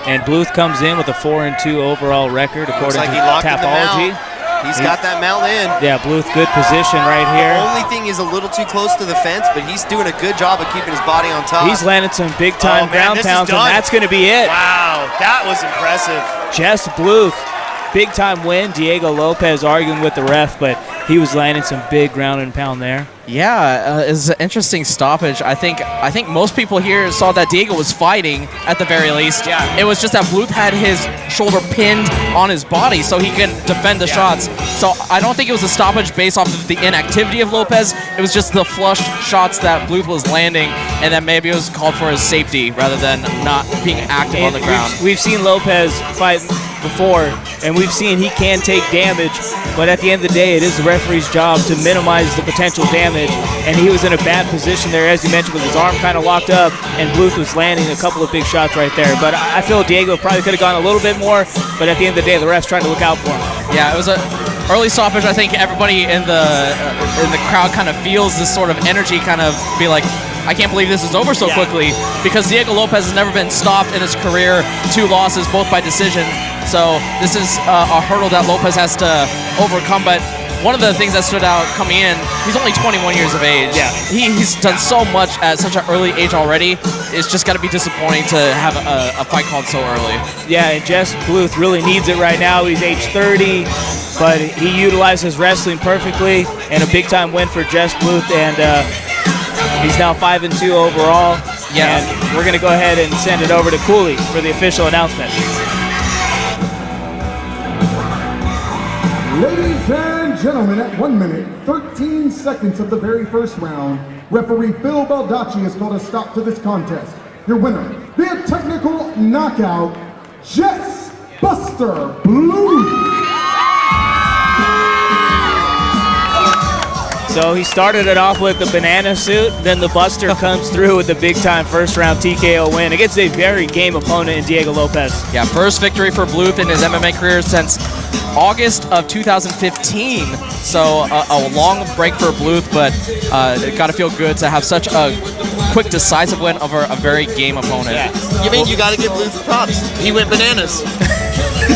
And Bluth comes in with a 4-2 overall record according to Tapology. He's got that mount in. Yeah, Bluth, good position right here. The only thing is a little too close to the fence, but he's doing a good job of keeping his body on top. He's landed some big-time ground pounds, and that's going to be it. Wow, that was impressive. Jess Bluth, big-time win. Diego Lopez arguing with the ref, but he was landing some big ground and pound there. Yeah, it's an interesting stoppage. I think most people here saw that Diego was fighting at the very least. Yeah. It was just that Bluth had his shoulder pinned on his body so he could defend the shots. So I don't think it was a stoppage based off of the inactivity of Lopez. It was just the flush shots that Bluth was landing, and that maybe it was called for his safety rather than not being active on the ground. We've seen Lopez fight before, and we've seen he can take damage, but at the end of the day, it is the referee's job to minimize the potential damage, and he was in a bad position there, as you mentioned, with his arm kind of locked up, and Bluth was landing a couple of big shots right there. But I feel Diego probably could have gone a little bit more, but at the end of the day, the ref's trying to look out for him. Yeah, it was an early stoppage. I think everybody in the crowd kind of feels this sort of energy kind of be like, I can't believe this is over so quickly, because Diego Lopez has never been stopped in his career. 2 losses, both by decision. So this is a hurdle that Lopez has to overcome. But one of the things that stood out coming in, he's only 21 years of age. Yeah. He's done so much at such an early age already. It's just got to be disappointing to have a fight called so early. Yeah, and Jess Bluth really needs it right now. He's age 30, but he utilizes wrestling perfectly, and a big-time win for Jess Bluth, and he's now 5-2 overall. Yeah. And we're going to go ahead and send it over to Cooley for the official announcement. Ladies and gentlemen, at 1 minute, 13 seconds of the very first round, referee Phil Baldacci has called a stop to this contest. Your winner, via technical knockout, Jess Buster Blue. So he started it off with the banana suit, then the Buster comes through with the big-time first-round TKO win against a very game opponent in Diego Lopez. Yeah, first victory for Bluth in his MMA career since August of 2015. So a long break for Bluth, but it got to feel good to have such a quick, decisive win over a very game opponent. Yeah. You mean you got to give Bluth props? He went bananas.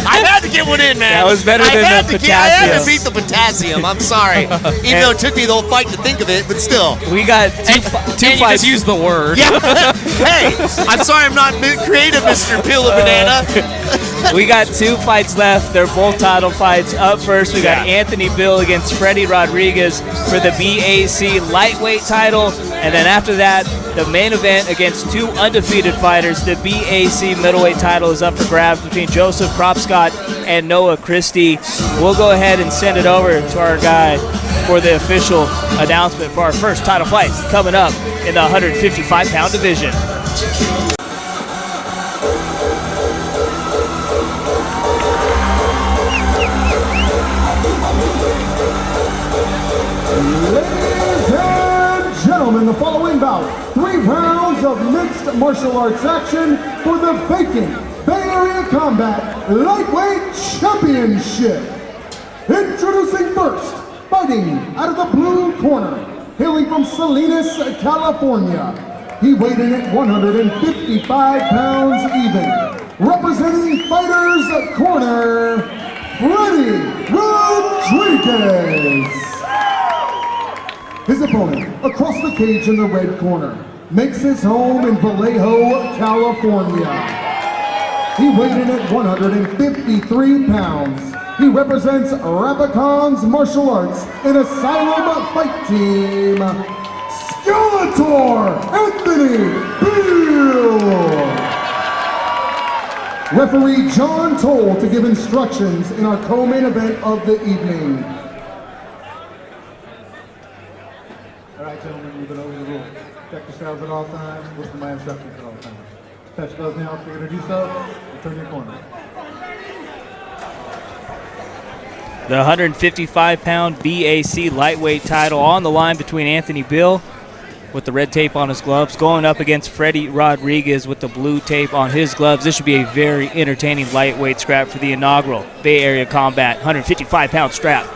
I had to get one in, man. That was better than the potassium. I had to beat the potassium. I'm sorry. Even though it took me the whole fight to think of it, but still. We got two and fights. You just used the word. Yeah. Hey, I'm sorry I'm not creative, Mr. Peel of Banana. We got 2 fights left. They're both title fights. Up first, we got Anthony Bill against Freddie Rodriguez for the BAC lightweight title. And then after that, the main event against 2 undefeated fighters. The BAC middleweight title is up for grabs between Joseph Kropscott and Noah Christie. We'll go ahead and send it over to our guy for the official announcement for our first title fight coming up in the 155-pound division. In the following bout, 3 rounds of mixed martial arts action for the vacant Bay Area Combat Lightweight Championship. Introducing first, fighting out of the blue corner, hailing from Salinas, California. He weighed in at 155 pounds even. Representing Fighters Corner, Freddie Rodriguez. His opponent, across the cage in the red corner, makes his home in Vallejo, California. He weighed in at 153 pounds. He represents Rapicon's Martial Arts and Asylum Fight Team, Skeletor Anthony Beal. Referee John Toll to give instructions in our co-main event of the evening. All right, gentlemen, we've been over the rules. Check yourselves at all times. Listen to my instructions at all times. Touch those nails if you're going to do so. Return your corner. The 155-pound BAC lightweight title on the line between Anthony Bill with the red tape on his gloves going up against Freddie Rodriguez with the blue tape on his gloves. This should be a very entertaining lightweight scrap for the inaugural Bay Area Combat 155-pound strap.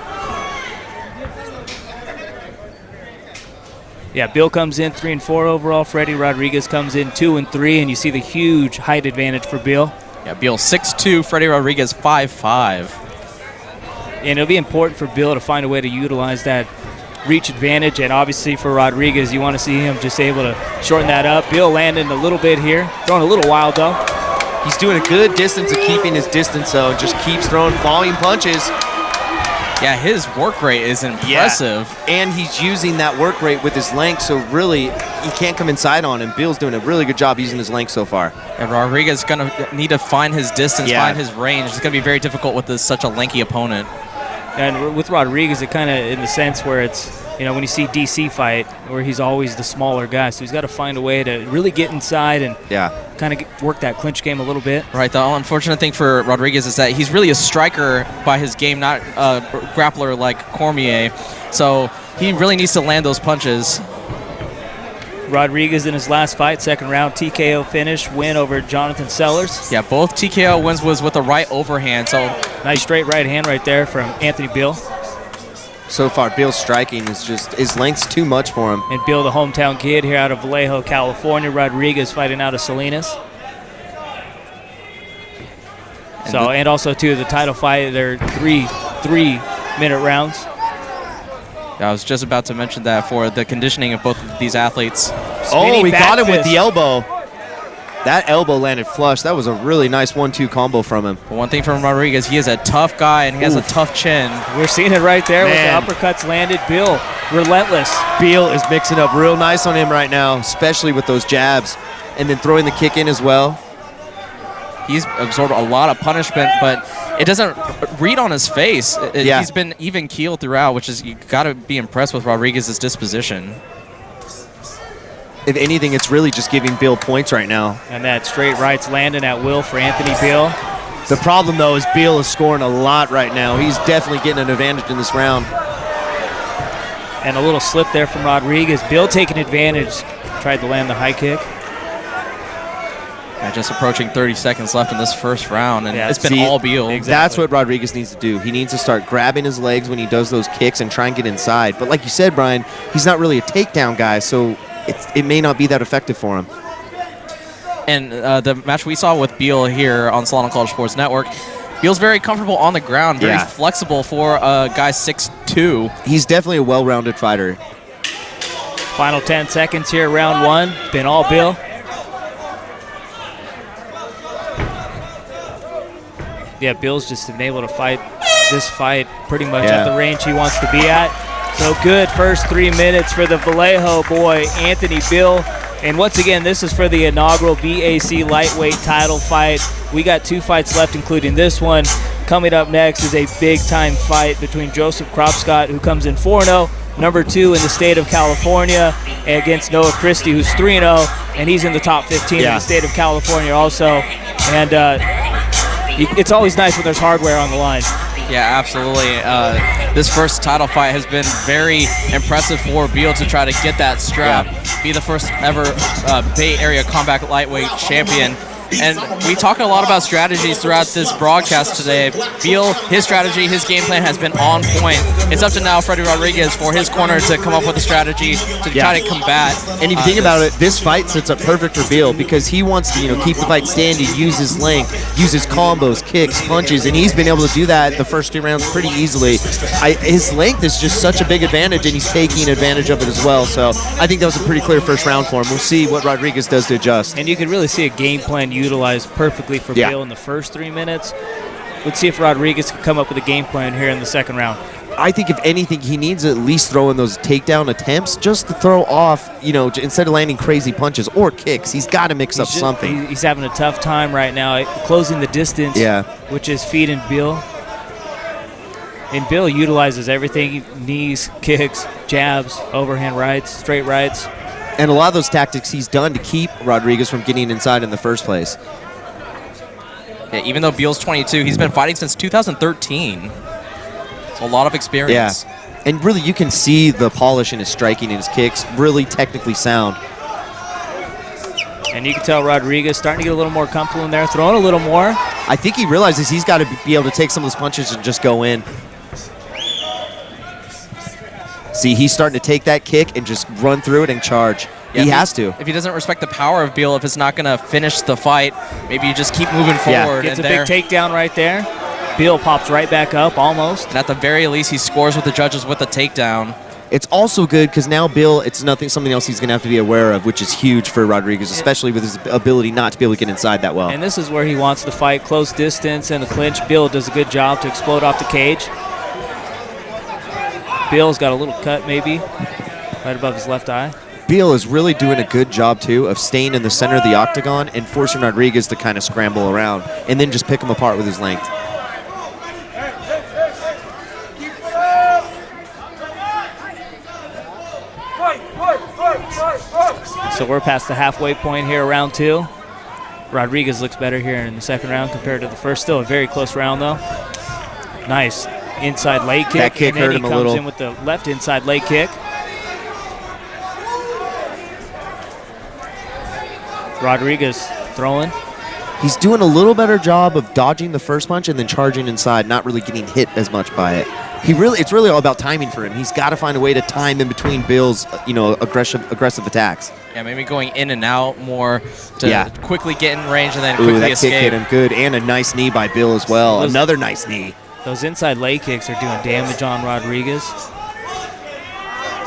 Yeah, Bill comes in 3-4 overall. Freddie Rodriguez comes in 2-3, and you see the huge height advantage for Bill. Yeah, Bill 6'2", Freddie Rodriguez 5'5". And it'll be important for Bill to find a way to utilize that reach advantage, and obviously for Rodriguez, you want to see him just able to shorten that up. Bill landing a little bit here, throwing a little wild though. He's doing a good distance of keeping his distance though, just keeps throwing volume punches. Yeah, his work rate is impressive. Yeah. And he's using that work rate with his length, so really, you can't come inside on him. Bill's doing a really good job using his length so far. And Rodriguez is going to need to find his distance, find his range. It's going to be very difficult with such a lanky opponent. And with Rodriguez, it kind of in the sense where it's, you know, when you see DC fight, where he's always the smaller guy, so he's got to find a way to really get inside and kind of work that clinch game a little bit. Right. The unfortunate thing for Rodriguez is that he's really a striker by his game, not a grappler like Cormier. So he really needs to land those punches. Rodriguez in his last fight, second round TKO finish, win over Jonathan Sellers. Yeah, both TKO wins was with a right overhand. So nice straight right hand right there from Anthony Bill. So far, Bill's striking is just, his length's too much for him. And Bill, the hometown kid here out of Vallejo, California. Rodriguez fighting out of Salinas. And also, too, the title fight, they're three-minute rounds. Yeah, I was just about to mention that for the conditioning of both of these athletes. We got him with the elbow. That elbow landed flush. That was a really nice 1-2 combo from him. But one thing from Rodriguez, he is a tough guy and he has a tough chin. We're seeing it right there with the uppercuts landed. Bill, relentless. Bill is mixing up real nice on him right now, especially with those jabs. And then throwing the kick in as well. He's absorbed a lot of punishment, but it doesn't read on his face. Yeah. He's been even keeled throughout, which is, you got to be impressed with Rodriguez's disposition. If anything, it's really just giving Bill points right now. And that straight right's landing at will for Anthony Beal. The problem, though, is Beal is scoring a lot right now. He's definitely getting an advantage in this round. And a little slip there from Rodriguez. Beal taking advantage. Tried to land the high kick. Yeah, just approaching 30 seconds left in this first round, and Yeah, it's been all Beal. exactly. That's what Rodriguez needs to do. He needs to start grabbing his legs when he does those kicks and try and get inside. But like you said, Brian, he's not really a takedown guy, so it may not be that effective for him. And the match we saw with Beal here on Solano College Sports Network, Beal's very comfortable on the ground, very flexible for a guy 6'2". He's definitely a well-rounded fighter. Final 10 seconds here, round one. Been all Beal. Yeah, Bill's just been able to fight this fight pretty much at the range he wants to be at. So good first 3 minutes for the Vallejo boy, Anthony Beal. And once again, this is for the inaugural BAC lightweight title fight. We got 2 fights left, including this one. Coming up next is a big-time fight between Joseph Kropscott, who comes in 4-0, number 2 in the state of California, against Noah Christie, who's 3-0, and he's in the top 15 in the state of California also. And it's always nice when there's hardware on the line. Yeah, absolutely. This first title fight has been very impressive for Beal to try to get that strap, be the first ever Bay Area Combat Lightweight champion. And we talk a lot about strategies throughout this broadcast today. Beal, his strategy, his game plan has been on point. It's up to now Freddie Rodriguez for his corner to come up with a strategy to try to combat. And if you think about it, this fight sets up perfect for Beal because he wants to, keep the fight standing, use his length, use his combos, kicks, punches, and he's been able to do that the first 2 rounds pretty easily. His length is just such a big advantage, and he's taking advantage of it as well. So I think that was a pretty clear first round for him. We'll see what Rodriguez does to adjust. And you can really see a game plan utilized perfectly for Beal in the first 3 minutes. Let's see if Rodriguez can come up with a game plan here in the second round. I think if anything, he needs to at least throw in those takedown attempts just to throw off, instead of landing crazy punches or kicks. He's got to mix up something. He's having a tough time right now closing the distance, which is feeding Beal. And Beal utilizes everything, knees, kicks, jabs, overhand rights, straight rights. And a lot of those tactics he's done to keep Rodriguez from getting inside in the first place. Yeah, even though Beal's 22, he's been fighting since 2013. So a lot of experience. Yeah, and really you can see the polish in his striking and his kicks, really technically sound. And you can tell Rodriguez starting to get a little more comfortable in there, throwing a little more. I think he realizes he's got to be able to take some of those punches and just go in. See, he's starting to take that kick and just run through it and charge. Yeah, he has to. If he doesn't respect the power of Beal, if it's not going to finish the fight, maybe you just keep moving forward. Gets a big takedown right there. Beal pops right back up almost. And at the very least, he scores with the judges with a takedown. It's also good because now Beal, it's something else he's going to have to be aware of, which is huge for Rodriguez, especially with his ability not to be able to get inside that well. And this is where he wants to fight close distance and the clinch. Beal does a good job to explode off the cage. Beal's got a little cut maybe right above his left eye. Beal is really doing a good job, too, of staying in the center of the octagon and forcing Rodriguez to kind of scramble around and then just pick him apart with his length. So we're past the halfway point here, round 2. Rodriguez looks better here in the second round compared to the first. Still a very close round, though. Nice inside leg kick. That kick hurt him a little. And then he comes in with the left inside leg kick. Rodriguez throwing. He's doing a little better job of dodging the first punch and then charging inside, not really getting hit as much by it. It's really all about timing for him. He's got to find a way to time in between Beal's, aggressive attacks. Yeah, maybe going in and out more to quickly get in range and then quickly escape. That kick hit him good, and a nice knee by Beal as well. Another nice knee. Those inside leg kicks are doing damage on Rodriguez.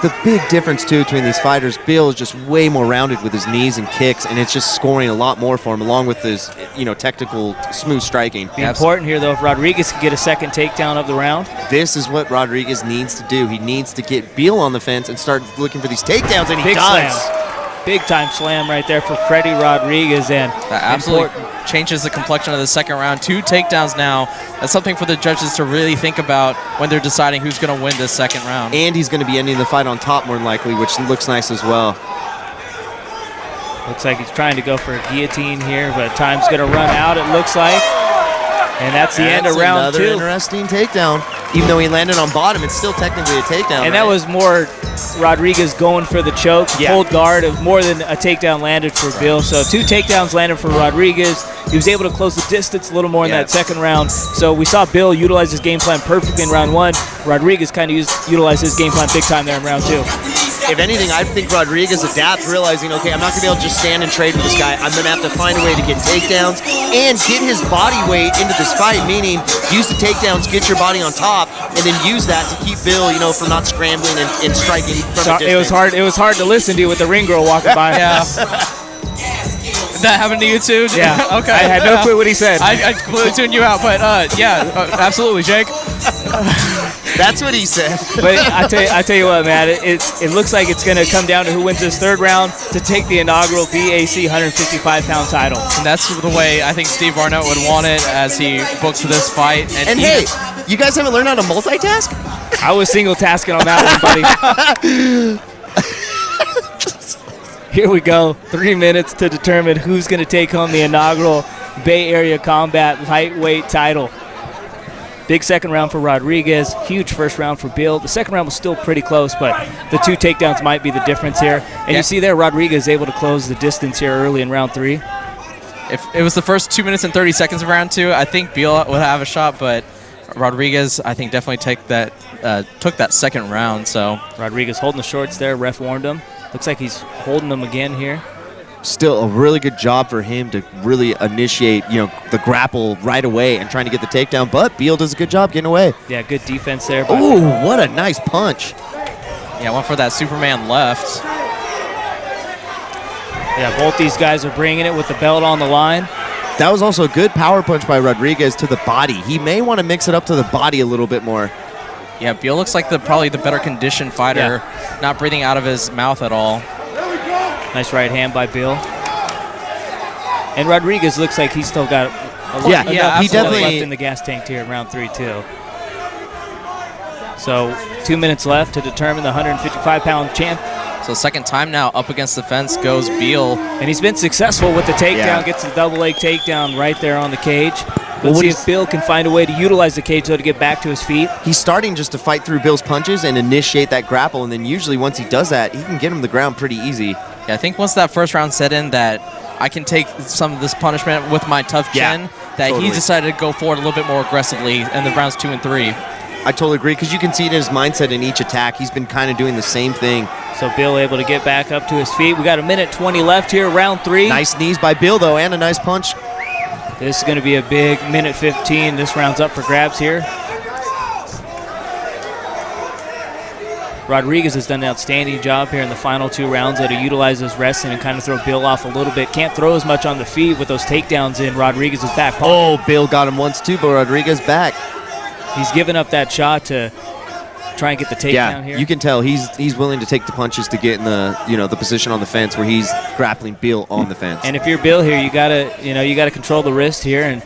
The big difference, too, between these fighters, Beal is just way more rounded with his knees and kicks, and it's just scoring a lot more for him, along with his, technical, smooth striking. Be important here, though, if Rodriguez can get a second takedown of the round. This is what Rodriguez needs to do. He needs to get Beal on the fence and start looking for these takedowns, and he Big does. Slam. Big time slam right there for Freddie Rodriguez, and that absolutely changes the complexion of the second round. 2 takedowns now. That's something for the judges to really think about when they're deciding who's going to win this second round. And he's going to be ending the fight on top more than likely, which looks nice as well. Looks like he's trying to go for a guillotine here, but time's going to run out, it looks like. And that's the end of round 2. Another interesting takedown. Even though he landed on bottom, it's still technically a takedown. And that was more Rodriguez going for the choke, hold guard, more than a takedown landed for Bill. So 2 takedowns landed for Rodriguez. He was able to close the distance a little more in that second round. So we saw Bill utilize his game plan perfectly in round 1. Rodriguez kind of utilized his game plan big time there in round 2. If anything, I think Rodriguez adapts, realizing, okay, I'm not going to be able to just stand and trade with this guy. I'm going to have to find a way to get takedowns and get his body weight into this fight, meaning use the takedowns, get your body on top, and then use that to keep Bill, from not scrambling and striking from a distance. It was hard to listen to with the ring girl walking by. Yeah. That happened to you too? Yeah. Okay. I had no clue what he said. I completely tuned you out, but absolutely, Jake. That's what he said. But I tell you what, man, it looks like it's going to come down to who wins this third round to take the inaugural BAC 155-pound title. And that's the way I think Steve Barnett would want it as he books this fight. And hey, you guys haven't learned how to multitask? I was single tasking on that one, buddy. Here we go. 3 minutes to determine who's going to take home the inaugural Bay Area Combat lightweight title. Big second round for Rodriguez. Huge first round for Bill. The second round was still pretty close, but the 2 takedowns might be the difference here. And you see there, Rodriguez able to close the distance here early in round 3. If it was the first 2 minutes and 30 seconds of round 2, I think Bill would have a shot, but Rodriguez, I think, definitely took that second round. So Rodriguez holding the shorts there. Ref warned him. Looks like he's holding them again here. Still a really good job for him to really initiate, the grapple right away and trying to get the takedown. But Beal does a good job getting away. Yeah, good defense there. Oh, what a nice punch. Yeah, went for that Superman left. Yeah, both these guys are bringing it with the belt on the line. That was also a good power punch by Rodriguez to the body. He may want to mix it up to the body a little bit more. Yeah, Beal looks like probably the better conditioned fighter, not breathing out of his mouth at all. Nice right hand by Bill. And Rodriguez looks like he's still got enough he definitely left in the gas tank here in round 3 too. So 2 minutes left to determine the 155-pound champ. So second time now up against the fence goes Beal. And he's been successful with the takedown, gets the double leg takedown right there on the cage. Let's see if Bill can find a way to utilize the cage, though, to get back to his feet. He's starting just to fight through Bill's punches and initiate that grapple, and then usually once he does that, he can get him to the ground pretty easy. Yeah, I think once that first round set in that I can take some of this punishment with my tough chin, he decided to go forward a little bit more aggressively in the rounds 2 and 3. I totally agree, because you can see it in his mindset in each attack. He's been kind of doing the same thing. So Bill able to get back up to his feet. We got 1:20 left here, round 3. Nice knees by Bill, though, and a nice punch. This is going to be a big 1:15. This round's up for grabs here. Rodriguez has done an outstanding job here in the final 2 rounds to utilize his wrestling and kind of throw Bill off a little bit. Can't throw as much on the feet with those takedowns in Rodriguez's back pocket. Oh, Bill got him once too, but Rodriguez back. He's given up that shot to try and get the takedown here. You can tell he's willing to take the punches to get in the position on the fence where he's grappling Bill on the fence. And if you're Bill here, you gotta control the wrist here and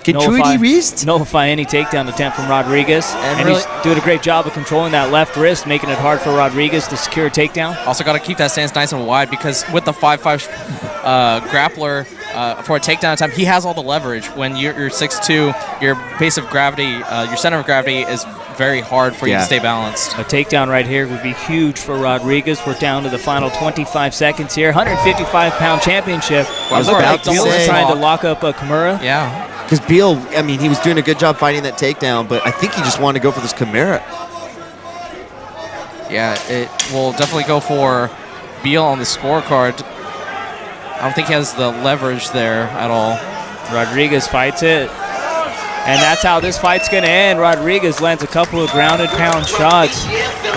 nullify any takedown attempt from Rodriguez. And he's doing a great job of controlling that left wrist, making it hard for Rodriguez to secure a takedown. Also got to keep that stance nice and wide, because with the 5'5" grappler for a takedown attempt, he has all the leverage. When you're 6'2", your base of gravity, your center of gravity is very hard for you to stay balanced. A takedown right here would be huge for Rodriguez. We're down to the final 25 seconds here. 155-pound championship. I was about to say, trying to lock up a Kimura. Yeah. Because Beal, he was doing a good job fighting that takedown, but I think he just wanted to go for this Kimura. Yeah, it will definitely go for Beal on the scorecard. I don't think he has the leverage there at all. Rodriguez fights it. And that's how this fight's going to end. Rodriguez lands a couple of grounded pound shots.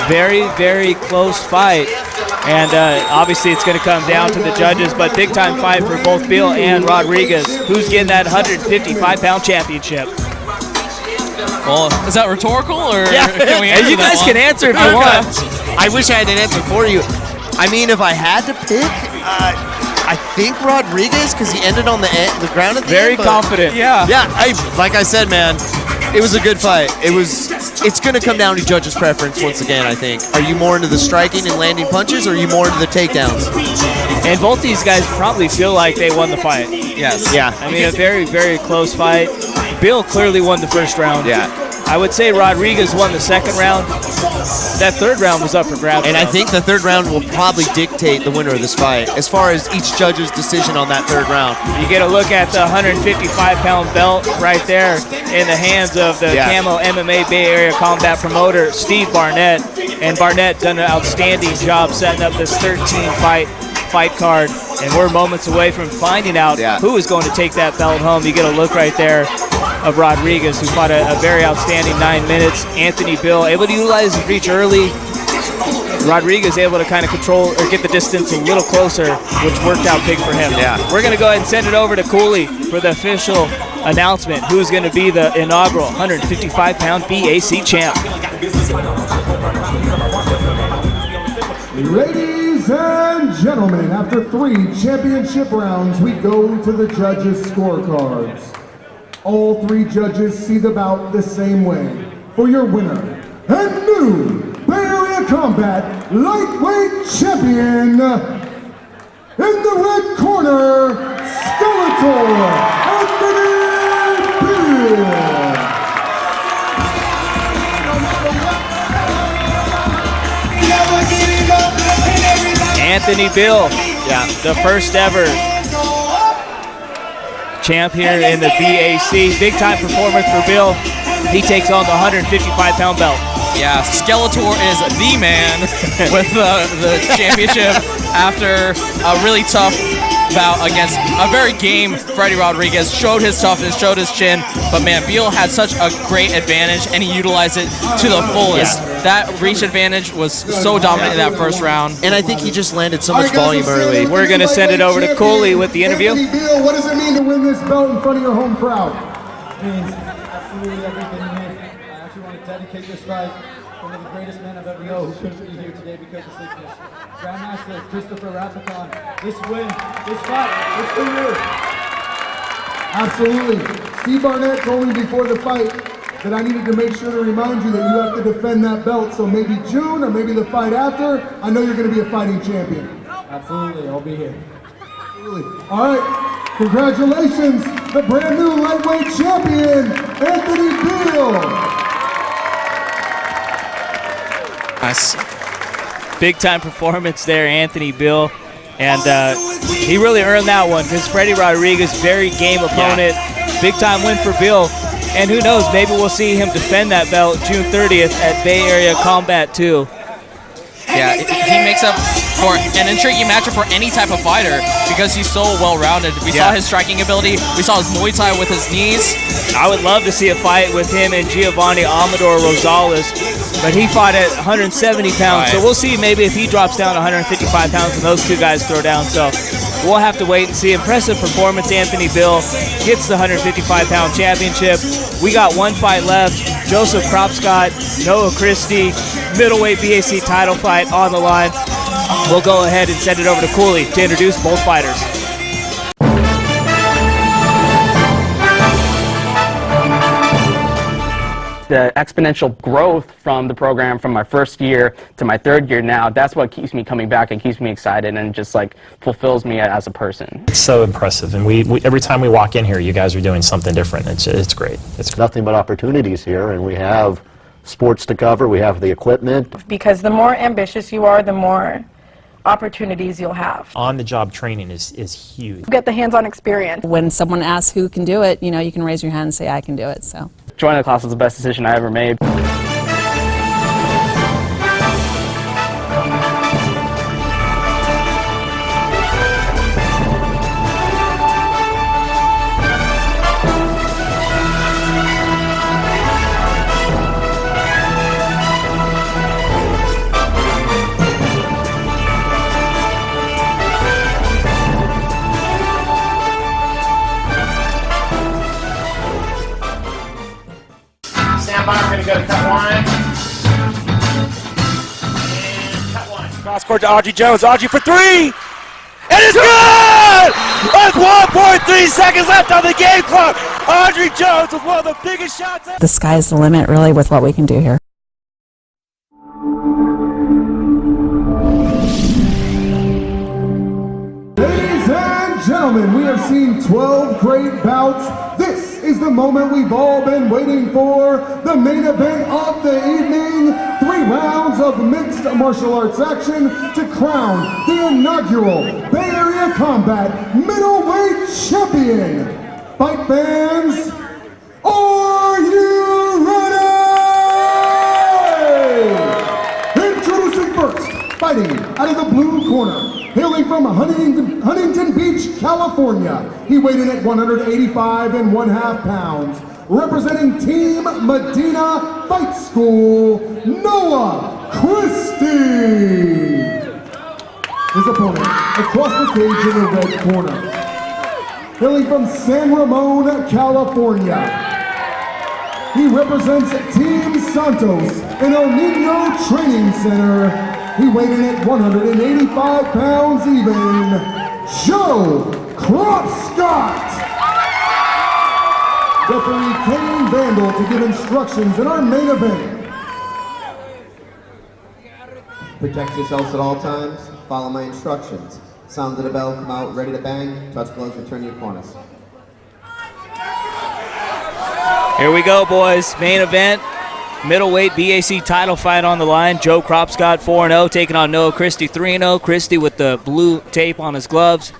Very, very close fight. And obviously it's going to come down to the judges, but big-time fight for both Bill and Rodriguez. Who's getting that 155-pound championship? Well, is that rhetorical, or can we answer you guys that can answer if you want. I wish I had an answer for you. If I had to pick, I think Rodriguez, because he ended on the ground at the Very end. confident. Yeah. Yeah, like I said, man, it was a good fight. It's going to come down to judges' preference once again, I think. Are you more into the striking and landing punches, or are you more into the takedowns? And both these guys probably feel like they won the fight. Yes. Yeah. I mean, a very, very close fight. Bill clearly won the first round. Yeah. I would say Rodriguez won the second round. That third round was up for grabs. And I think the third round will probably dictate the winner of this fight as far as each judge's decision on that third round. You get a look at the 155-pound belt right there in the hands of the Camo MMA Bay Area combat promoter, Steve Barnett. And Barnett done an outstanding job setting up this 13-fight card. And we're moments away from finding out who is going to take that belt home. You get a look right there of Rodriguez, who fought a very outstanding 9 minutes. Anthony Bill able to utilize his reach early. Rodriguez able to kind of control or get the distance a little closer, which worked out big for him. Yeah. We're going to go ahead and send it over to Cooley for the official announcement. Who's going to be the inaugural 155-pound BAC champ? Ladies and gentlemen, after 3 championship rounds, we go to the judges' scorecards. All 3 judges see the bout the same way. For your winner and new Bay Area Combat Lightweight Champion, in the red corner, Skeletor Anthony Bill. Anthony Bill, the first ever champ here in the BAC. Big time performance for Bill. He takes on the 155-pound belt. Yeah, Skeletor is the man with the championship after a really tough bout against a very game Freddie Rodriguez. Showed his toughness, showed his chin, but man, Beal had such a great advantage and he utilized it to the fullest. That reach advantage was so dominant in that first round. And I think he just landed so much volume early. We're going to send it over to Cooley with the interview. Anthony Bill, what does it mean to win this belt in front of your home crowd? It means absolutely everything to me. I actually want to dedicate this fight to one of the greatest men I've ever known who couldn't be here today because of sickness. Grandmaster Christopher Rapicon. This win, this fight, it's for you. Absolutely. Steve Barnett told me before the fight that I needed to make sure to remind you that you have to defend that belt. So maybe June or maybe the fight after, I know you're going to be a fighting champion. Absolutely, I'll be here. Absolutely. All right. Congratulations, the brand new lightweight champion, Anthony Bill. Nice. Big time performance there, Anthony Bill. And he really earned that one because Freddie Rodriguez, very game opponent. Big time win for Bill. And who knows, maybe we'll see him defend that belt June 30th at Bay Area Combat 2. Yeah, he makes up for an intriguing matchup for any type of fighter because he's so well-rounded. We saw his striking ability. We saw his Muay Thai with his knees. I would love to see a fight with him and Giovanni Amador Rosales, but he fought at 170 pounds, so we'll see maybe if he drops down to 155 pounds and those two guys throw down. So we'll have to wait and see. Impressive performance. Anthony Bill gets the 155-pound championship. We got one fight left. Joseph Kropscott, Noah Christie, middleweight BAC title fight on the line. We'll go ahead and send it over to Cooley to introduce both fighters. The exponential growth from the program from my first year to my third year now, that's what keeps me coming back and keeps me excited and just like fulfills me as a person. It's so impressive, and we every time we walk in here, you guys are doing something different. It's great. It's nothing but opportunities here, and we have sports to cover, we have the equipment. Because the more ambitious you are, the more opportunities you'll have. On-the-job training is huge. You get the hands-on experience. When someone asks who can do it, you know, you can raise your hand and say, I can do it. So joining the class was the best decision I ever made. We're going to go to cut one. And cut one. Cross court to Audrey Jones. Audrey for three. and it's good! With 1.3 seconds left on the game clock, Audrey Jones with one of the biggest shots. The sky's the limit, really, with what we can do here. Ladies and gentlemen, we have seen 12 great bouts. This is the moment we've all been waiting for. The main event of the evening. 3 rounds of mixed martial arts action to crown the inaugural Bay Area Combat Middleweight Champion. Fight fans, are you ready? Introducing first, fighting out of the blue corner, hailing from Huntington Beach, California. He weighed in at 185.5 pounds. Representing Team Medina Fight School, Noah Christie. His opponent across the cage in the red corner. Hailing from San Ramon, California. He represents Team Santos in El Nino Training Center. He weighed in at 185 pounds even, Joe Cropscott. Referee Kane Vandal to give instructions in our main event. Protect yourselves at all times. Follow my instructions. Sound of the bell, come out, ready to bang. Touch gloves, return to your corners. Here we go, boys. Main event. Middleweight BAC title fight on the line. Joe Cropscott 4-0 taking on Noah Christie 3-0. Christie with the blue tape on his gloves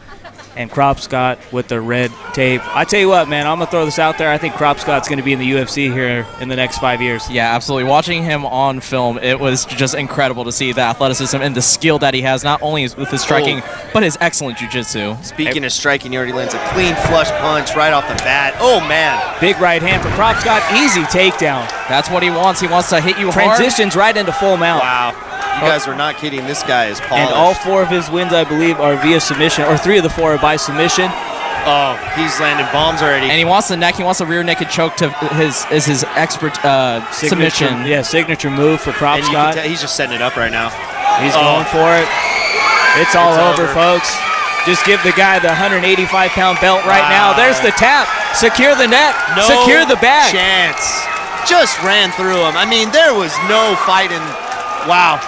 and Cropscott with the red tape. I tell you what, man, I'm going to throw this out there. I think Cropscott's going to be in the UFC here in the next 5 years. Yeah, absolutely. Watching him on film, it was just incredible to see the athleticism and the skill that he has, not only with his striking, but his excellent jiu-jitsu. Speaking of striking, he already lands a clean flush punch right off the bat. Oh, man. Big right hand for Cropscott. Easy takedown. That's what he wants. He wants to hit you hard. Transitions right into full mount. Wow. You guys are not kidding. This guy is polished. And all 4 of his wins, I believe, are via submission, or 3 of the 4 are by submission. Oh, he's landing bombs already. And he wants the neck. He wants a rear naked choke to his expert submission. Yeah, signature move for Cropscott. He's just setting it up right now. He's going for it. It's all over, folks. Just give the guy the 185-pound belt right now. There's the tap. Secure the neck. No Secure the back. Chance. Just ran through him. I mean, there was no fighting. Wow.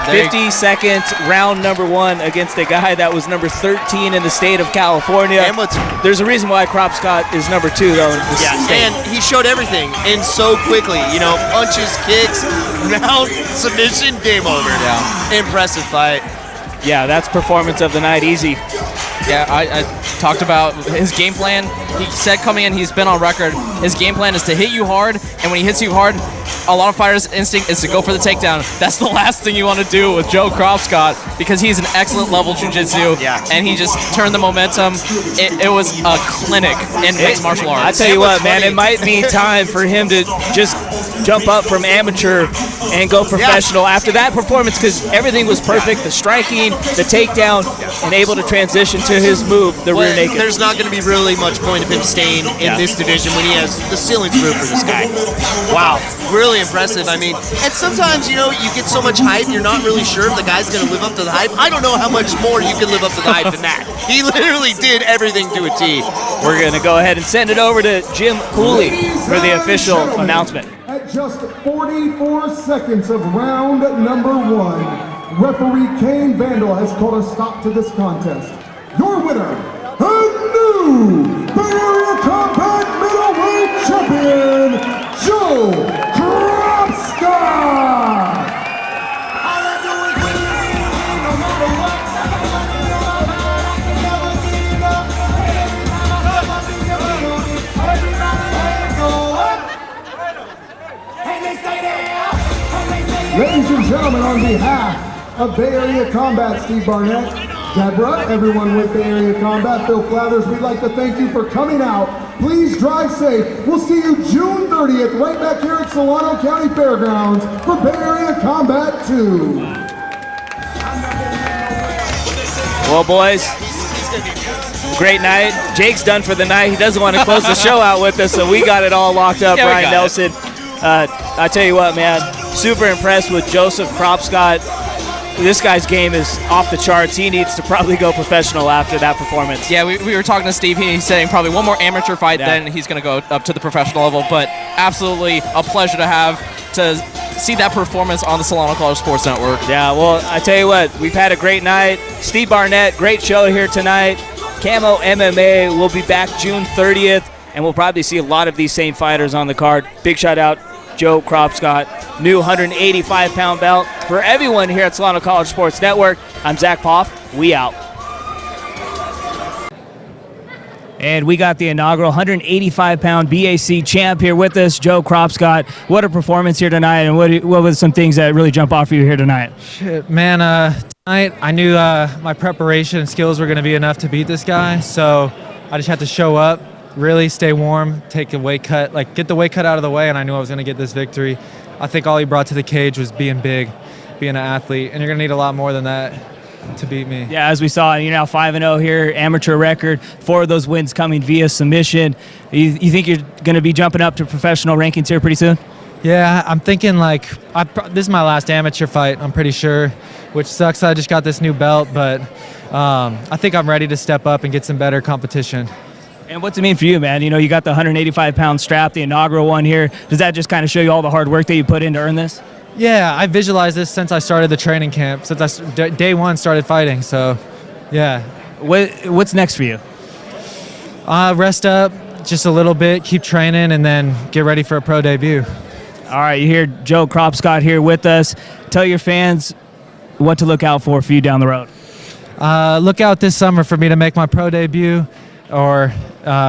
50 seconds, round number 1 against a guy that was number 13 in the state of California. And there's a reason why Cropscott is number 2, though. In yeah, and he showed everything and so quickly. You know, punches, kicks, mount, submission, game over. Yeah. Impressive fight. Yeah, that's performance of the night. Easy. Yeah, I talked about his game plan. He said coming in, he's been on record, his game plan is to hit you hard, and when he hits you hard, a lot of fighters' instinct is to go for the takedown. That's the last thing you want to do with Joe Cropscott because he's an excellent level jiu-jitsu, and he just turned the momentum. It was a clinic in mixed martial arts. I tell you what, man, it might be time for him to just jump up from amateur and go professional after that performance because everything was perfect, the striking, the takedown, and able to transition to his move, the rear naked. There's not going to be really much point of him staying in this division when he has the ceiling's room for this guy. Wow, really impressive. I mean, and sometimes, you know, you get so much hype, you're not really sure if the guy's going to live up to the hype. I don't know how much more you can live up to the hype than that. He literally did everything to a T. We're going to go ahead and send it over to Jim Cooley for the official announcement. At just 44 seconds of round number 1, referee Kane Vandal has called a stop to this contest. Your winner, and new Bay Area Combat Middleweight Champion, Joe Cropscott! Ladies and gentlemen, on behalf of Bay Area Combat, Steve Barnett, Deborah, everyone with Bay Area Combat, Phil Flathers, we'd like to thank you for coming out. Please drive safe. We'll see you June 30th right back here at Solano County Fairgrounds for Bay Area Combat 2. Well, boys, great night. Jake's done for the night. He doesn't want to close the show out with us, so we got it all locked up. Ryan Nelson. I tell you what, man, super impressed with Joseph Cropscott. this guy's game is off the charts. He needs to probably go professional after that performance. Yeah, we were talking to Steve. He's saying probably one more amateur fight, then he's going to go up to the professional level. But absolutely a pleasure to see that performance on the Solano College Sports Network. Yeah, well, I tell you what, we've had a great night. Steve Barnett, great show here tonight. Camo MMA will be back June 30th, and we'll probably see a lot of these same fighters on the card. Big shout out, Joe Kropscott, new 185-pound belt. For everyone here at Solano College Sports Network, I'm Zach Poff. We out. And we got the inaugural 185-pound BAC champ here with us, Joe Kropscott. What a performance here tonight, and what were some things that really jump off for you here tonight? Shit, man, tonight I knew my preparation and skills were going to be enough to beat this guy, so I just had to show up, really stay warm, take a weight cut, like get the weight cut out of the way, and I knew I was going to get this victory. I think all he brought to the cage was being big, being an athlete, and you're going to need a lot more than that to beat me. Yeah, as we saw, you're now 5-0 here, amateur record, 4 of those wins coming via submission. You think you're going to be jumping up to professional rankings here pretty soon? Yeah, I'm thinking this is my last amateur fight, I'm pretty sure, which sucks. I just got this new belt, but I think I'm ready to step up and get some better competition. And what's it mean for you, man? You got the 185-pound strap, the inaugural one here. Does that just kind of show you all the hard work that you put in to earn this? Yeah, I visualized this since I started the training camp, since day one started fighting, so yeah. What's next for you? Rest up just a little bit, keep training, and then get ready for a pro debut. All right, you hear Joe Kropscott here with us. Tell your fans what to look out for you down the road. Look out this summer for me to make my pro debut, or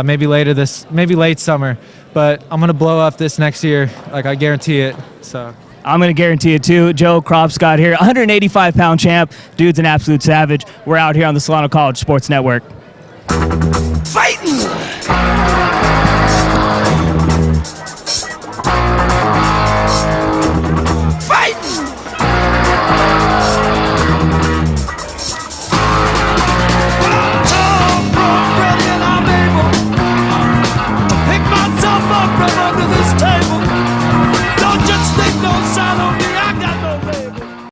maybe late summer. But I'm gonna blow up this next year, like I guarantee it. So I'm gonna guarantee it too. Joe Kropscott here, 185-pound champ. Dude's an absolute savage. We're out here on the Solano College Sports Network.